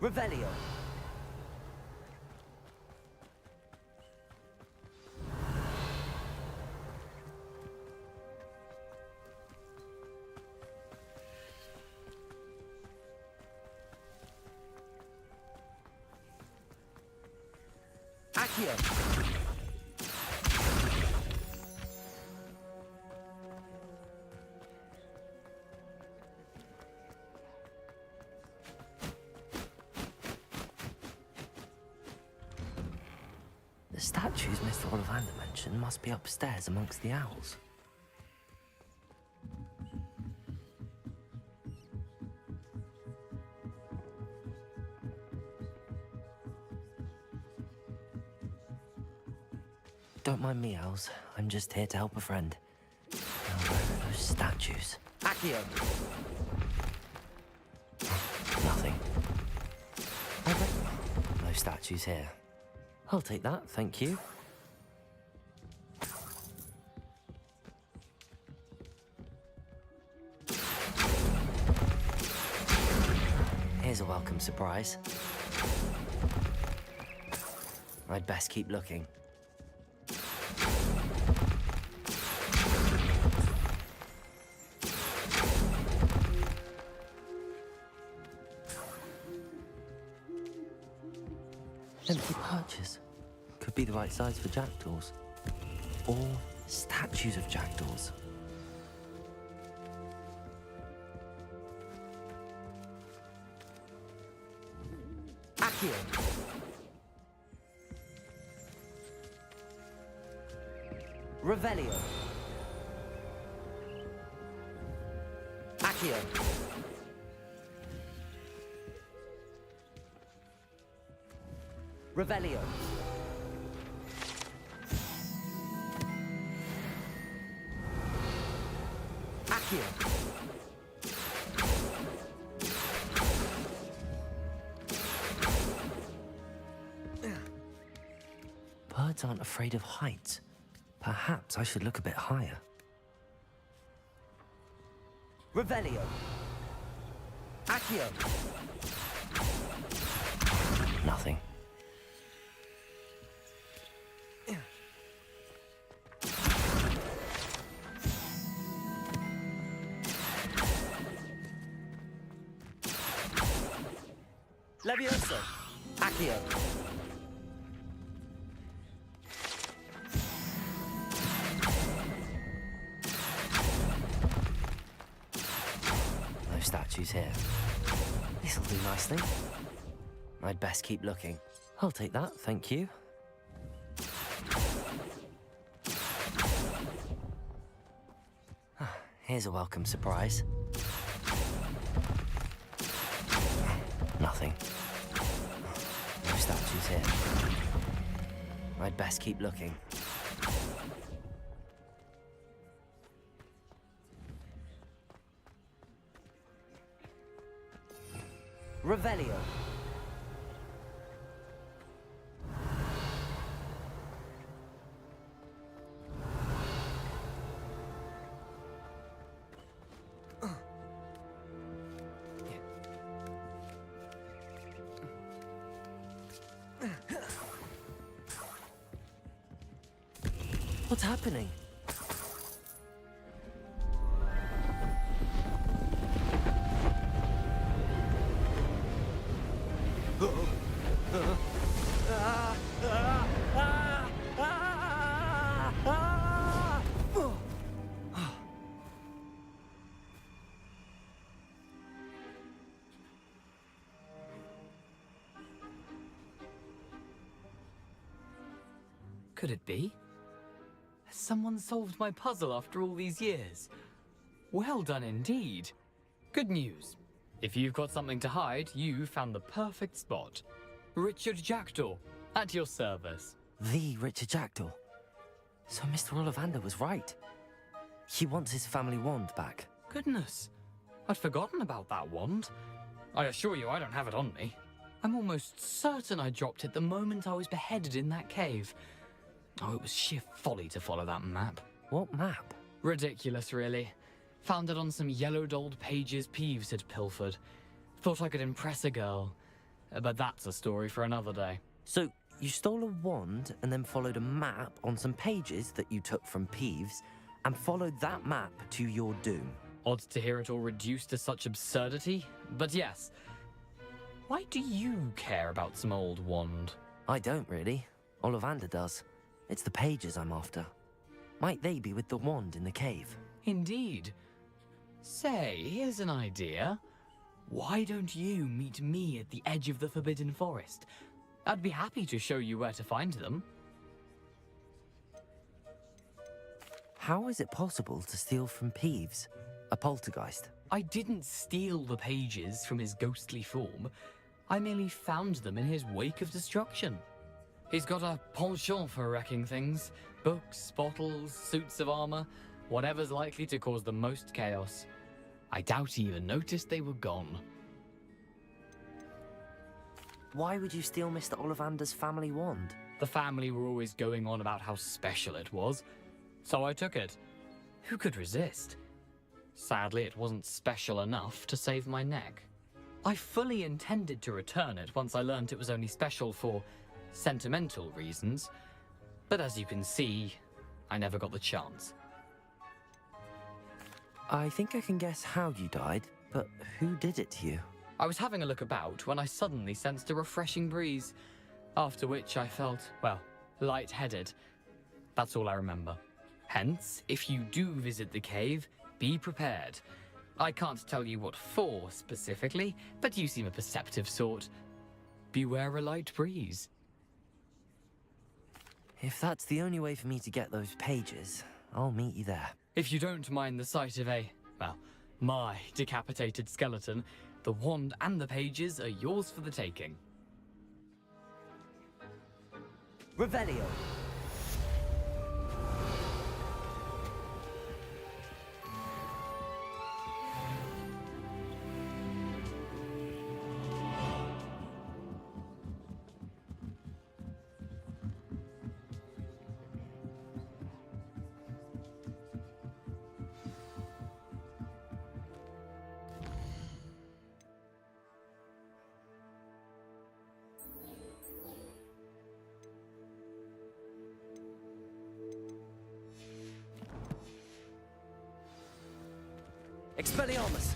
Revelio. Accio. The statues Mr. Ollivander mentioned must be upstairs amongst the owls. Don't mind me, owls. I'm just here to help a friend. Now, where are those statues? Accio! Nothing. No statues here. I'll take that, thank you. Here's a welcome surprise. I'd best keep looking. Empty perches. Could be the right size for jackdaws. Or statues of jackdaws. Accio! Revelio. Accio. Revelio. Accio. Birds aren't afraid of heights. Perhaps I should look a bit higher. Revelio. Accio. Nothing. Levioso. Accio. No statues here. This'll do nicely. I'd best keep looking. I'll take that, thank you. Here's a welcome surprise. Nothing. No statues here. I'd best keep looking. Revelio. What's happening? Could it be? Has someone solved my puzzle after all these years? Well done indeed. Good news. If you've got something to hide, you found the perfect spot. Richard Jackdaw, at your service. The Richard Jackdaw. So Mr. Ollivander was right. He wants his family wand back. Goodness, I'd forgotten about that wand. I assure you I don't have it on me. I'm almost certain I dropped it the moment I was beheaded in that cave. Oh, it was sheer folly to follow that map. What map? Ridiculous, really. Found it on some yellowed old pages Peeves had pilfered. Thought I could impress a girl. but that's a story for another day. So, you stole a wand and then followed a map on some pages that you took from Peeves and followed that map to your doom. Odd to hear it all reduced to such absurdity, but yes. Why do you care about some old wand? I don't really. Ollivander does. It's the pages I'm after. Might they be with the wand in the cave? Indeed. Say, here's an idea. Why don't you meet me at the edge of the Forbidden Forest? I'd be happy to show you where to find them. How is it possible to steal from Peeves, a poltergeist? I didn't steal the pages from his ghostly form. I merely found them in his wake of destruction. He's got a penchant for wrecking things. Books, bottles, suits of armor, whatever's likely to cause the most chaos. I doubt he even noticed they were gone. Why would you steal Mr. Ollivander's family wand? The family were always going on about how special it was, so I took it. Who could resist? Sadly, it wasn't special enough to save my neck. I fully intended to return it once I learned it was only special for sentimental reasons, but as you can see, I never got the chance. I think I can guess how you died, but who did it to you? I was having a look about when I suddenly sensed a refreshing breeze, after which I felt, well, lightheaded. That's all I remember. Hence, if you do visit the cave, be prepared. I can't tell you what for specifically, but you seem a perceptive sort. Beware a light breeze. If that's the only way for me to get those pages, I'll meet you there. If you don't mind the sight of my decapitated skeleton, the wand and the pages are yours for the taking. Revelio. Expelliarmus!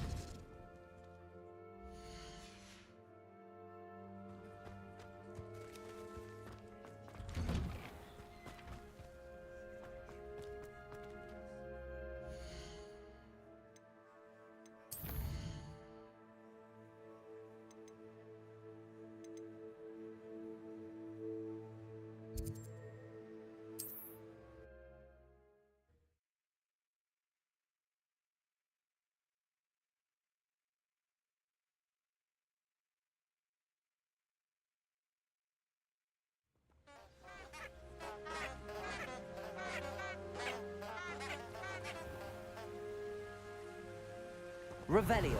Revelio.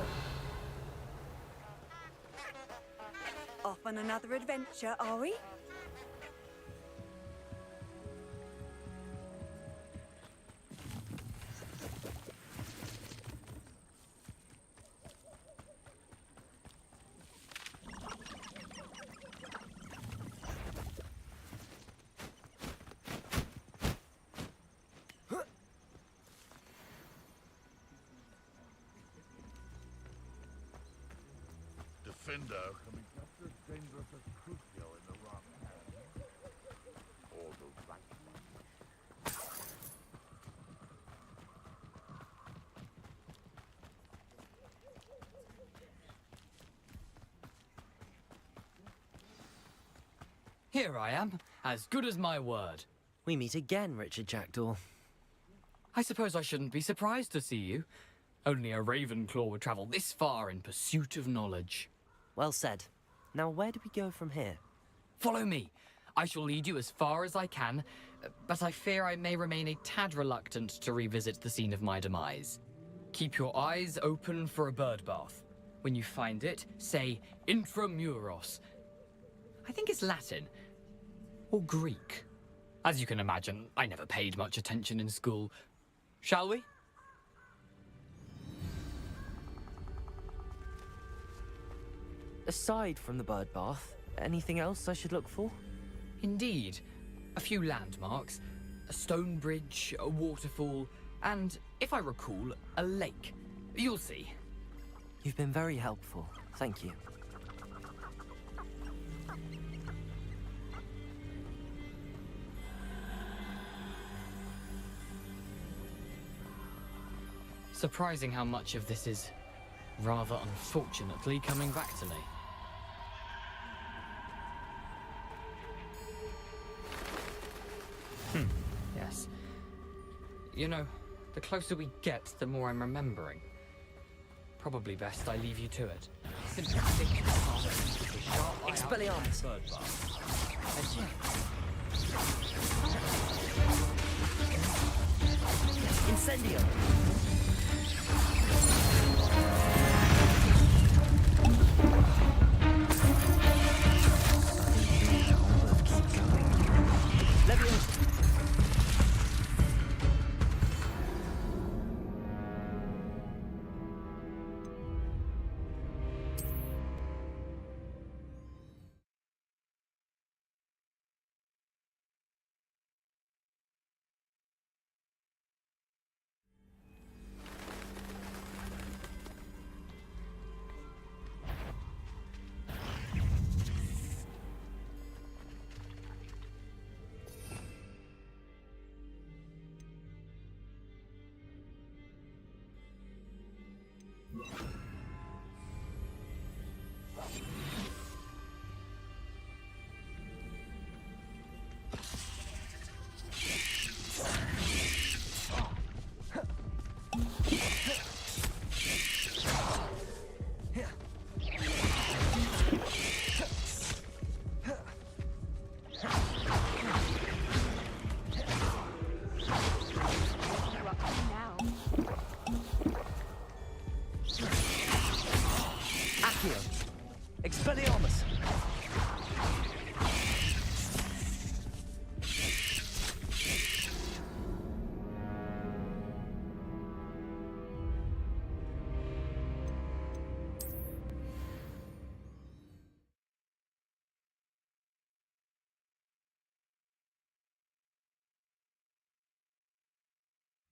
Off on another adventure, are we? Defender can be just as dangerous as Crucio in the wrong hands, or the right one. Here I am, as good as my word. We meet again, Richard Jackdaw. I suppose I shouldn't be surprised to see you. Only a Ravenclaw would travel this far in pursuit of knowledge. Well said. Now where do we go from here? Follow me. I shall lead you as far as I can, but I fear I may remain a tad reluctant to revisit the scene of my demise. Keep your eyes open for a bird bath. When you find it, say Intramuros. I think it's Latin. Or Greek. As you can imagine, I never paid much attention in school. Shall we? Aside from the bird bath, anything else I should look for? Indeed. A few landmarks, a stone bridge, a waterfall, and, if I recall, a lake. You'll see. You've been very helpful. Thank you. Surprising how much of this is, rather unfortunately, coming back to me. Yes. You know, the closer we get, the more I'm remembering. Probably best I leave you to it. Simply think Expelliarmus! Incendio! Expelliarmus!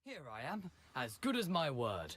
Here I am, as good as my word.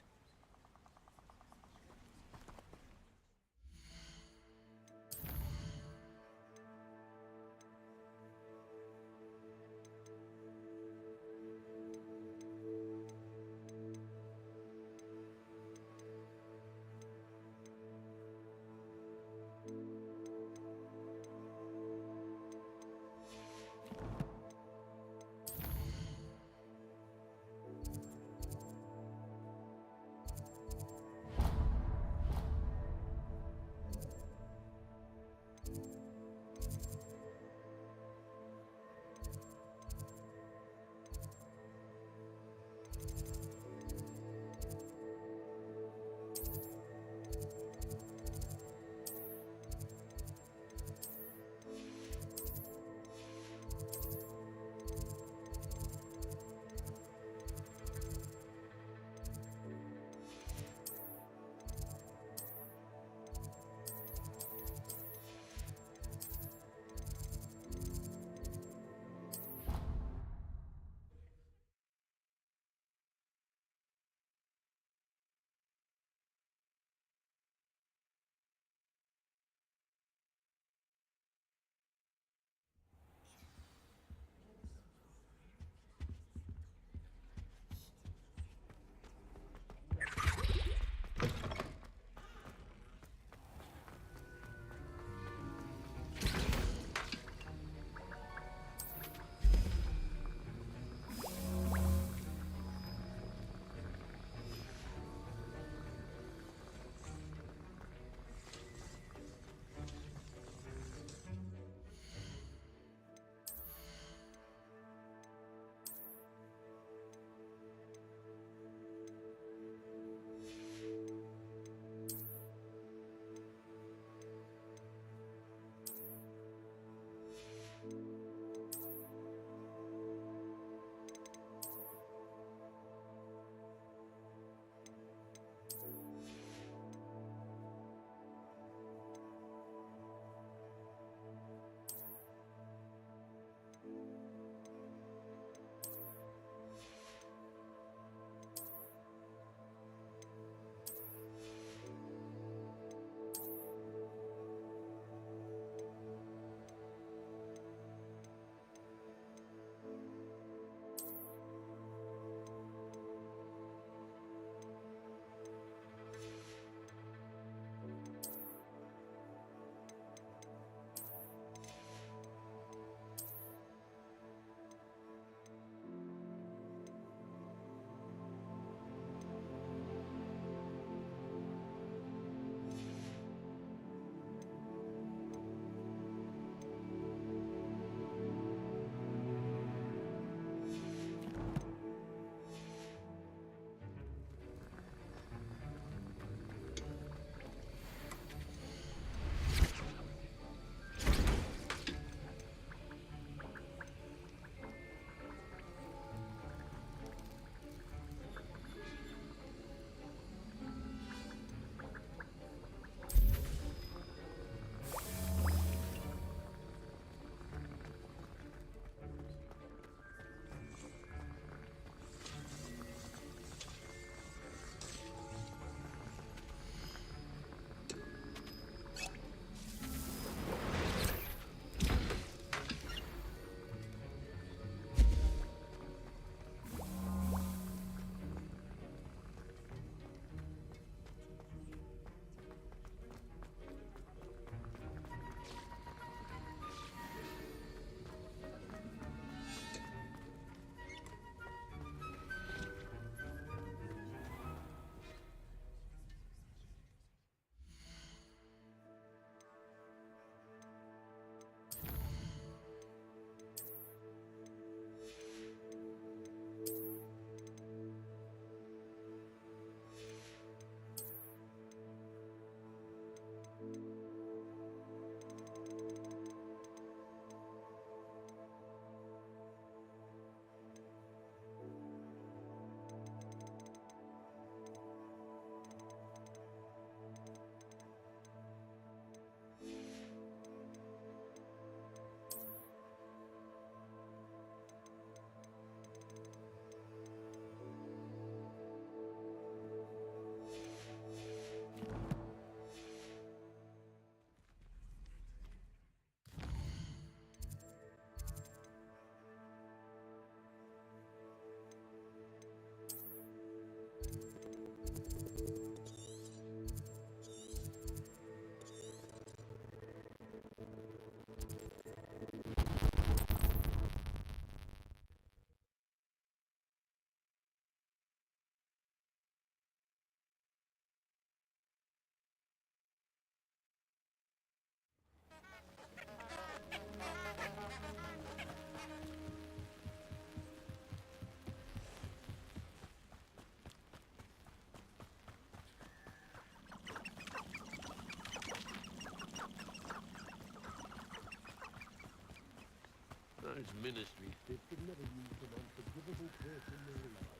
ministry fit could never use an unforgivable person in their life.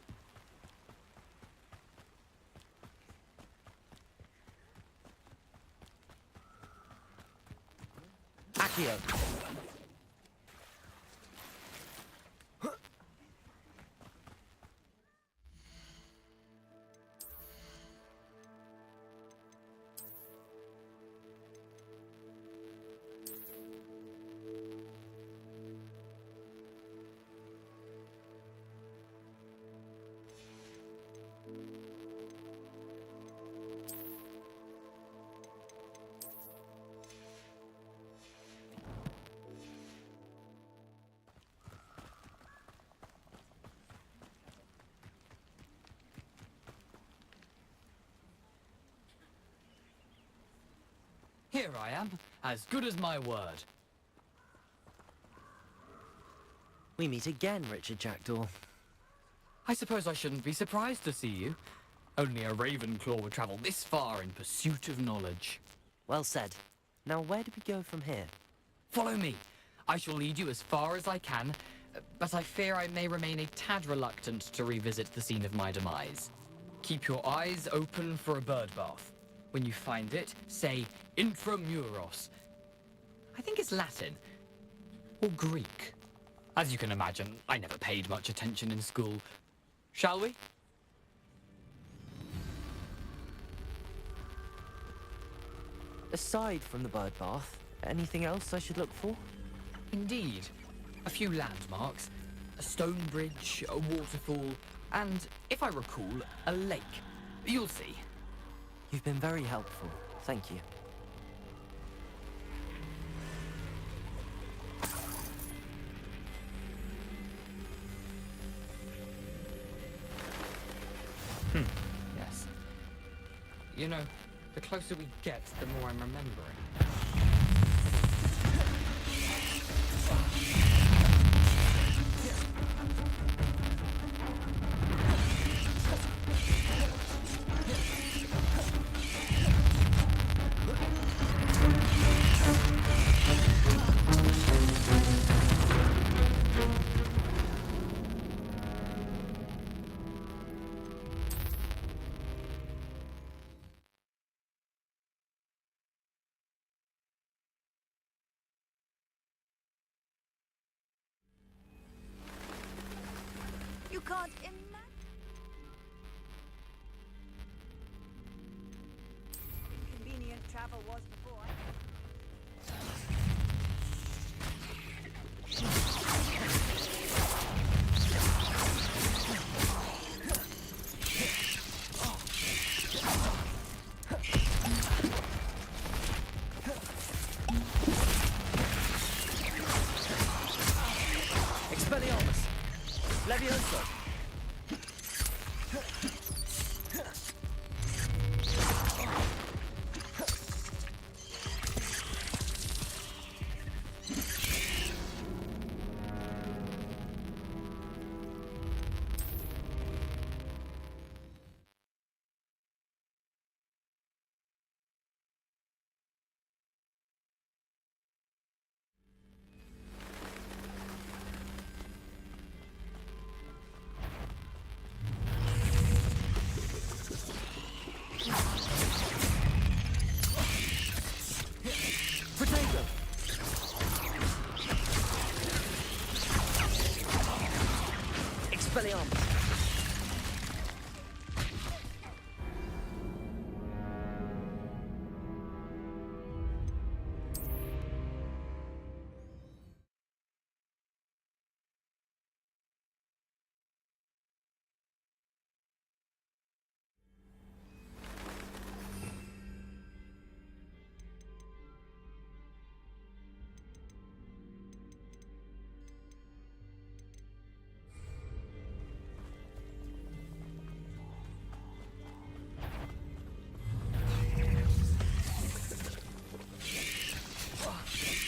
Accio. Here I am, as good as my word. We meet again, Richard Jackdaw. I suppose I shouldn't be surprised to see you. Only a Ravenclaw would travel this far in pursuit of knowledge. Well said. Now where do we go from here? Follow me. I shall lead you as far as I can, but I fear I may remain a tad reluctant to revisit the scene of my demise. Keep your eyes open for a bird bath. When you find it, say Intramuros. I think it's Latin. Or Greek. As you can imagine, I never paid much attention in school. Shall we? Aside from the bird bath, anything else I should look for? Indeed. A few landmarks. A stone bridge, a waterfall, and, if I recall, a lake. You'll see. You've been very helpful. Thank you. Yes. You know, the closer we get, the more I'm remembering. You can't imagine. Inconvenient travel was before Expelliarmus! Levioso! Protego! Expelliarmus!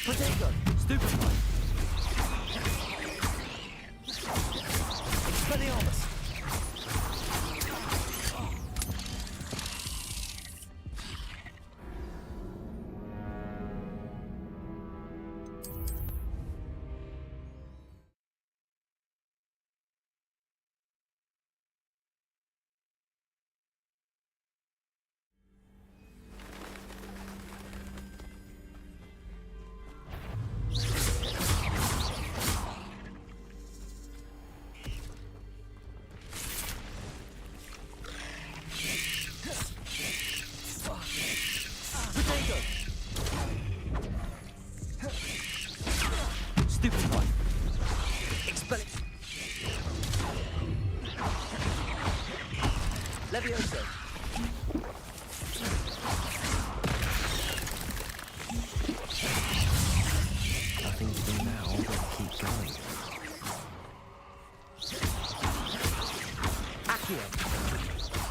Protego! Stupefy! Expelliarmus!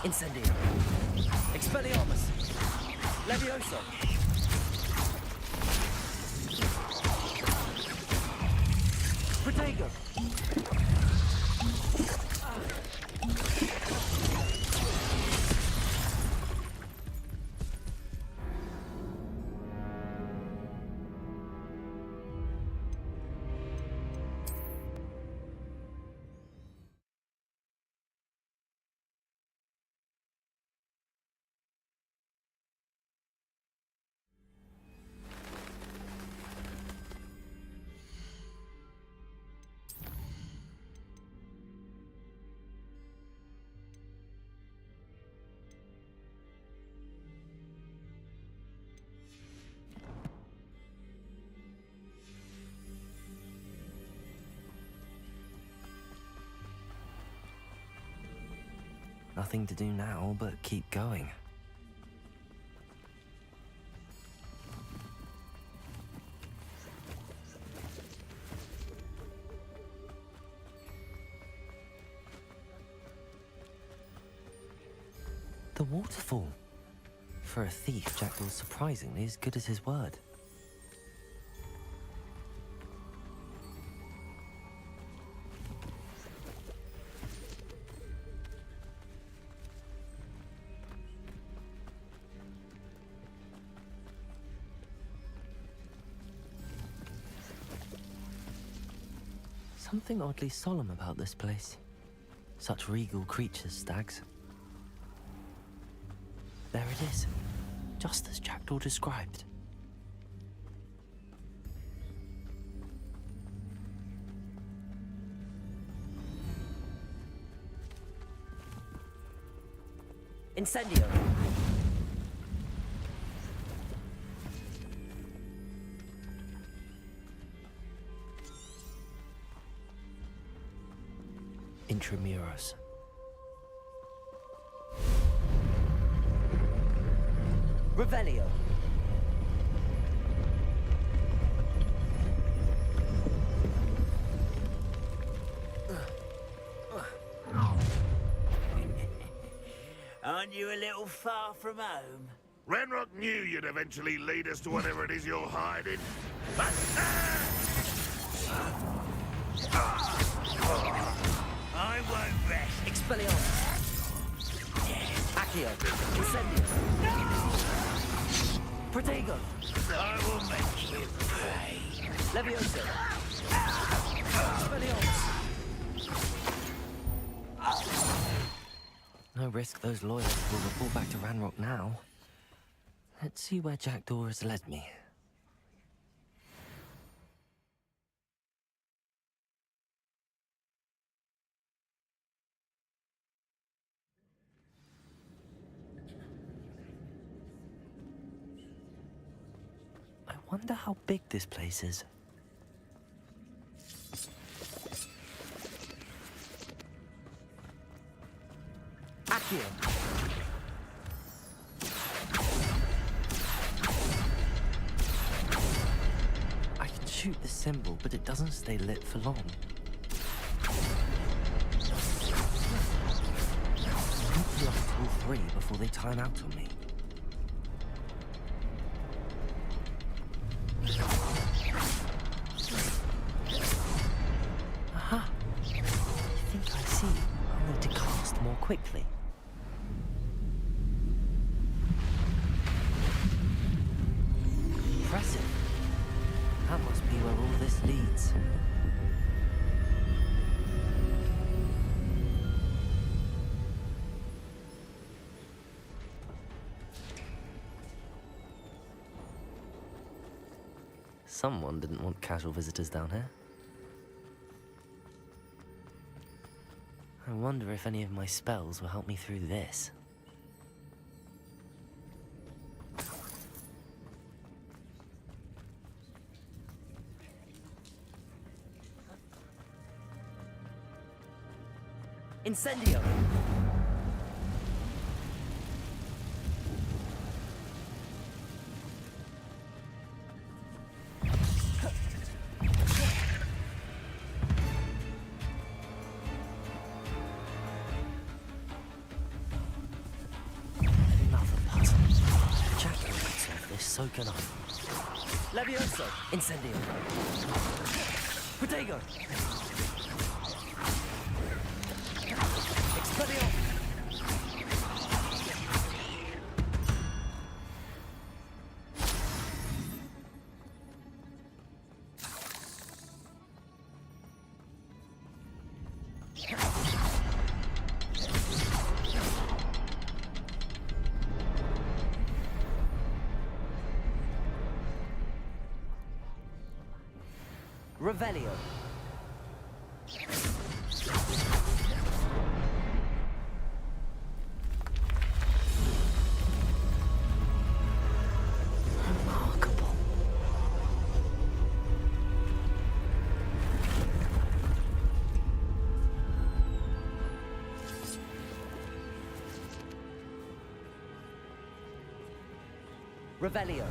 Incendio. Expelliarmus. Levioso. Protego. Nothing to do now but keep going. The waterfall. For a thief, Jackdaw's surprisingly as good as his word. Something oddly solemn about this place. Such regal creatures, stags. There it is, just as Jackdaw described. Incendio! Intramuros. Revelio. Aren't you a little far from home? Ranrock knew you'd eventually lead us to whatever it is you're hiding. I won't rest. Expelliarmus. Accio. Incendio. Protego. I will make you pay. Levioso. Expelliarmus. No risk those loyalists will report back to Ranrock now. Let's see where Jackdaw has led me. I wonder how big this place is. Accio. I can shoot the symbol, but it doesn't stay lit for long. I need to lock all three before they time out on me. Aha! I think I see. I'll need to cast more quickly. Impressive. That must be where all this leads. Someone didn't want casual visitors down here. I wonder if any of my spells will help me through this. Incendio! So can I. Levioso! Incendio! Protego! Expelliarmus! Revelio. Remarkable. Revelio.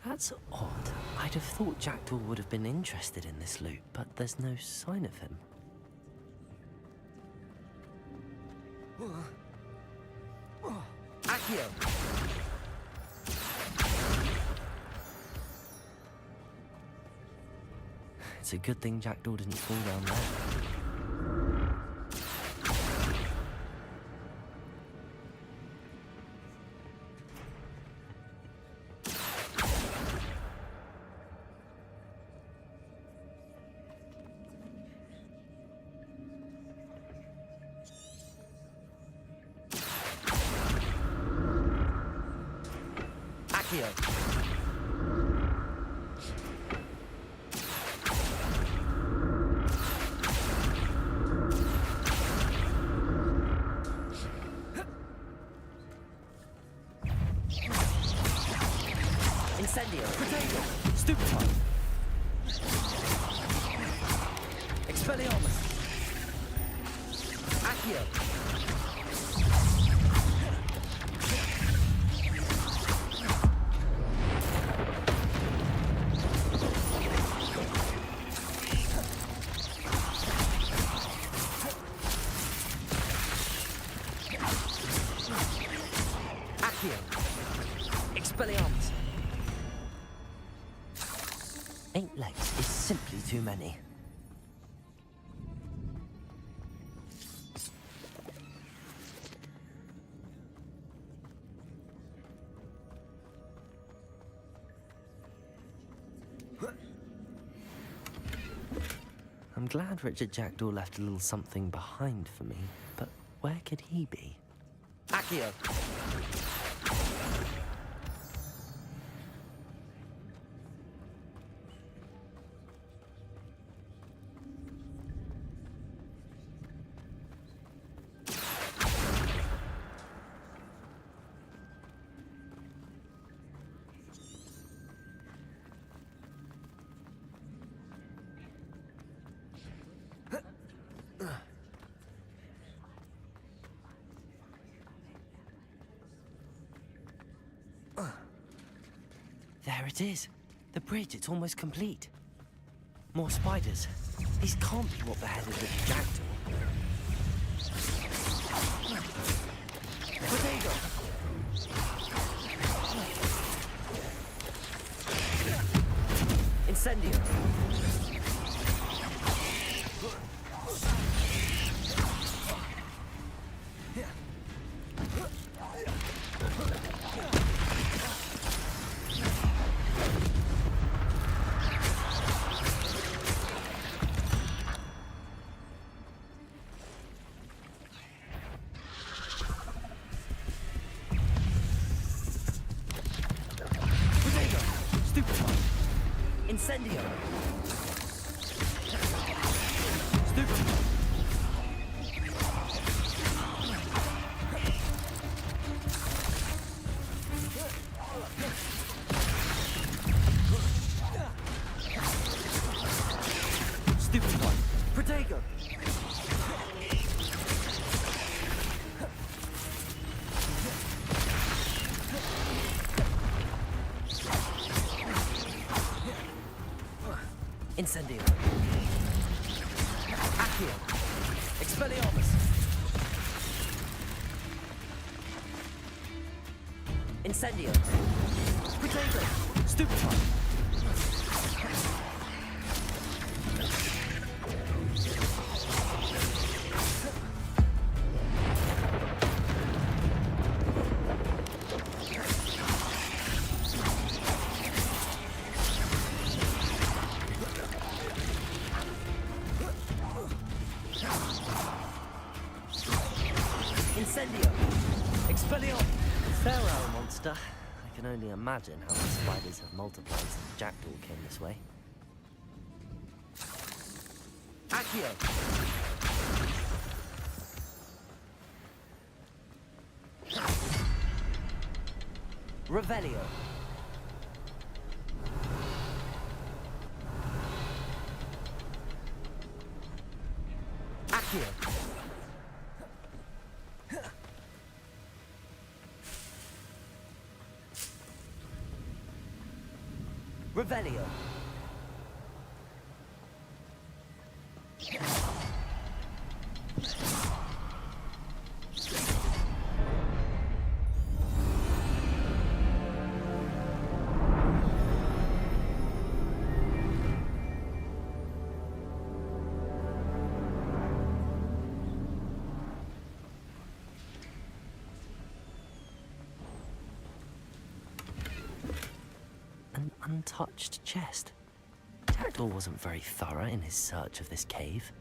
That's odd. I'd have thought Jackdaw would have been interested in this loot, but there's no sign of him. Accio! It's a good thing Jackdaw didn't fall down there. Incendio! Protego! Stupefy! Expelliarmus! Accio! Accio! Expelliarmus! 8 legs is simply too many. I'm glad Richard Jackdaw left a little something behind for me, but where could he be? Accio! There it is. The bridge, it's almost complete. More spiders. These can't be what beheaded Richard Jackdaw. Protego! Incendio! Incendio! Stupefy! Incendio. Accio. Expelliarmus. Incendio. Potato. Stupefy. Incendio. Expelliarmus. Farewell, monster. I can only imagine how the spiders have multiplied since Jackdaw came this way. Accio. Revelio. Accio. Revelio. An untouched chest. Jackdaw wasn't very thorough in his search of this cave.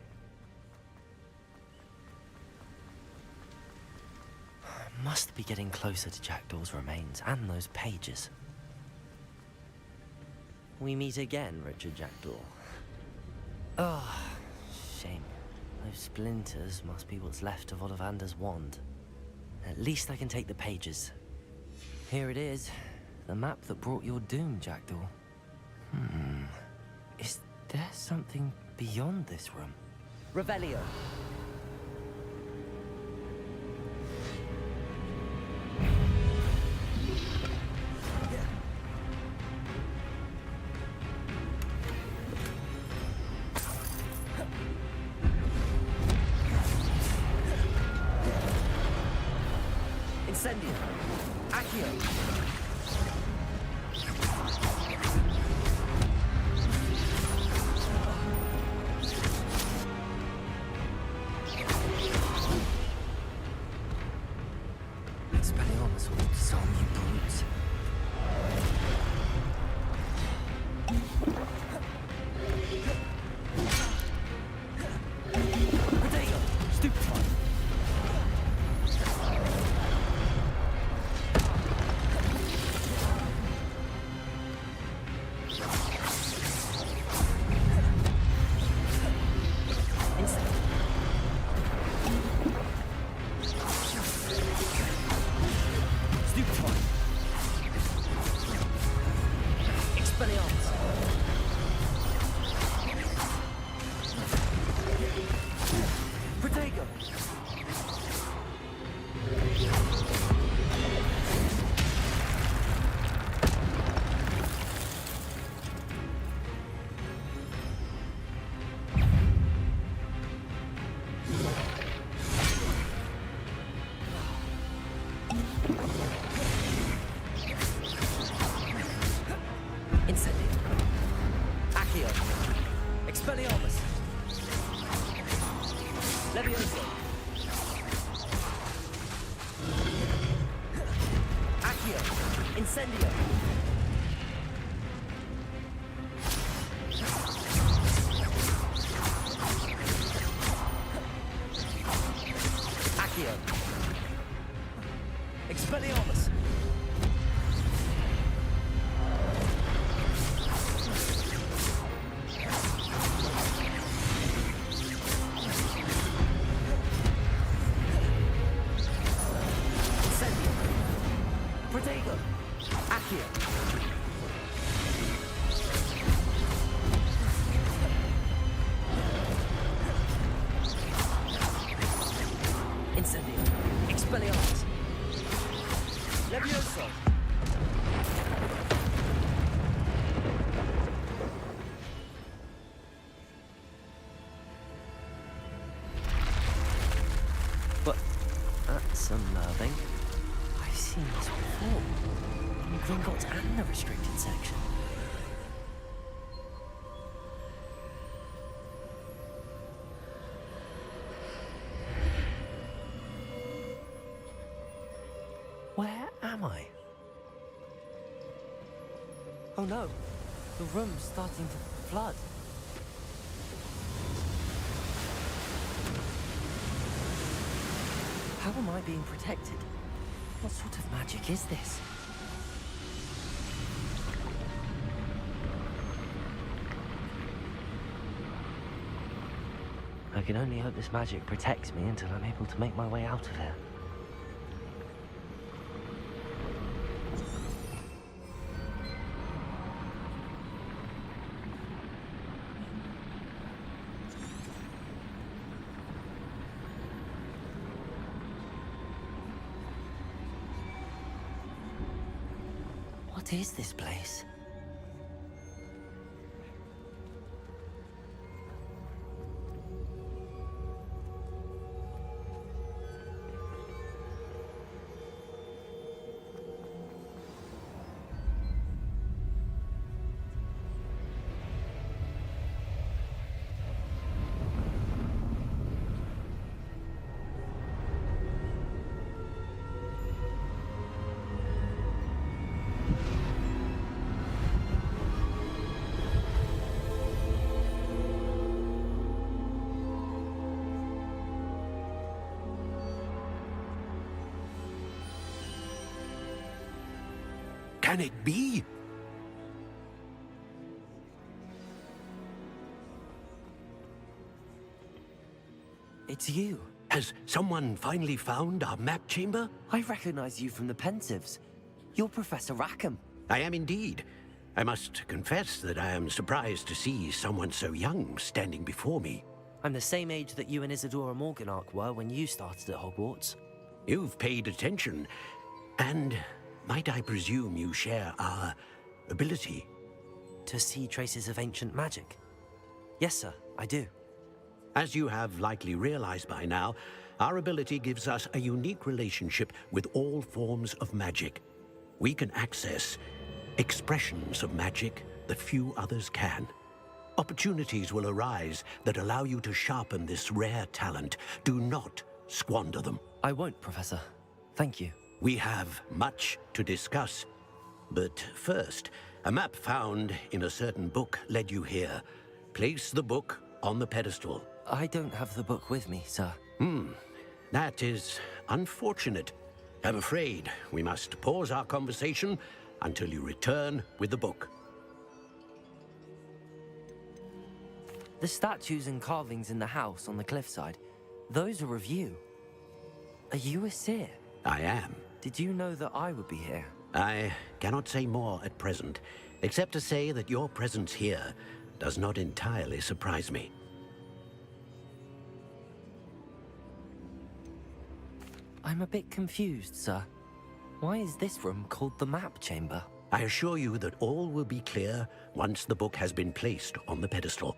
Must be getting closer to Jackdaw's remains and those pages. We meet again, Richard Jackdaw. Oh, shame. Those splinters must be what's left of Ollivander's wand. At least I can take the pages. Here it is. The map that brought your doom, Jackdaw. Is there something beyond this room? Revelio. Incendio. Accio. Expelliarmus will disarm you brutes. Potato. Stupefy. Expelliarmus. Protego. Incendio. Accio. Expelliarmus. Levioso. Accio. Incendio. Accio. Expelliarmus. Protego. Accio. Incendio. Expelliarmus. Levioso. something. I've seen this before. In Gringotts and the restricted section. Where am I? Oh no, the room's starting to flood. How am I being protected? What sort of magic is this? I can only hope this magic protects me until I'm able to make my way out of here. What is this place? Can it be? It's you. Has someone finally found our map chamber? I recognize you from the Pensives. You're Professor Rackham. I am indeed. I must confess that I am surprised to see someone so young standing before me. I'm the same age that you and Isadora Morganach were when you started at Hogwarts. You've paid attention, and might I presume you share our ability? To see traces of ancient magic? Yes, sir, I do. As you have likely realized by now, our ability gives us a unique relationship with all forms of magic. We can access expressions of magic that few others can. Opportunities will arise that allow you to sharpen this rare talent. Do not squander them. I won't, Professor. Thank you. We have much to discuss. But first, a map found in a certain book led you here. Place the book on the pedestal. I don't have the book with me, sir. That is unfortunate. I'm afraid we must pause our conversation until you return with the book. The statues and carvings in the house on the cliffside, those are of you. Are you a seer? I am. Did you know that I would be here? I cannot say more at present, except to say that your presence here does not entirely surprise me. I'm a bit confused, sir. Why is this room called the Map Chamber? I assure you that all will be clear once the book has been placed on the pedestal.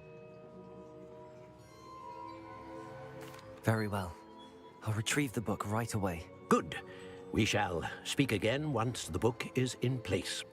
Very well. I'll retrieve the book right away. Good. We shall speak again once the book is in place.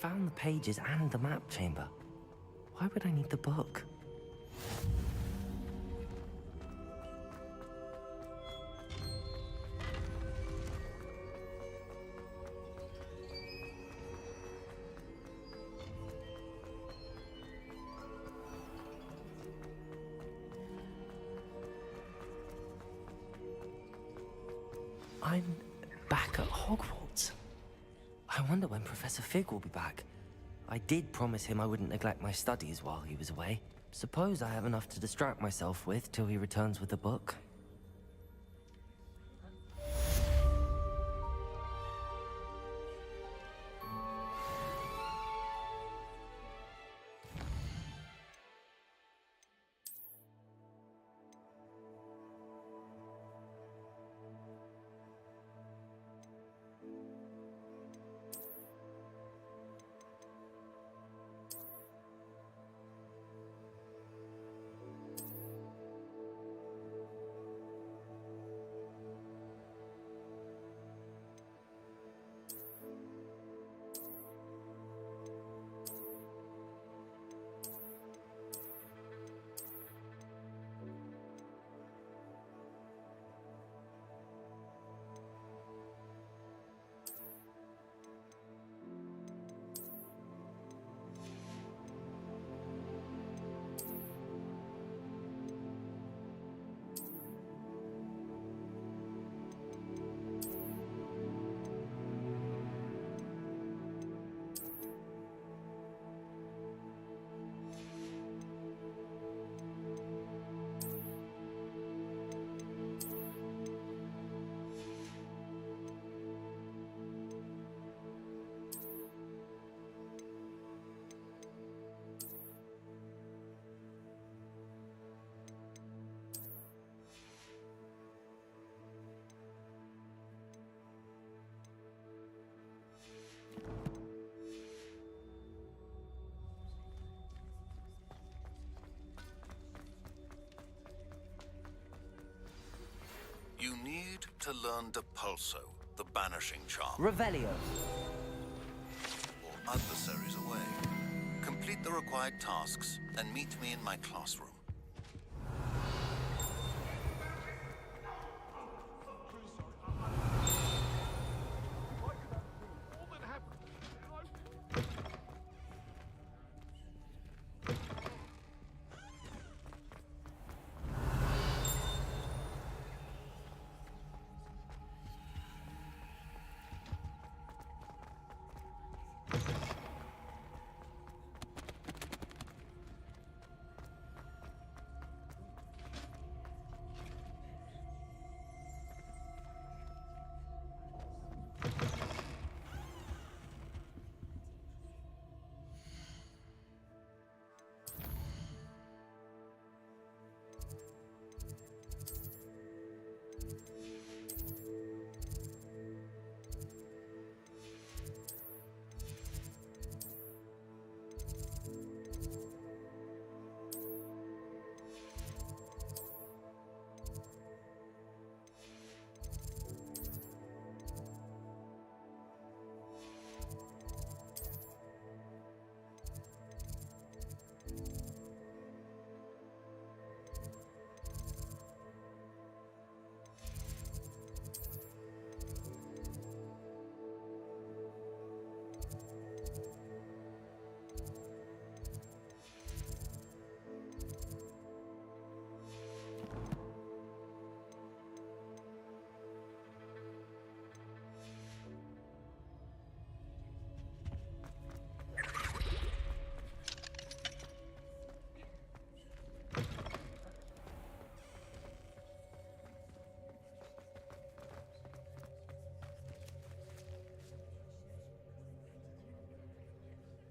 found the pages and the map chamber. Why would I need the book? I'm back at Hogwarts. I wonder when Professor Fig will be back. I did promise him I wouldn't neglect my studies while he was away. Suppose I have enough to distract myself with till he returns with the book. You need to learn Depulso, the banishing charm. Revelio. Or adversaries away. Complete the required tasks and meet me in my classroom.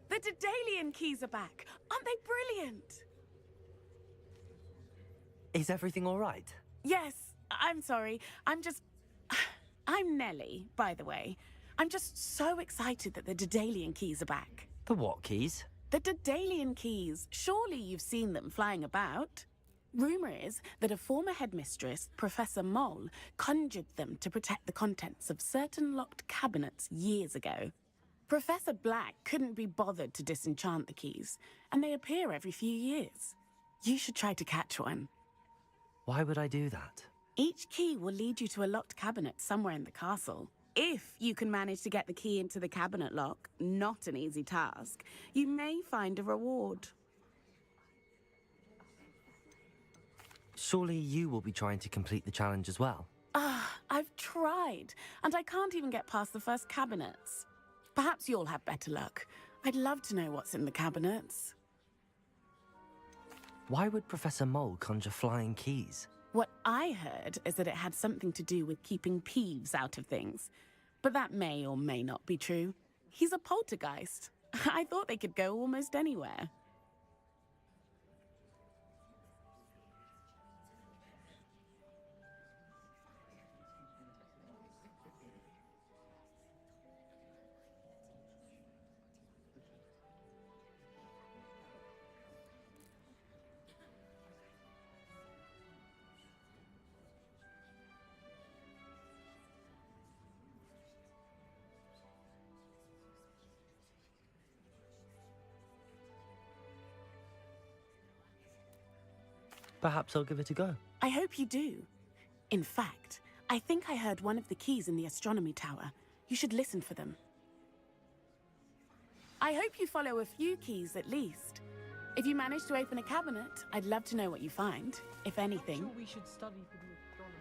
The Daedalian keys are back. Aren't they brilliant? Is everything all right? Yes, I'm sorry. I'm Nellie, by the way. I'm just so excited that the Daedalian keys are back. The what keys? The Daedalian keys. Surely you've seen them flying about. Rumor is that a former headmistress, Professor Mole, conjured them to protect the contents of certain locked cabinets years ago. Professor Black couldn't be bothered to disenchant the keys, and they appear every few years. You should try to catch one. Why would I do that? Each key will lead you to a locked cabinet somewhere in the castle. If you can manage to get the key into the cabinet lock, not an easy task, you may find a reward. Surely you will be trying to complete the challenge as well. I've tried, and I can't even get past the first cabinets. Perhaps you'll have better luck. I'd love to know what's in the cabinets. Why would Professor Mole conjure flying keys? What I heard is that it had something to do with keeping Peeves out of things. But that may or may not be true. He's a poltergeist. I thought they could go almost anywhere. Perhaps I'll give it a go. I hope you do. In fact, I think I heard one of the keys in the astronomy tower. You should listen for them. I hope you follow a few keys at least. If you manage to open a cabinet, I'd love to know what you find, if anything. I'm sure we should study for the astronomy.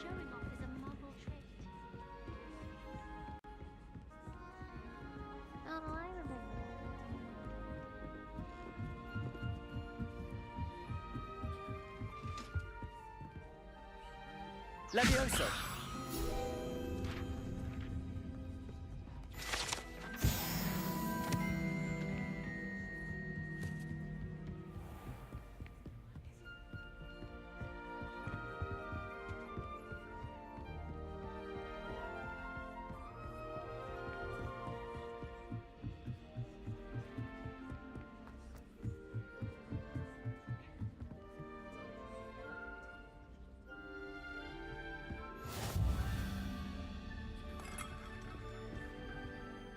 Showing off is a muggle trait. Oh, I remember. Levioso!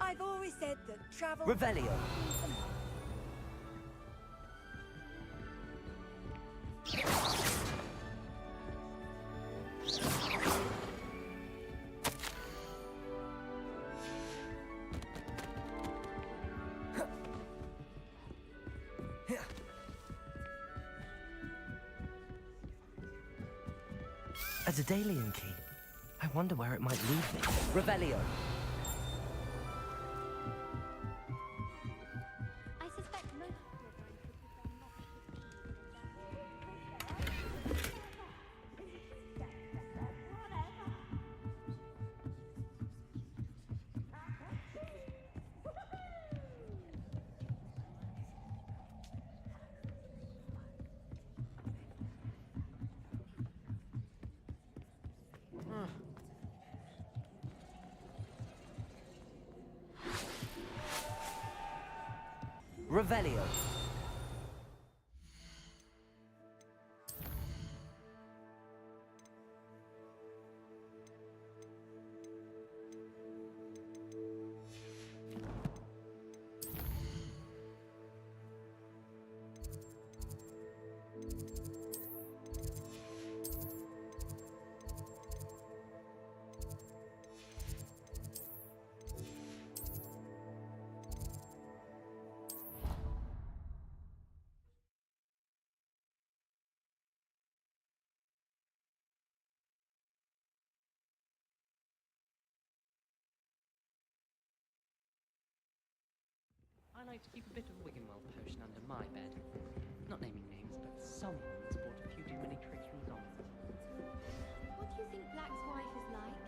I've always said that travel... Revelio. A Daedalian key. I wonder where it might lead me. Revelio. I suspect most Revelio. like to keep a bit of Wiggenweld potion under my bed. Not naming names, but someone's brought a few too many tricksteries on. What do you think Black's wife is like?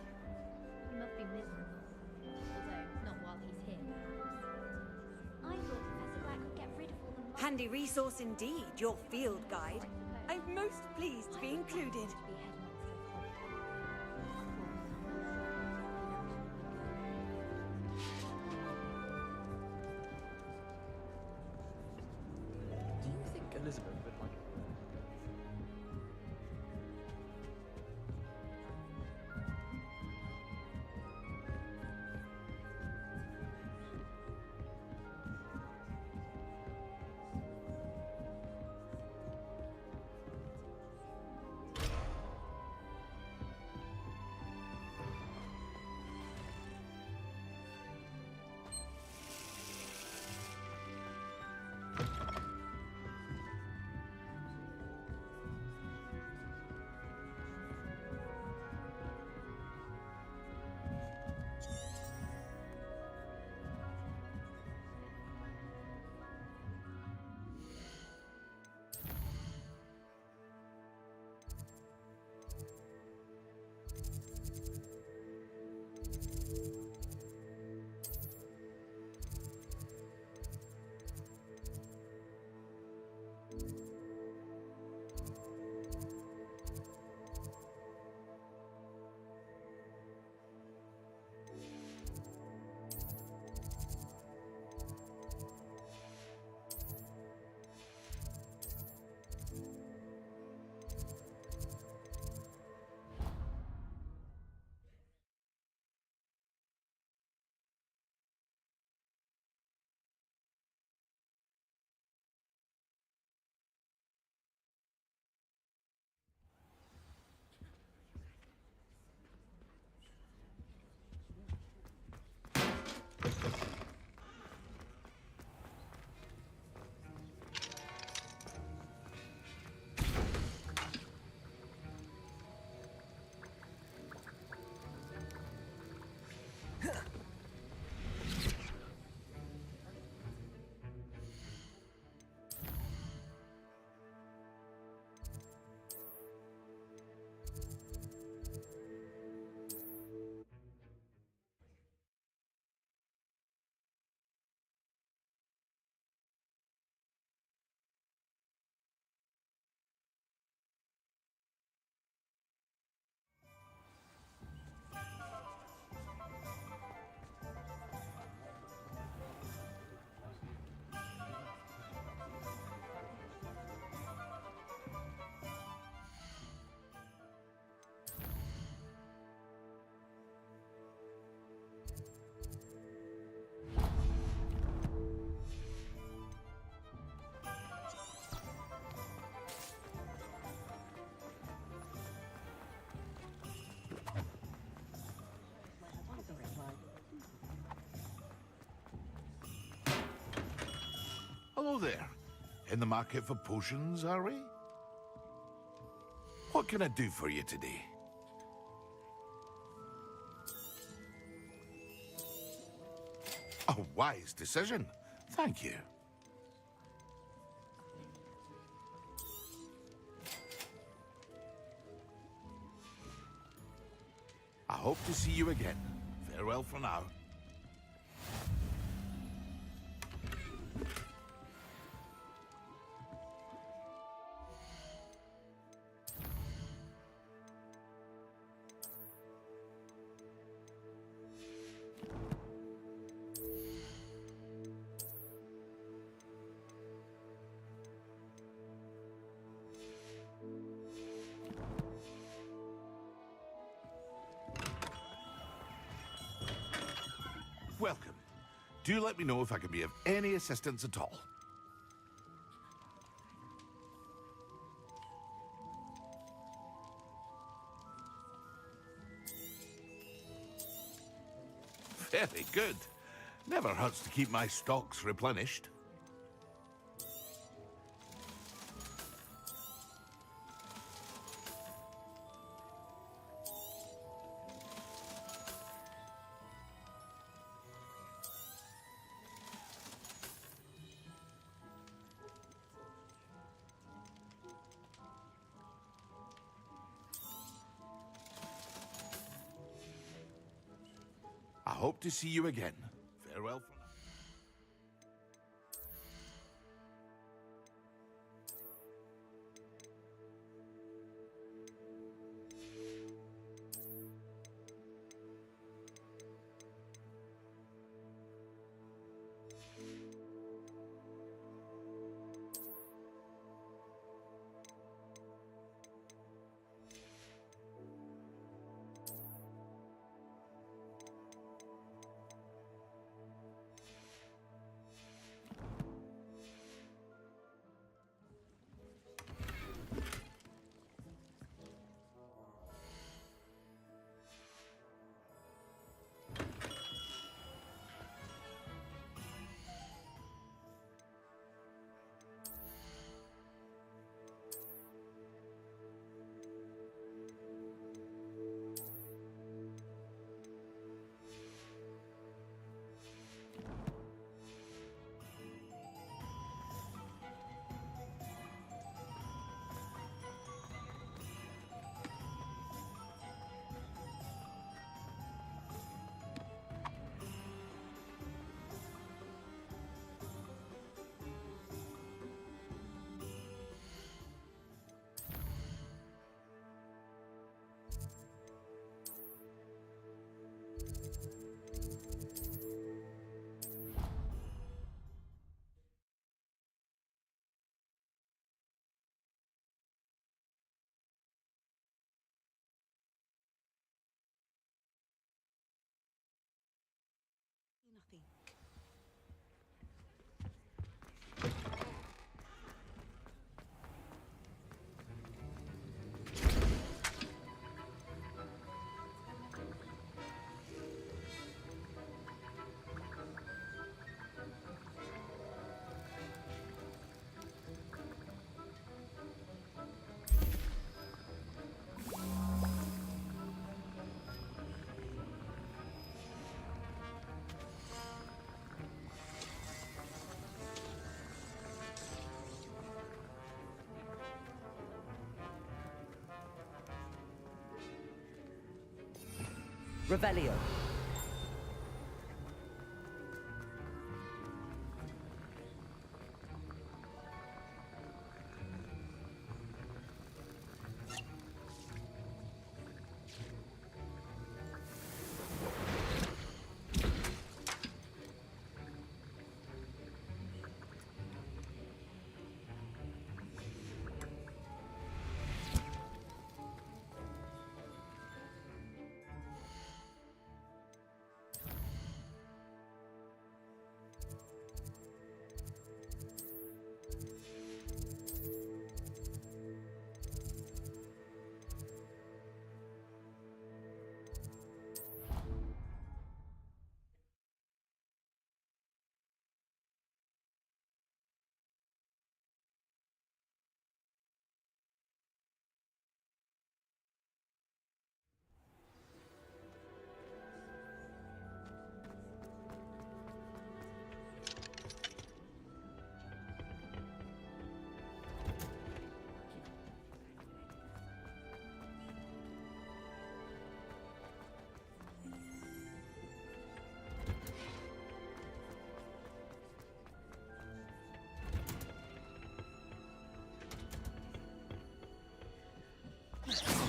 He must be miserable. Although, not while he's here, perhaps. I thought Professor Black would get rid of all the... Handy resource indeed, your field guide. I'm most pleased to be included. Do you think Elizabeth would like Hello there. In the market for potions, are we? What can I do for you today? A wise decision. Thank you. I hope to see you again. Farewell for now. Welcome. Do let me know if I can be of any assistance at all. Very good. Never hurts to keep my stocks replenished. I hope to see you again. Farewell for now. Nothing. Revelio.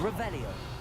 Revelio.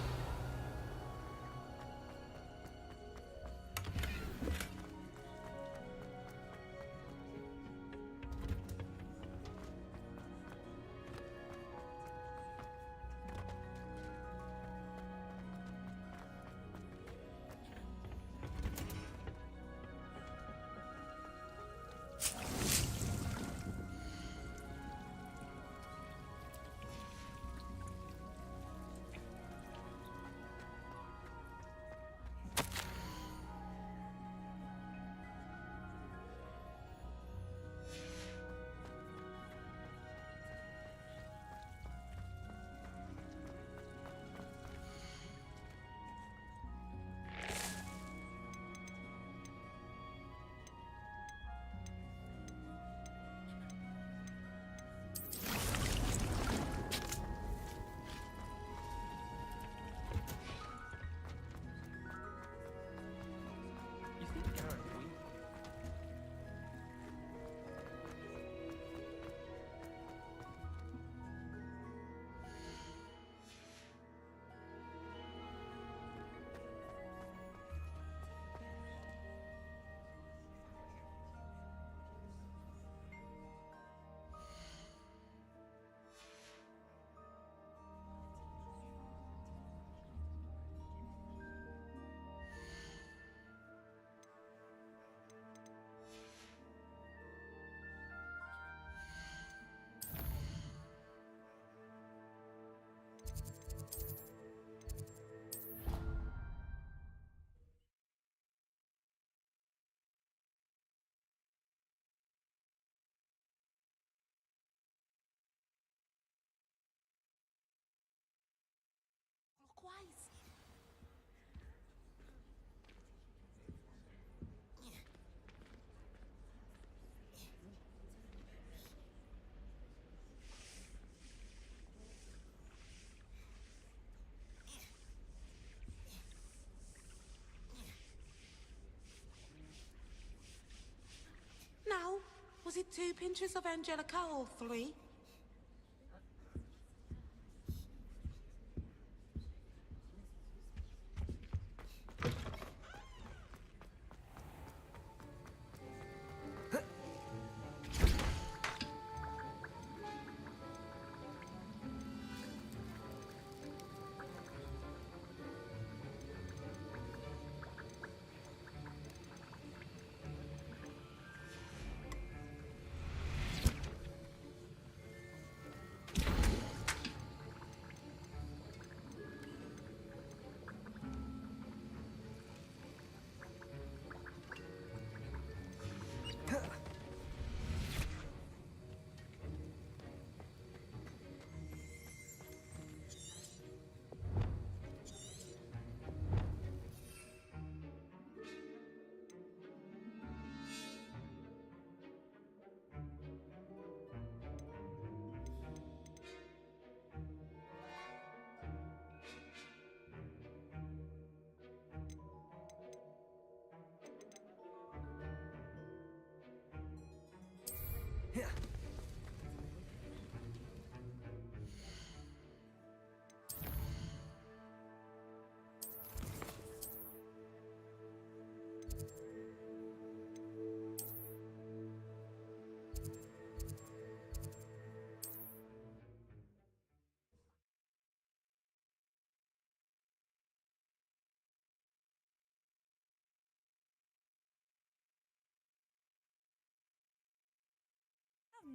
Was it 2 pinches of Angelica or 3?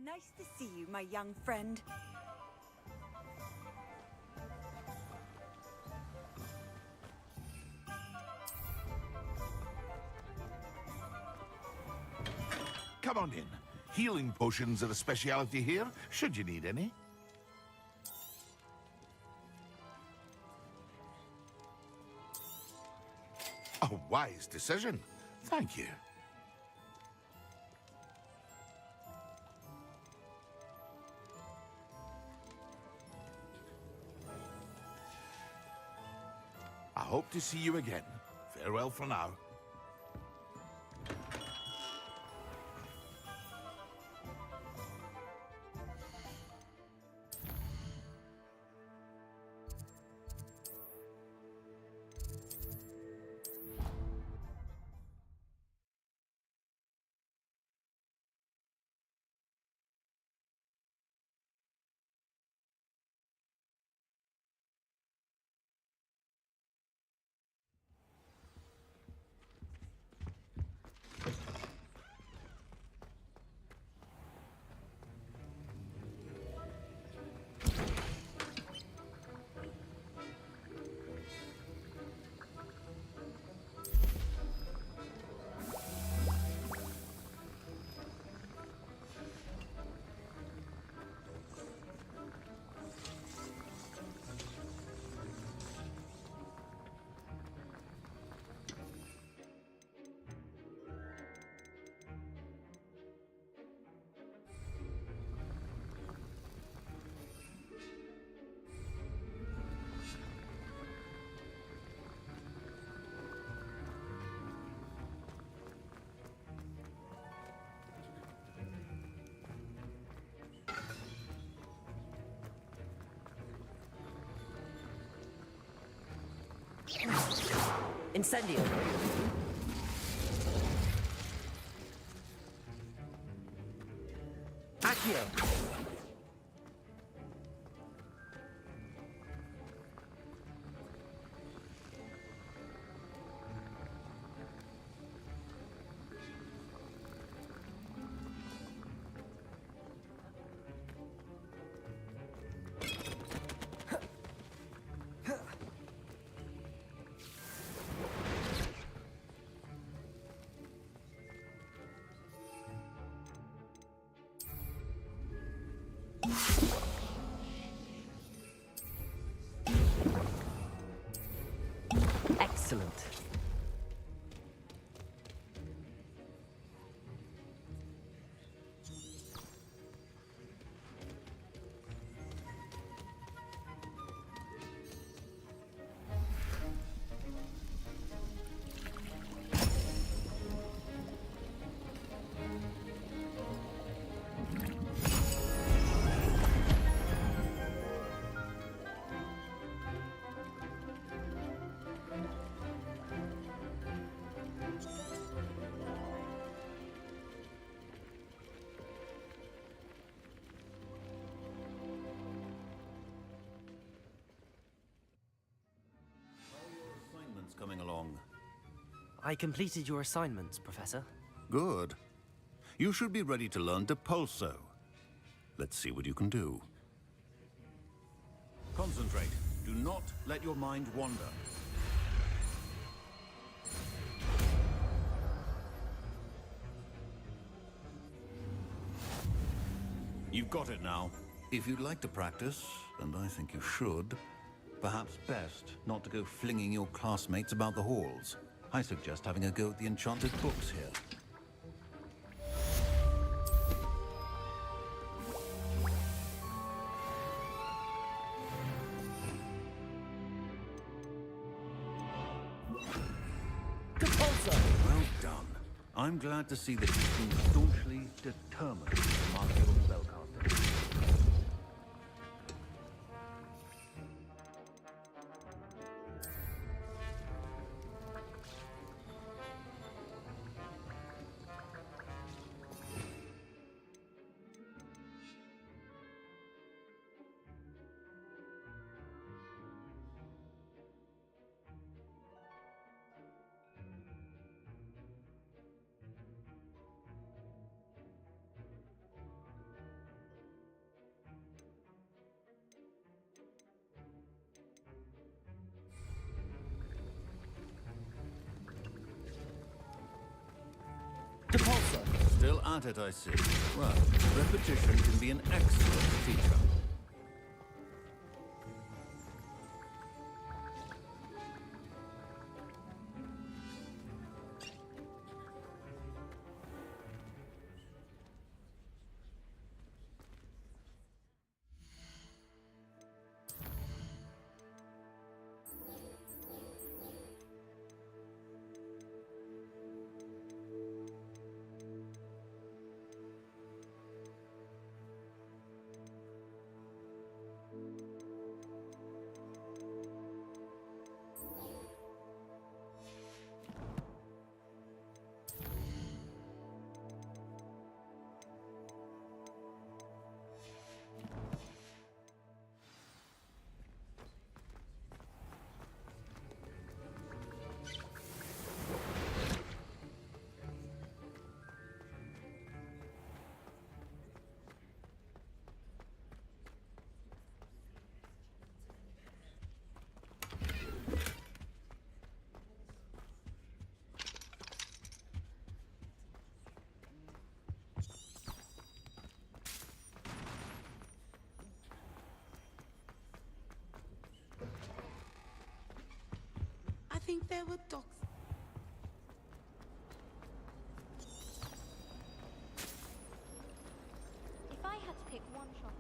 Nice to see you, my young friend. Come on in. Healing potions are a speciality here, should you need any. A wise decision. Thank you. I hope to see you again. Farewell for now. Incendio. Accio. Excellent. along? I completed your assignments, Professor. Good. You should be ready to learn Depulso. Let's see what you can do. Concentrate. Do not let your mind wander. You've got it now. If you'd like to practice, and I think you should, perhaps best not to go flinging your classmates about the halls. I suggest having a go at the enchanted books here. Well done. I'm glad to see that you seem staunchly determined to master your spellcasting. Still at it, I see. Well, repetition can be an excellent teacher. I think there were dogs. If I had to pick one shot.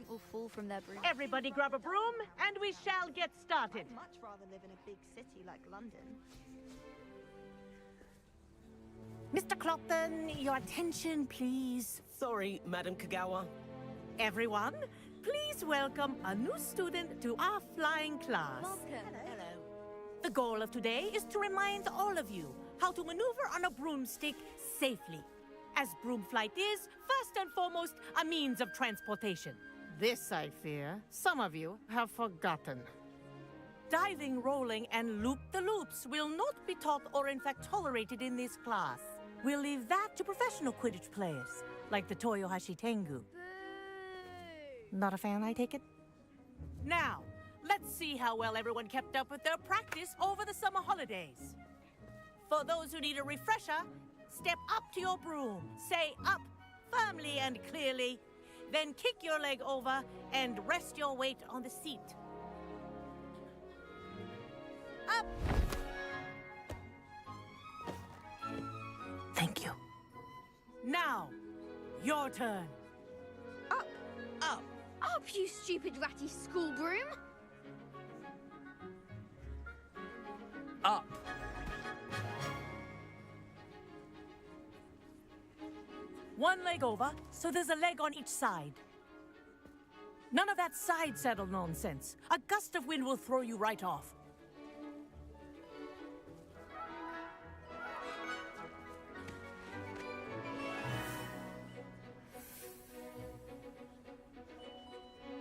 Will fall from their broom. Everybody grab a broom, and we shall get started. I'd much rather live in a big city like London. Mr. Clopton, your attention, please. Sorry, Madam Kagawa. Everyone, please welcome a new student to our flying class. Welcome. Hello. The goal of today is to remind all of you how to maneuver on a broomstick safely, as broom flight is, first and foremost, a means of transportation. This, I fear, some of you have forgotten. Diving, rolling, and loop-the-loops will not be taught or in fact tolerated in this class. We'll leave that to professional Quidditch players, like the Toyohashi Tengu. Not a fan, I take it? Now, let's see how well everyone kept up with their practice over the summer holidays. For those who need a refresher, step up to your broom, say up firmly and clearly, then kick your leg over and rest your weight on the seat. Up! Thank you. Now, your turn. Up! Up! Up, you stupid ratty school broom! Up! One leg over, so there's a leg on each side. None of that side saddle nonsense. A gust of wind will throw you right off.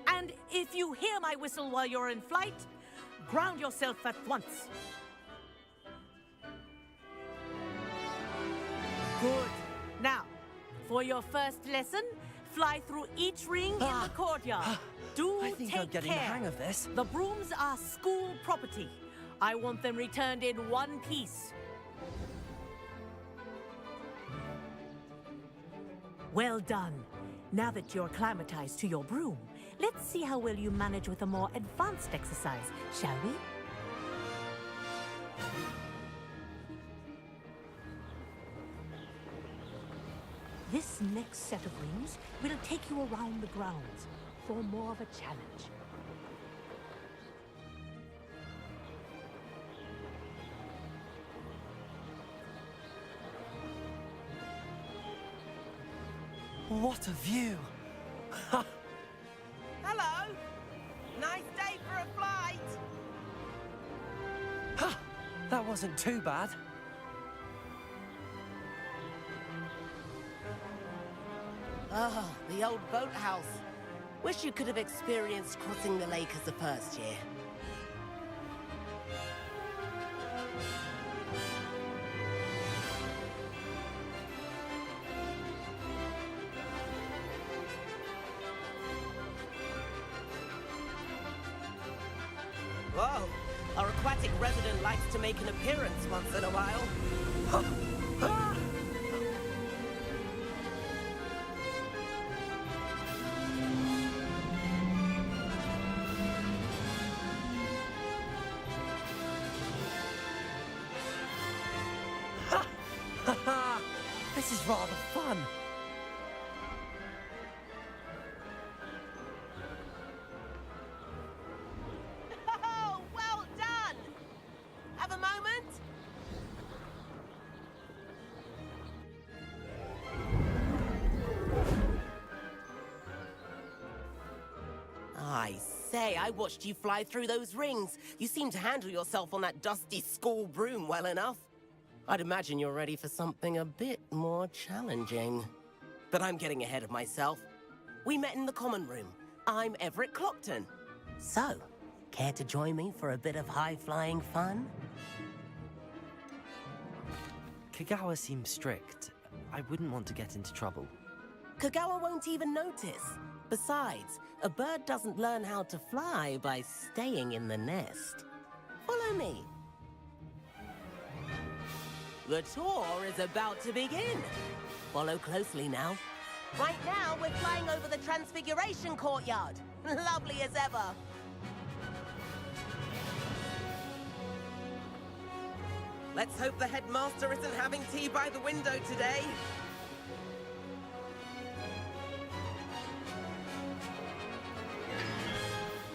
And if you hear my whistle while you're in flight, ground yourself at once. Good. Now, for your first lesson, fly through each ring in the courtyard. Do I think take I'm getting care. the hang of this. The brooms are school property. I want them returned in one piece. Well done. Now that you're acclimatized to your broom, let's see how well you manage with a more advanced exercise, shall we? This next set of rings will take you around the grounds for more of a challenge. What a view! Hello! Nice day for a flight! That wasn't too bad. Oh, the old boathouse. Wish you could have experienced crossing the lake as the first year. Whoa! Our aquatic resident likes to make an appearance once in a while. This is rather fun. Oh, well done! Have a moment? I say, I watched you fly through those rings. You seem to handle yourself on that dusty school broom well enough. I'd imagine you're ready for something a bit more challenging. But I'm getting ahead of myself. We met in the common room. I'm Everett Clockton. So, care to join me for a bit of high-flying fun? Kagawa seems strict. I wouldn't want to get into trouble. Kagawa won't even notice. Besides, a bird doesn't learn how to fly by staying in the nest. Follow me. The tour is about to begin. Follow closely now. Right now, we're flying over the Transfiguration Courtyard. Lovely as ever. Let's hope the headmaster isn't having tea by the window today.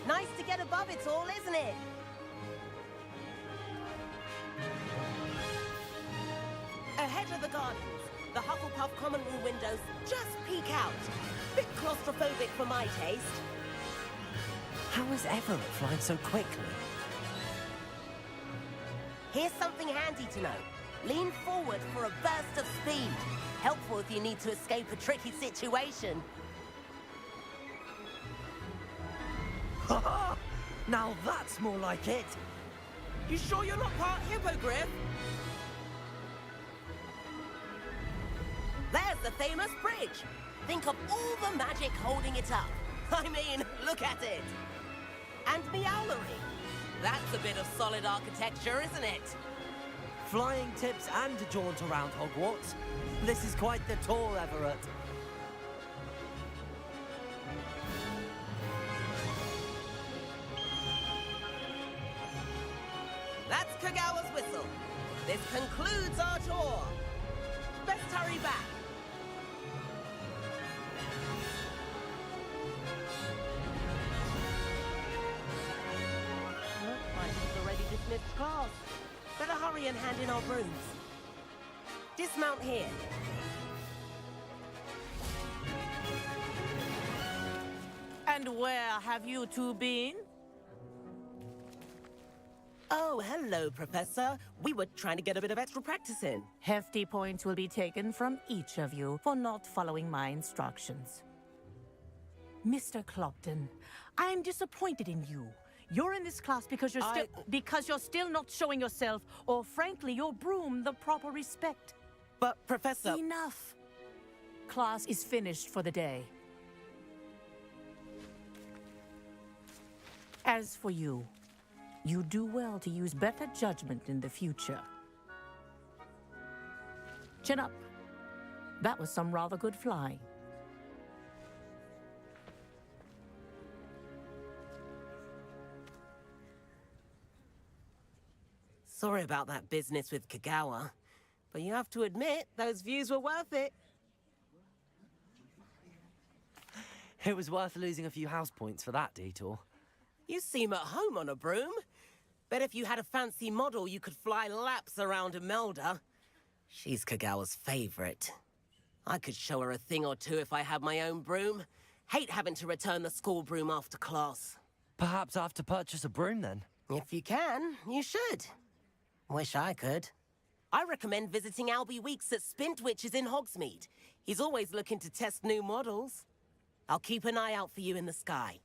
Nice to get above it all, isn't it? Ahead of the gardens, the Hufflepuff common room windows just peek out. Bit claustrophobic for my taste. How is Everett flying so quickly? Here's something handy to know. Lean forward for a burst of speed. Helpful if you need to escape a tricky situation. Now that's more like it. You sure you're not part hippogriff? There's the famous bridge. Think of all the magic holding it up. I mean, look at it. And Meowlery. That's a bit of solid architecture, isn't it? Flying tips and a jaunt around Hogwarts. This is quite the tour, Everett. That's Kagawa's whistle. This concludes our tour. Let's hurry back. I've already dismissed class. Better hurry and hand in our brooms. Dismount here. And where have you two been? Oh, hello, Professor. We were trying to get a bit of extra practice in. Hefty points will be taken from each of you for not following my instructions. Mr. Clopton, I'm disappointed in you. You're in this class because you're still not showing yourself, or frankly, your broom, the proper respect. But, Professor... Enough. Class is finished for the day. As for you, you do well to use better judgment in the future. Chin up. That was some rather good flying. Sorry about that business with Kagawa, but you have to admit, those views were worth it. It was worth losing a few house points for that detour. You seem at home on a broom. Bet if you had a fancy model, you could fly laps around Imelda. She's Kagawa's favorite. I could show her a thing or two if I had my own broom. Hate having to return the school broom after class. Perhaps I have to purchase a broom then? If you can, you should. Wish I could. I recommend visiting Albie Weeks at Spintwitches in Hogsmeade. He's always looking to test new models. I'll keep an eye out for you in the sky.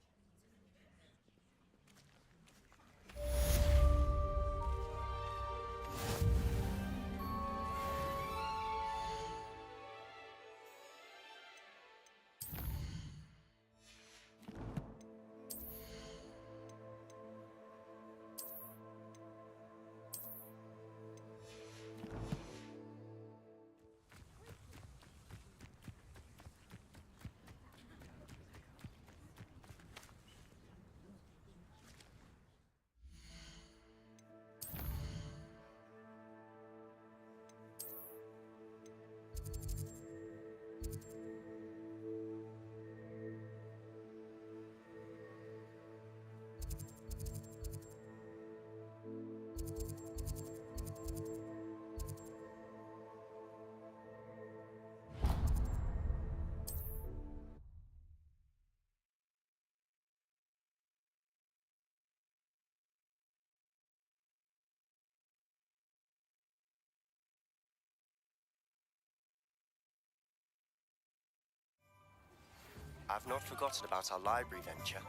I've not forgotten about our library venture.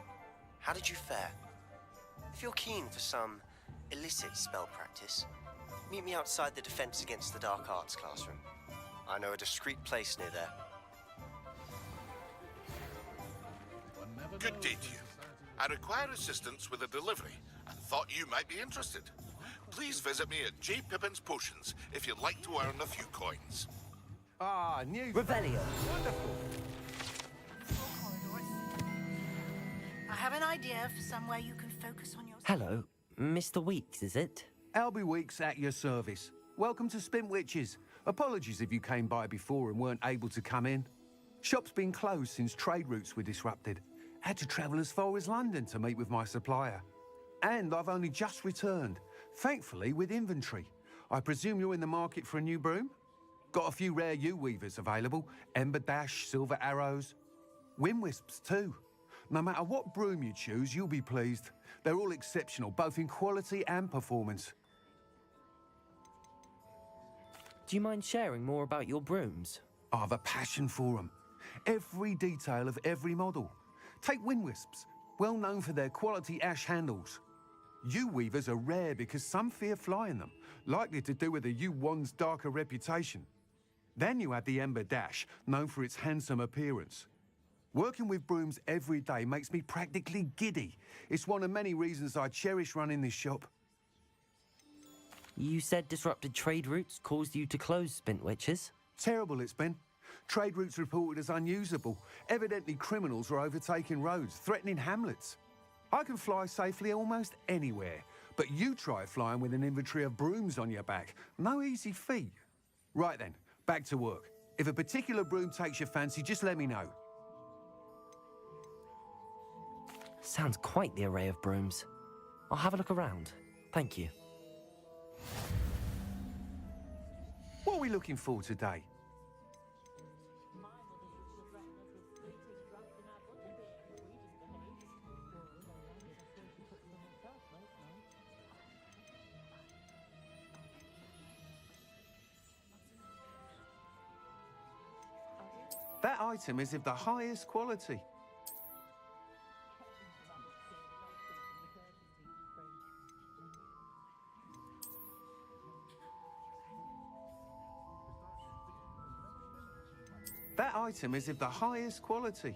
How did you fare? If you're keen for some illicit spell practice, meet me outside the Defense Against the Dark Arts classroom. I know a discreet place near there. Good day to you. I require assistance with a delivery and thought you might be interested. Please visit me at J. Pippin's Potions if you'd like to earn a few coins. Ah, new... Revelio. Wonderful. I have an idea for somewhere you can focus on your... Hello, Mr. Weeks, is it? Albie Weeks at your service. Welcome to Spintwitches. Apologies if you came by before and weren't able to come in. Shop's been closed since trade routes were disrupted. Had to travel as far as London to meet with my supplier. And I've only just returned, thankfully with inventory. I presume you're in the market for a new broom? Got a few rare U-weavers available. Ember Dash, Silver Arrows. Wind Wisps too. No matter what broom you choose, you'll be pleased. They're all exceptional, both in quality and performance. Do you mind sharing more about your brooms? I have a passion for them. Every detail of every model. Take Wind Wisps, well known for their quality ash handles. U-weavers are rare because some fear flying them, likely to do with the U-wand's darker reputation. Then you have the Ember Dash, known for its handsome appearance. Working with brooms every day makes me practically giddy. It's one of many reasons I cherish running this shop. You said disrupted trade routes caused you to close Spintwitches? Terrible it's been. Trade routes reported as unusable. Evidently criminals were overtaking roads, threatening hamlets. I can fly safely almost anywhere, but you try flying with an inventory of brooms on your back. No easy feat. Right then, back to work. If a particular broom takes your fancy, just let me know. Sounds quite the array of brooms. I'll have a look around. Thank you. What are we looking for today? That item is of the highest quality. That item is of the highest quality.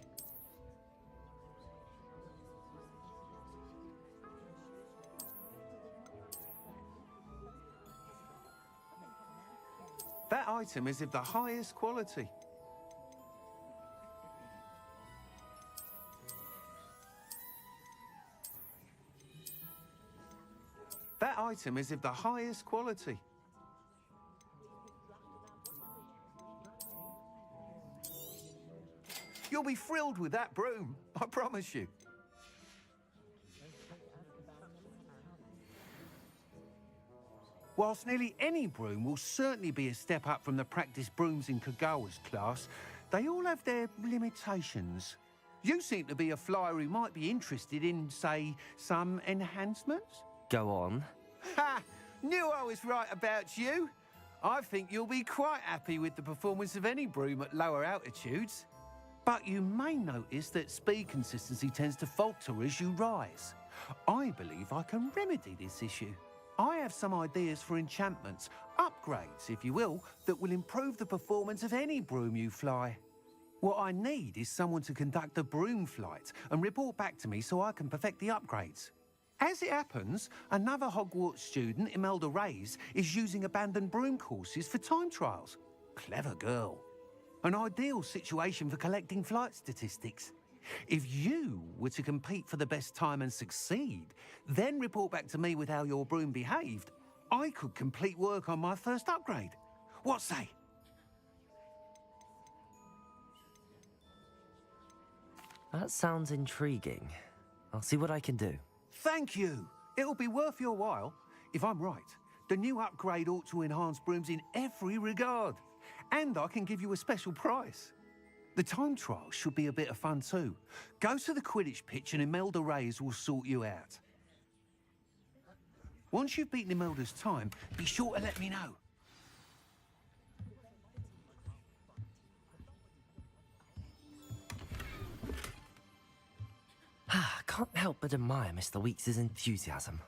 That item is of the highest quality. That item is of the highest quality. You'll be thrilled with that broom, I promise you. Whilst nearly any broom will certainly be a step up from the practice brooms in Kagawa's class, they all have their limitations. You seem to be a flyer who might be interested in, say, some enhancements? Go on. Ha! Knew I was right about you. I think you'll be quite happy with the performance of any broom at lower altitudes. But you may notice that speed consistency tends to falter as you rise. I believe I can remedy this issue. I have some ideas for enchantments, upgrades, if you will, that will improve the performance of any broom you fly. What I need is someone to conduct a broom flight and report back to me so I can perfect the upgrades. As it happens, another Hogwarts student, Imelda Reyes, is using abandoned broom courses for time trials. Clever girl. An ideal situation for collecting flight statistics. If you were to compete for the best time and succeed, then report back to me with how your broom behaved, I could complete work on my first upgrade. What say? That sounds intriguing. I'll see what I can do. Thank you. It'll be worth your while. If I'm right, the new upgrade ought to enhance brooms in every regard. And I can give you a special price. The time trial should be a bit of fun too. Go to the Quidditch pitch and Imelda Reyes will sort you out. Once you've beaten Imelda's time, be sure to let me know. I can't help but admire Mr. Weekes' enthusiasm.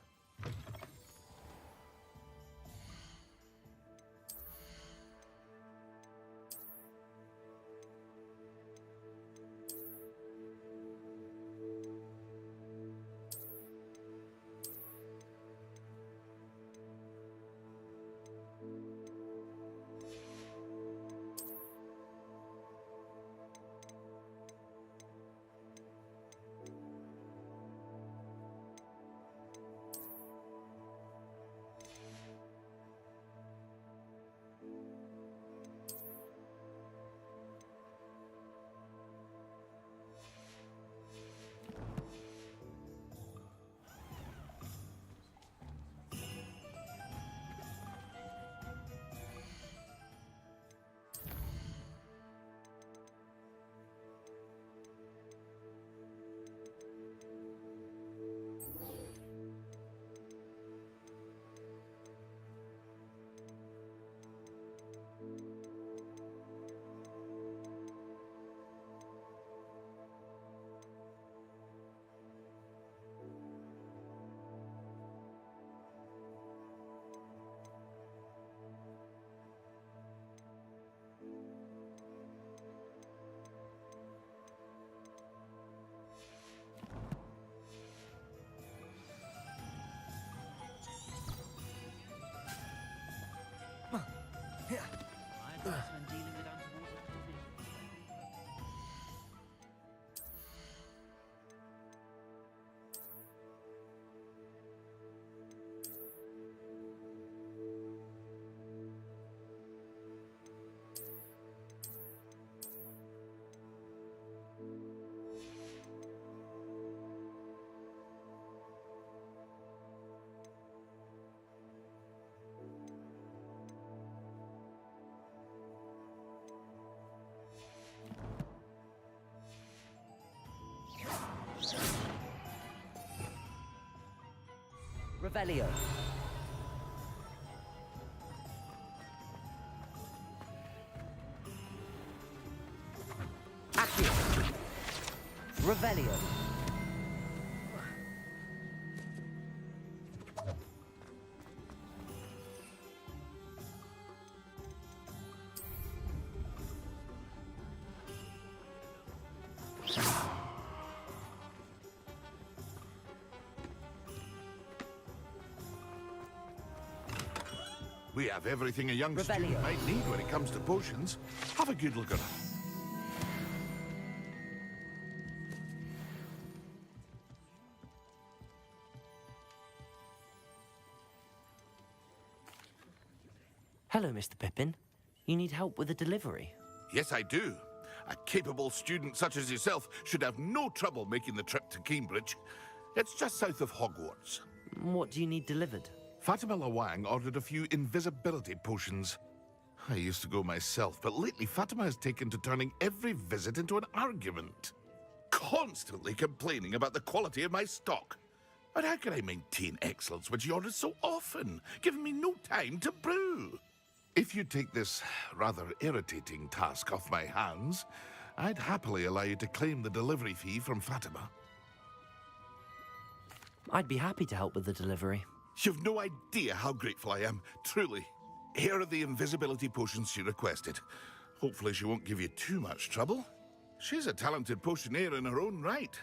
Revelio. Revelio. We have everything a young student might need when it comes to potions. Have a good look around. Hello, Mr. Pippin. You need help with a delivery? Yes, I do. A capable student such as yourself should have no trouble making the trip to Cambridge. It's just south of Hogwarts. What do you need delivered? Fatima Lawang ordered a few invisibility potions. I used to go myself, but lately Fatima has taken to turning every visit into an argument. Constantly complaining about the quality of my stock. But how can I maintain excellence when she orders so often, giving me no time to brew? If you take this rather irritating task off my hands, I'd happily allow you to claim the delivery fee from Fatima. I'd be happy to help with the delivery. You've no idea how grateful I am, truly. Here are the invisibility potions she requested. Hopefully she won't give you too much trouble. She's a talented potioneer in her own right.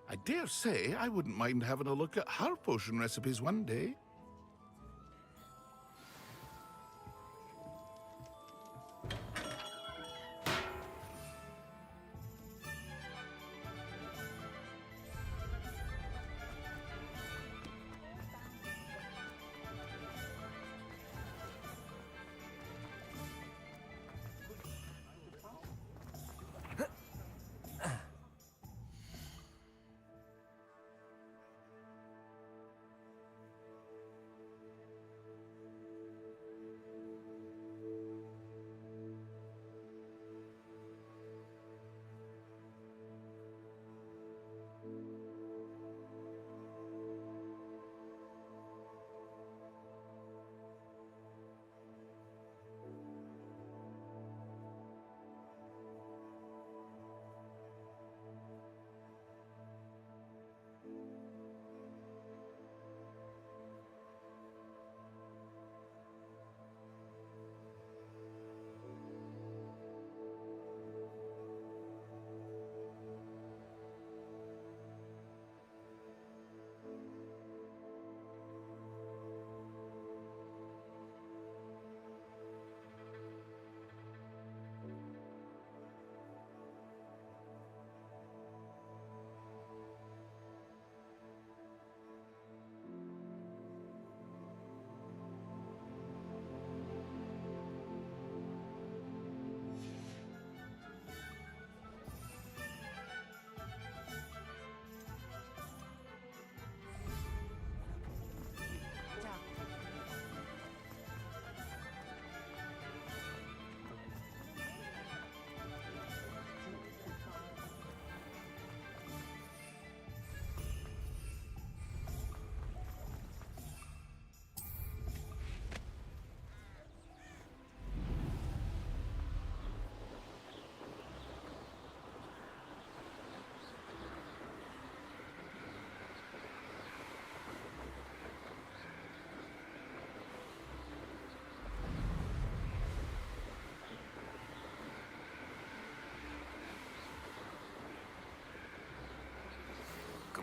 I dare say I wouldn't mind having a look at her potion recipes one day.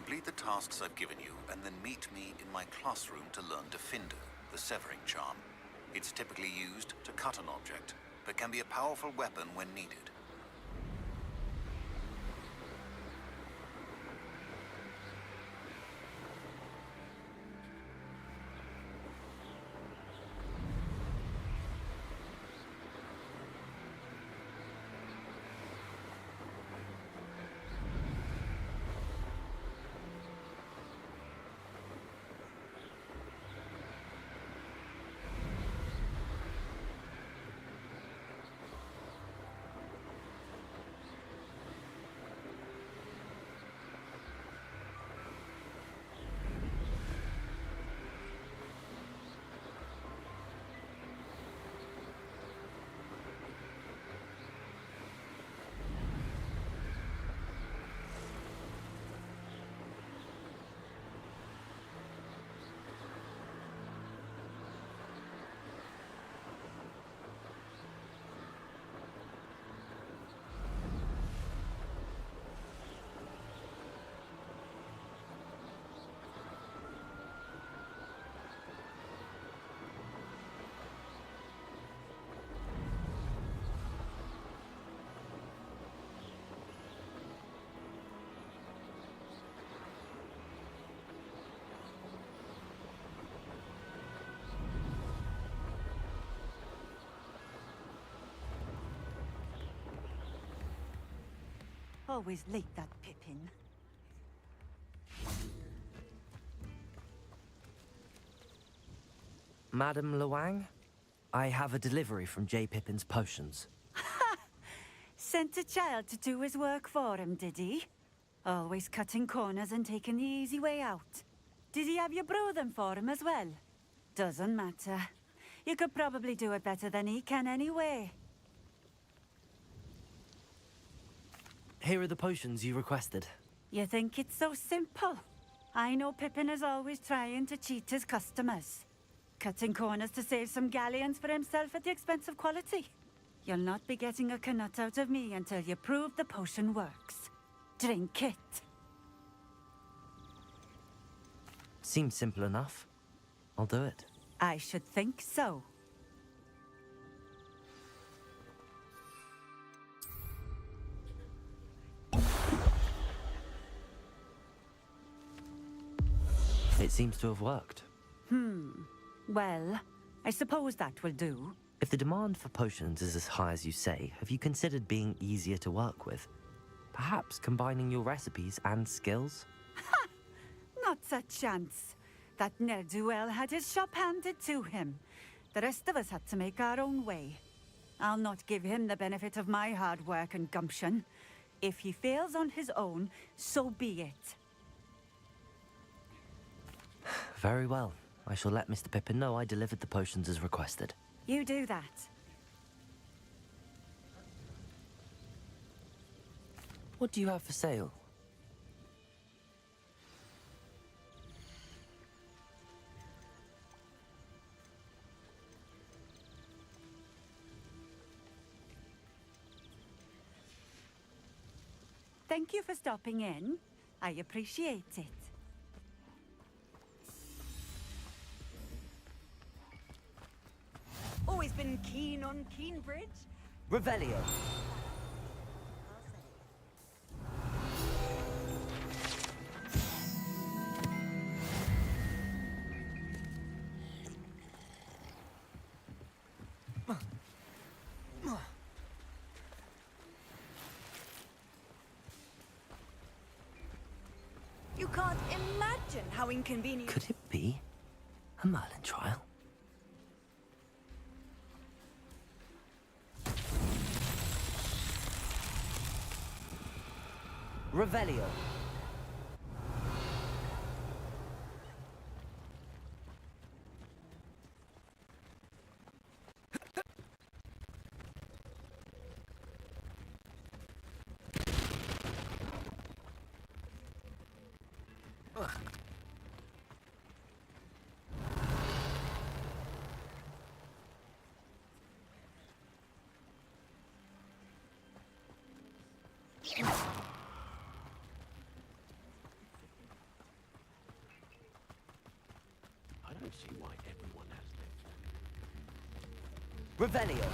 Complete the tasks I've given you, and then meet me in my classroom to learn Definder, the Severing Charm. It's typically used to cut an object, but can be a powerful weapon when needed. always like that, Pippin. Madam Luang, I have a delivery from J. Pippin's potions. Sent a child to do his work for him, did he? Always cutting corners and taking the easy way out. Did he have you brew them for him as well? Doesn't matter. You could probably do it better than he can anyway. Here are the potions you requested. You think it's so simple? I know Pippin is always trying to cheat his customers. Cutting corners to save some galleons for himself at the expense of quality. You'll not be getting a canut out of me until you prove the potion works. Drink it. Seems simple enough. I'll do it. I should think so. It seems to have worked. Well, I suppose that will do. If the demand for potions is as high as you say, have you considered being easier to work with? Perhaps combining your recipes and skills? Not a chance. That ne'er-do-well had his shop handed to him. The rest of us had to make our own way. I'll not give him the benefit of my hard work and gumption. If he fails on his own, so be it. Very well. I shall let Mr. Pippin know I delivered the potions as requested. You do that. What do you have for sale? Thank you for stopping in. I appreciate it. Always been keen on Keenbridge. Revelio. You can't imagine how inconvenient. Could it be a Merlin trial? Revelio. I don't see why everyone has lived. Revelio.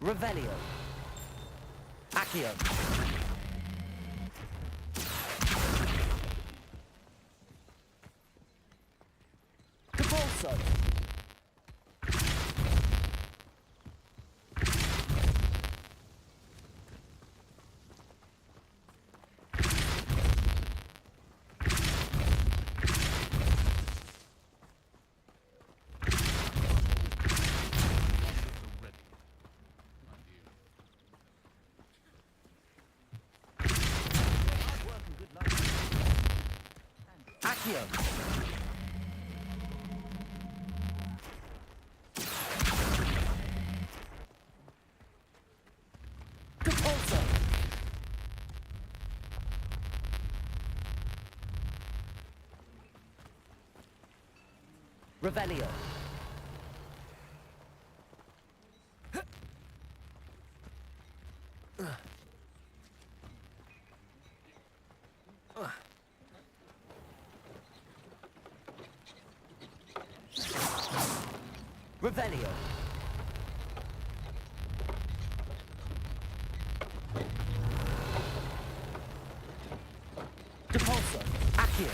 Revelio. Accio. Capulso. Accio. Capulso. Revelio. Revelio. Depulso. Accio.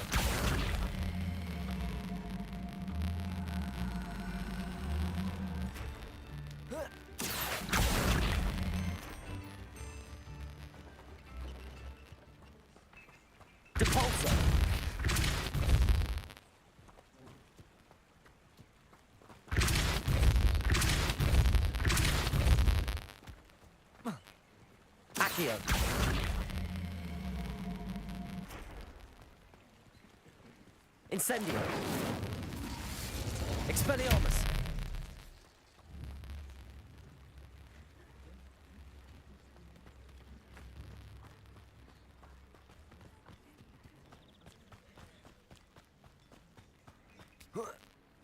Depulso. Accio. Incendio. Expelliarmus.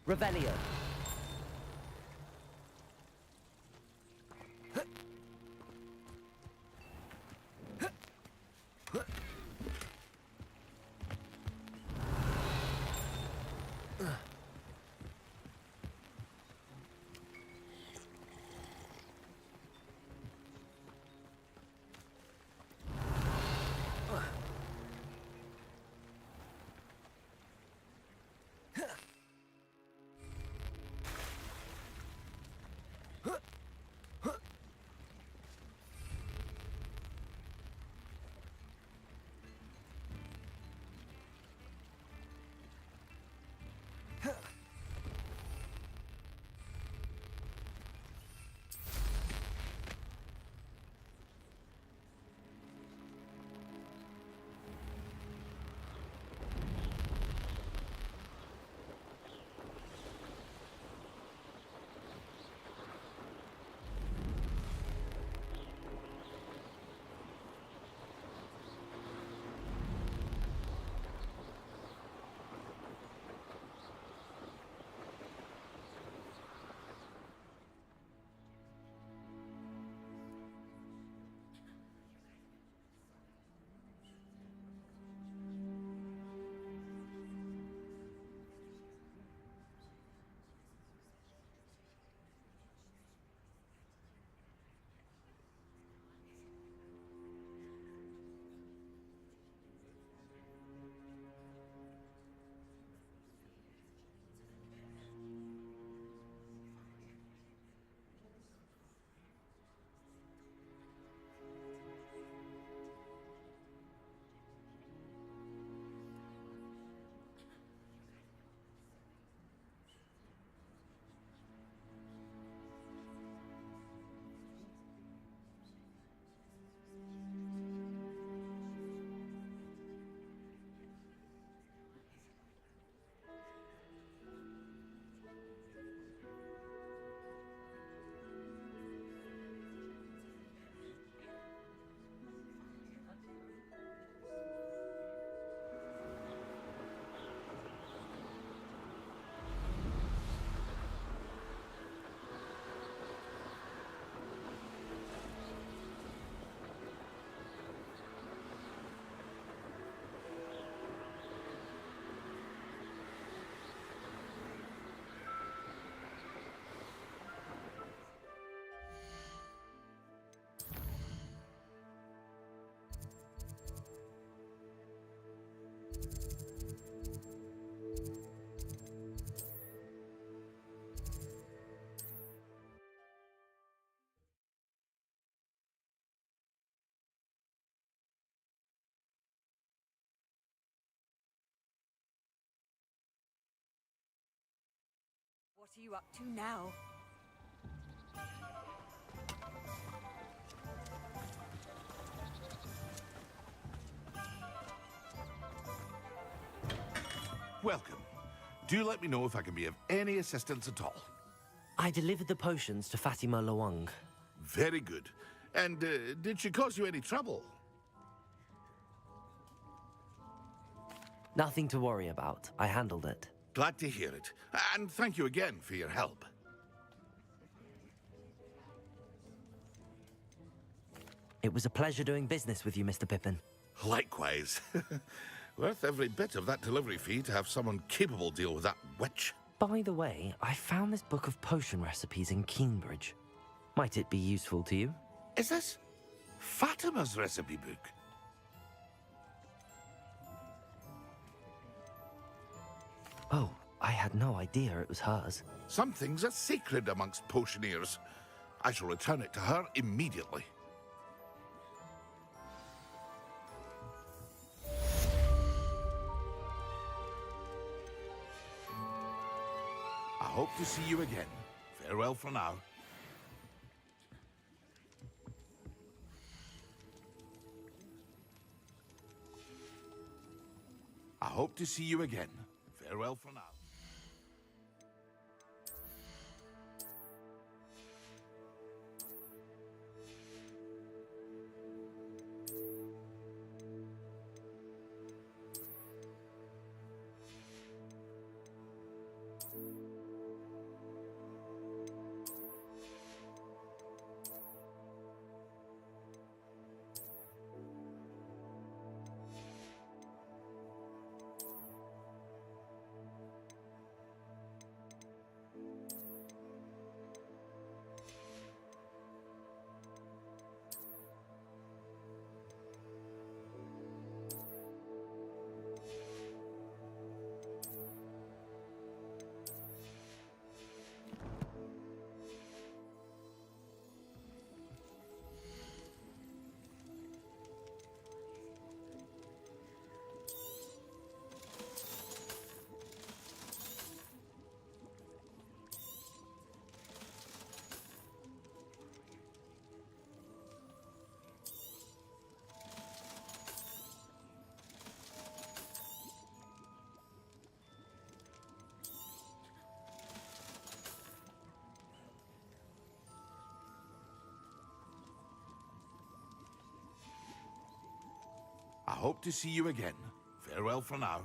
Revelio. What are you up to now? Welcome. Do let me know if I can be of any assistance at all. I delivered the potions to Fatima Lawang. Very good. And did she cause you any trouble? Nothing to worry about. I handled it. Glad to hear it. And thank you again for your help. It was a pleasure doing business with you, Mr. Pippin. Likewise. Worth every bit of that delivery fee to have someone capable deal with that witch. By the way, I found this book of potion recipes in Keenbridge. Might it be useful to you? Is this Fatima's recipe book? Oh, I had no idea it was hers. Some things are sacred amongst potioneers. I shall return it to her immediately. I hope to see you again. Farewell for now. I hope to see you again. Farewell for now. I hope to see you again. Farewell for now.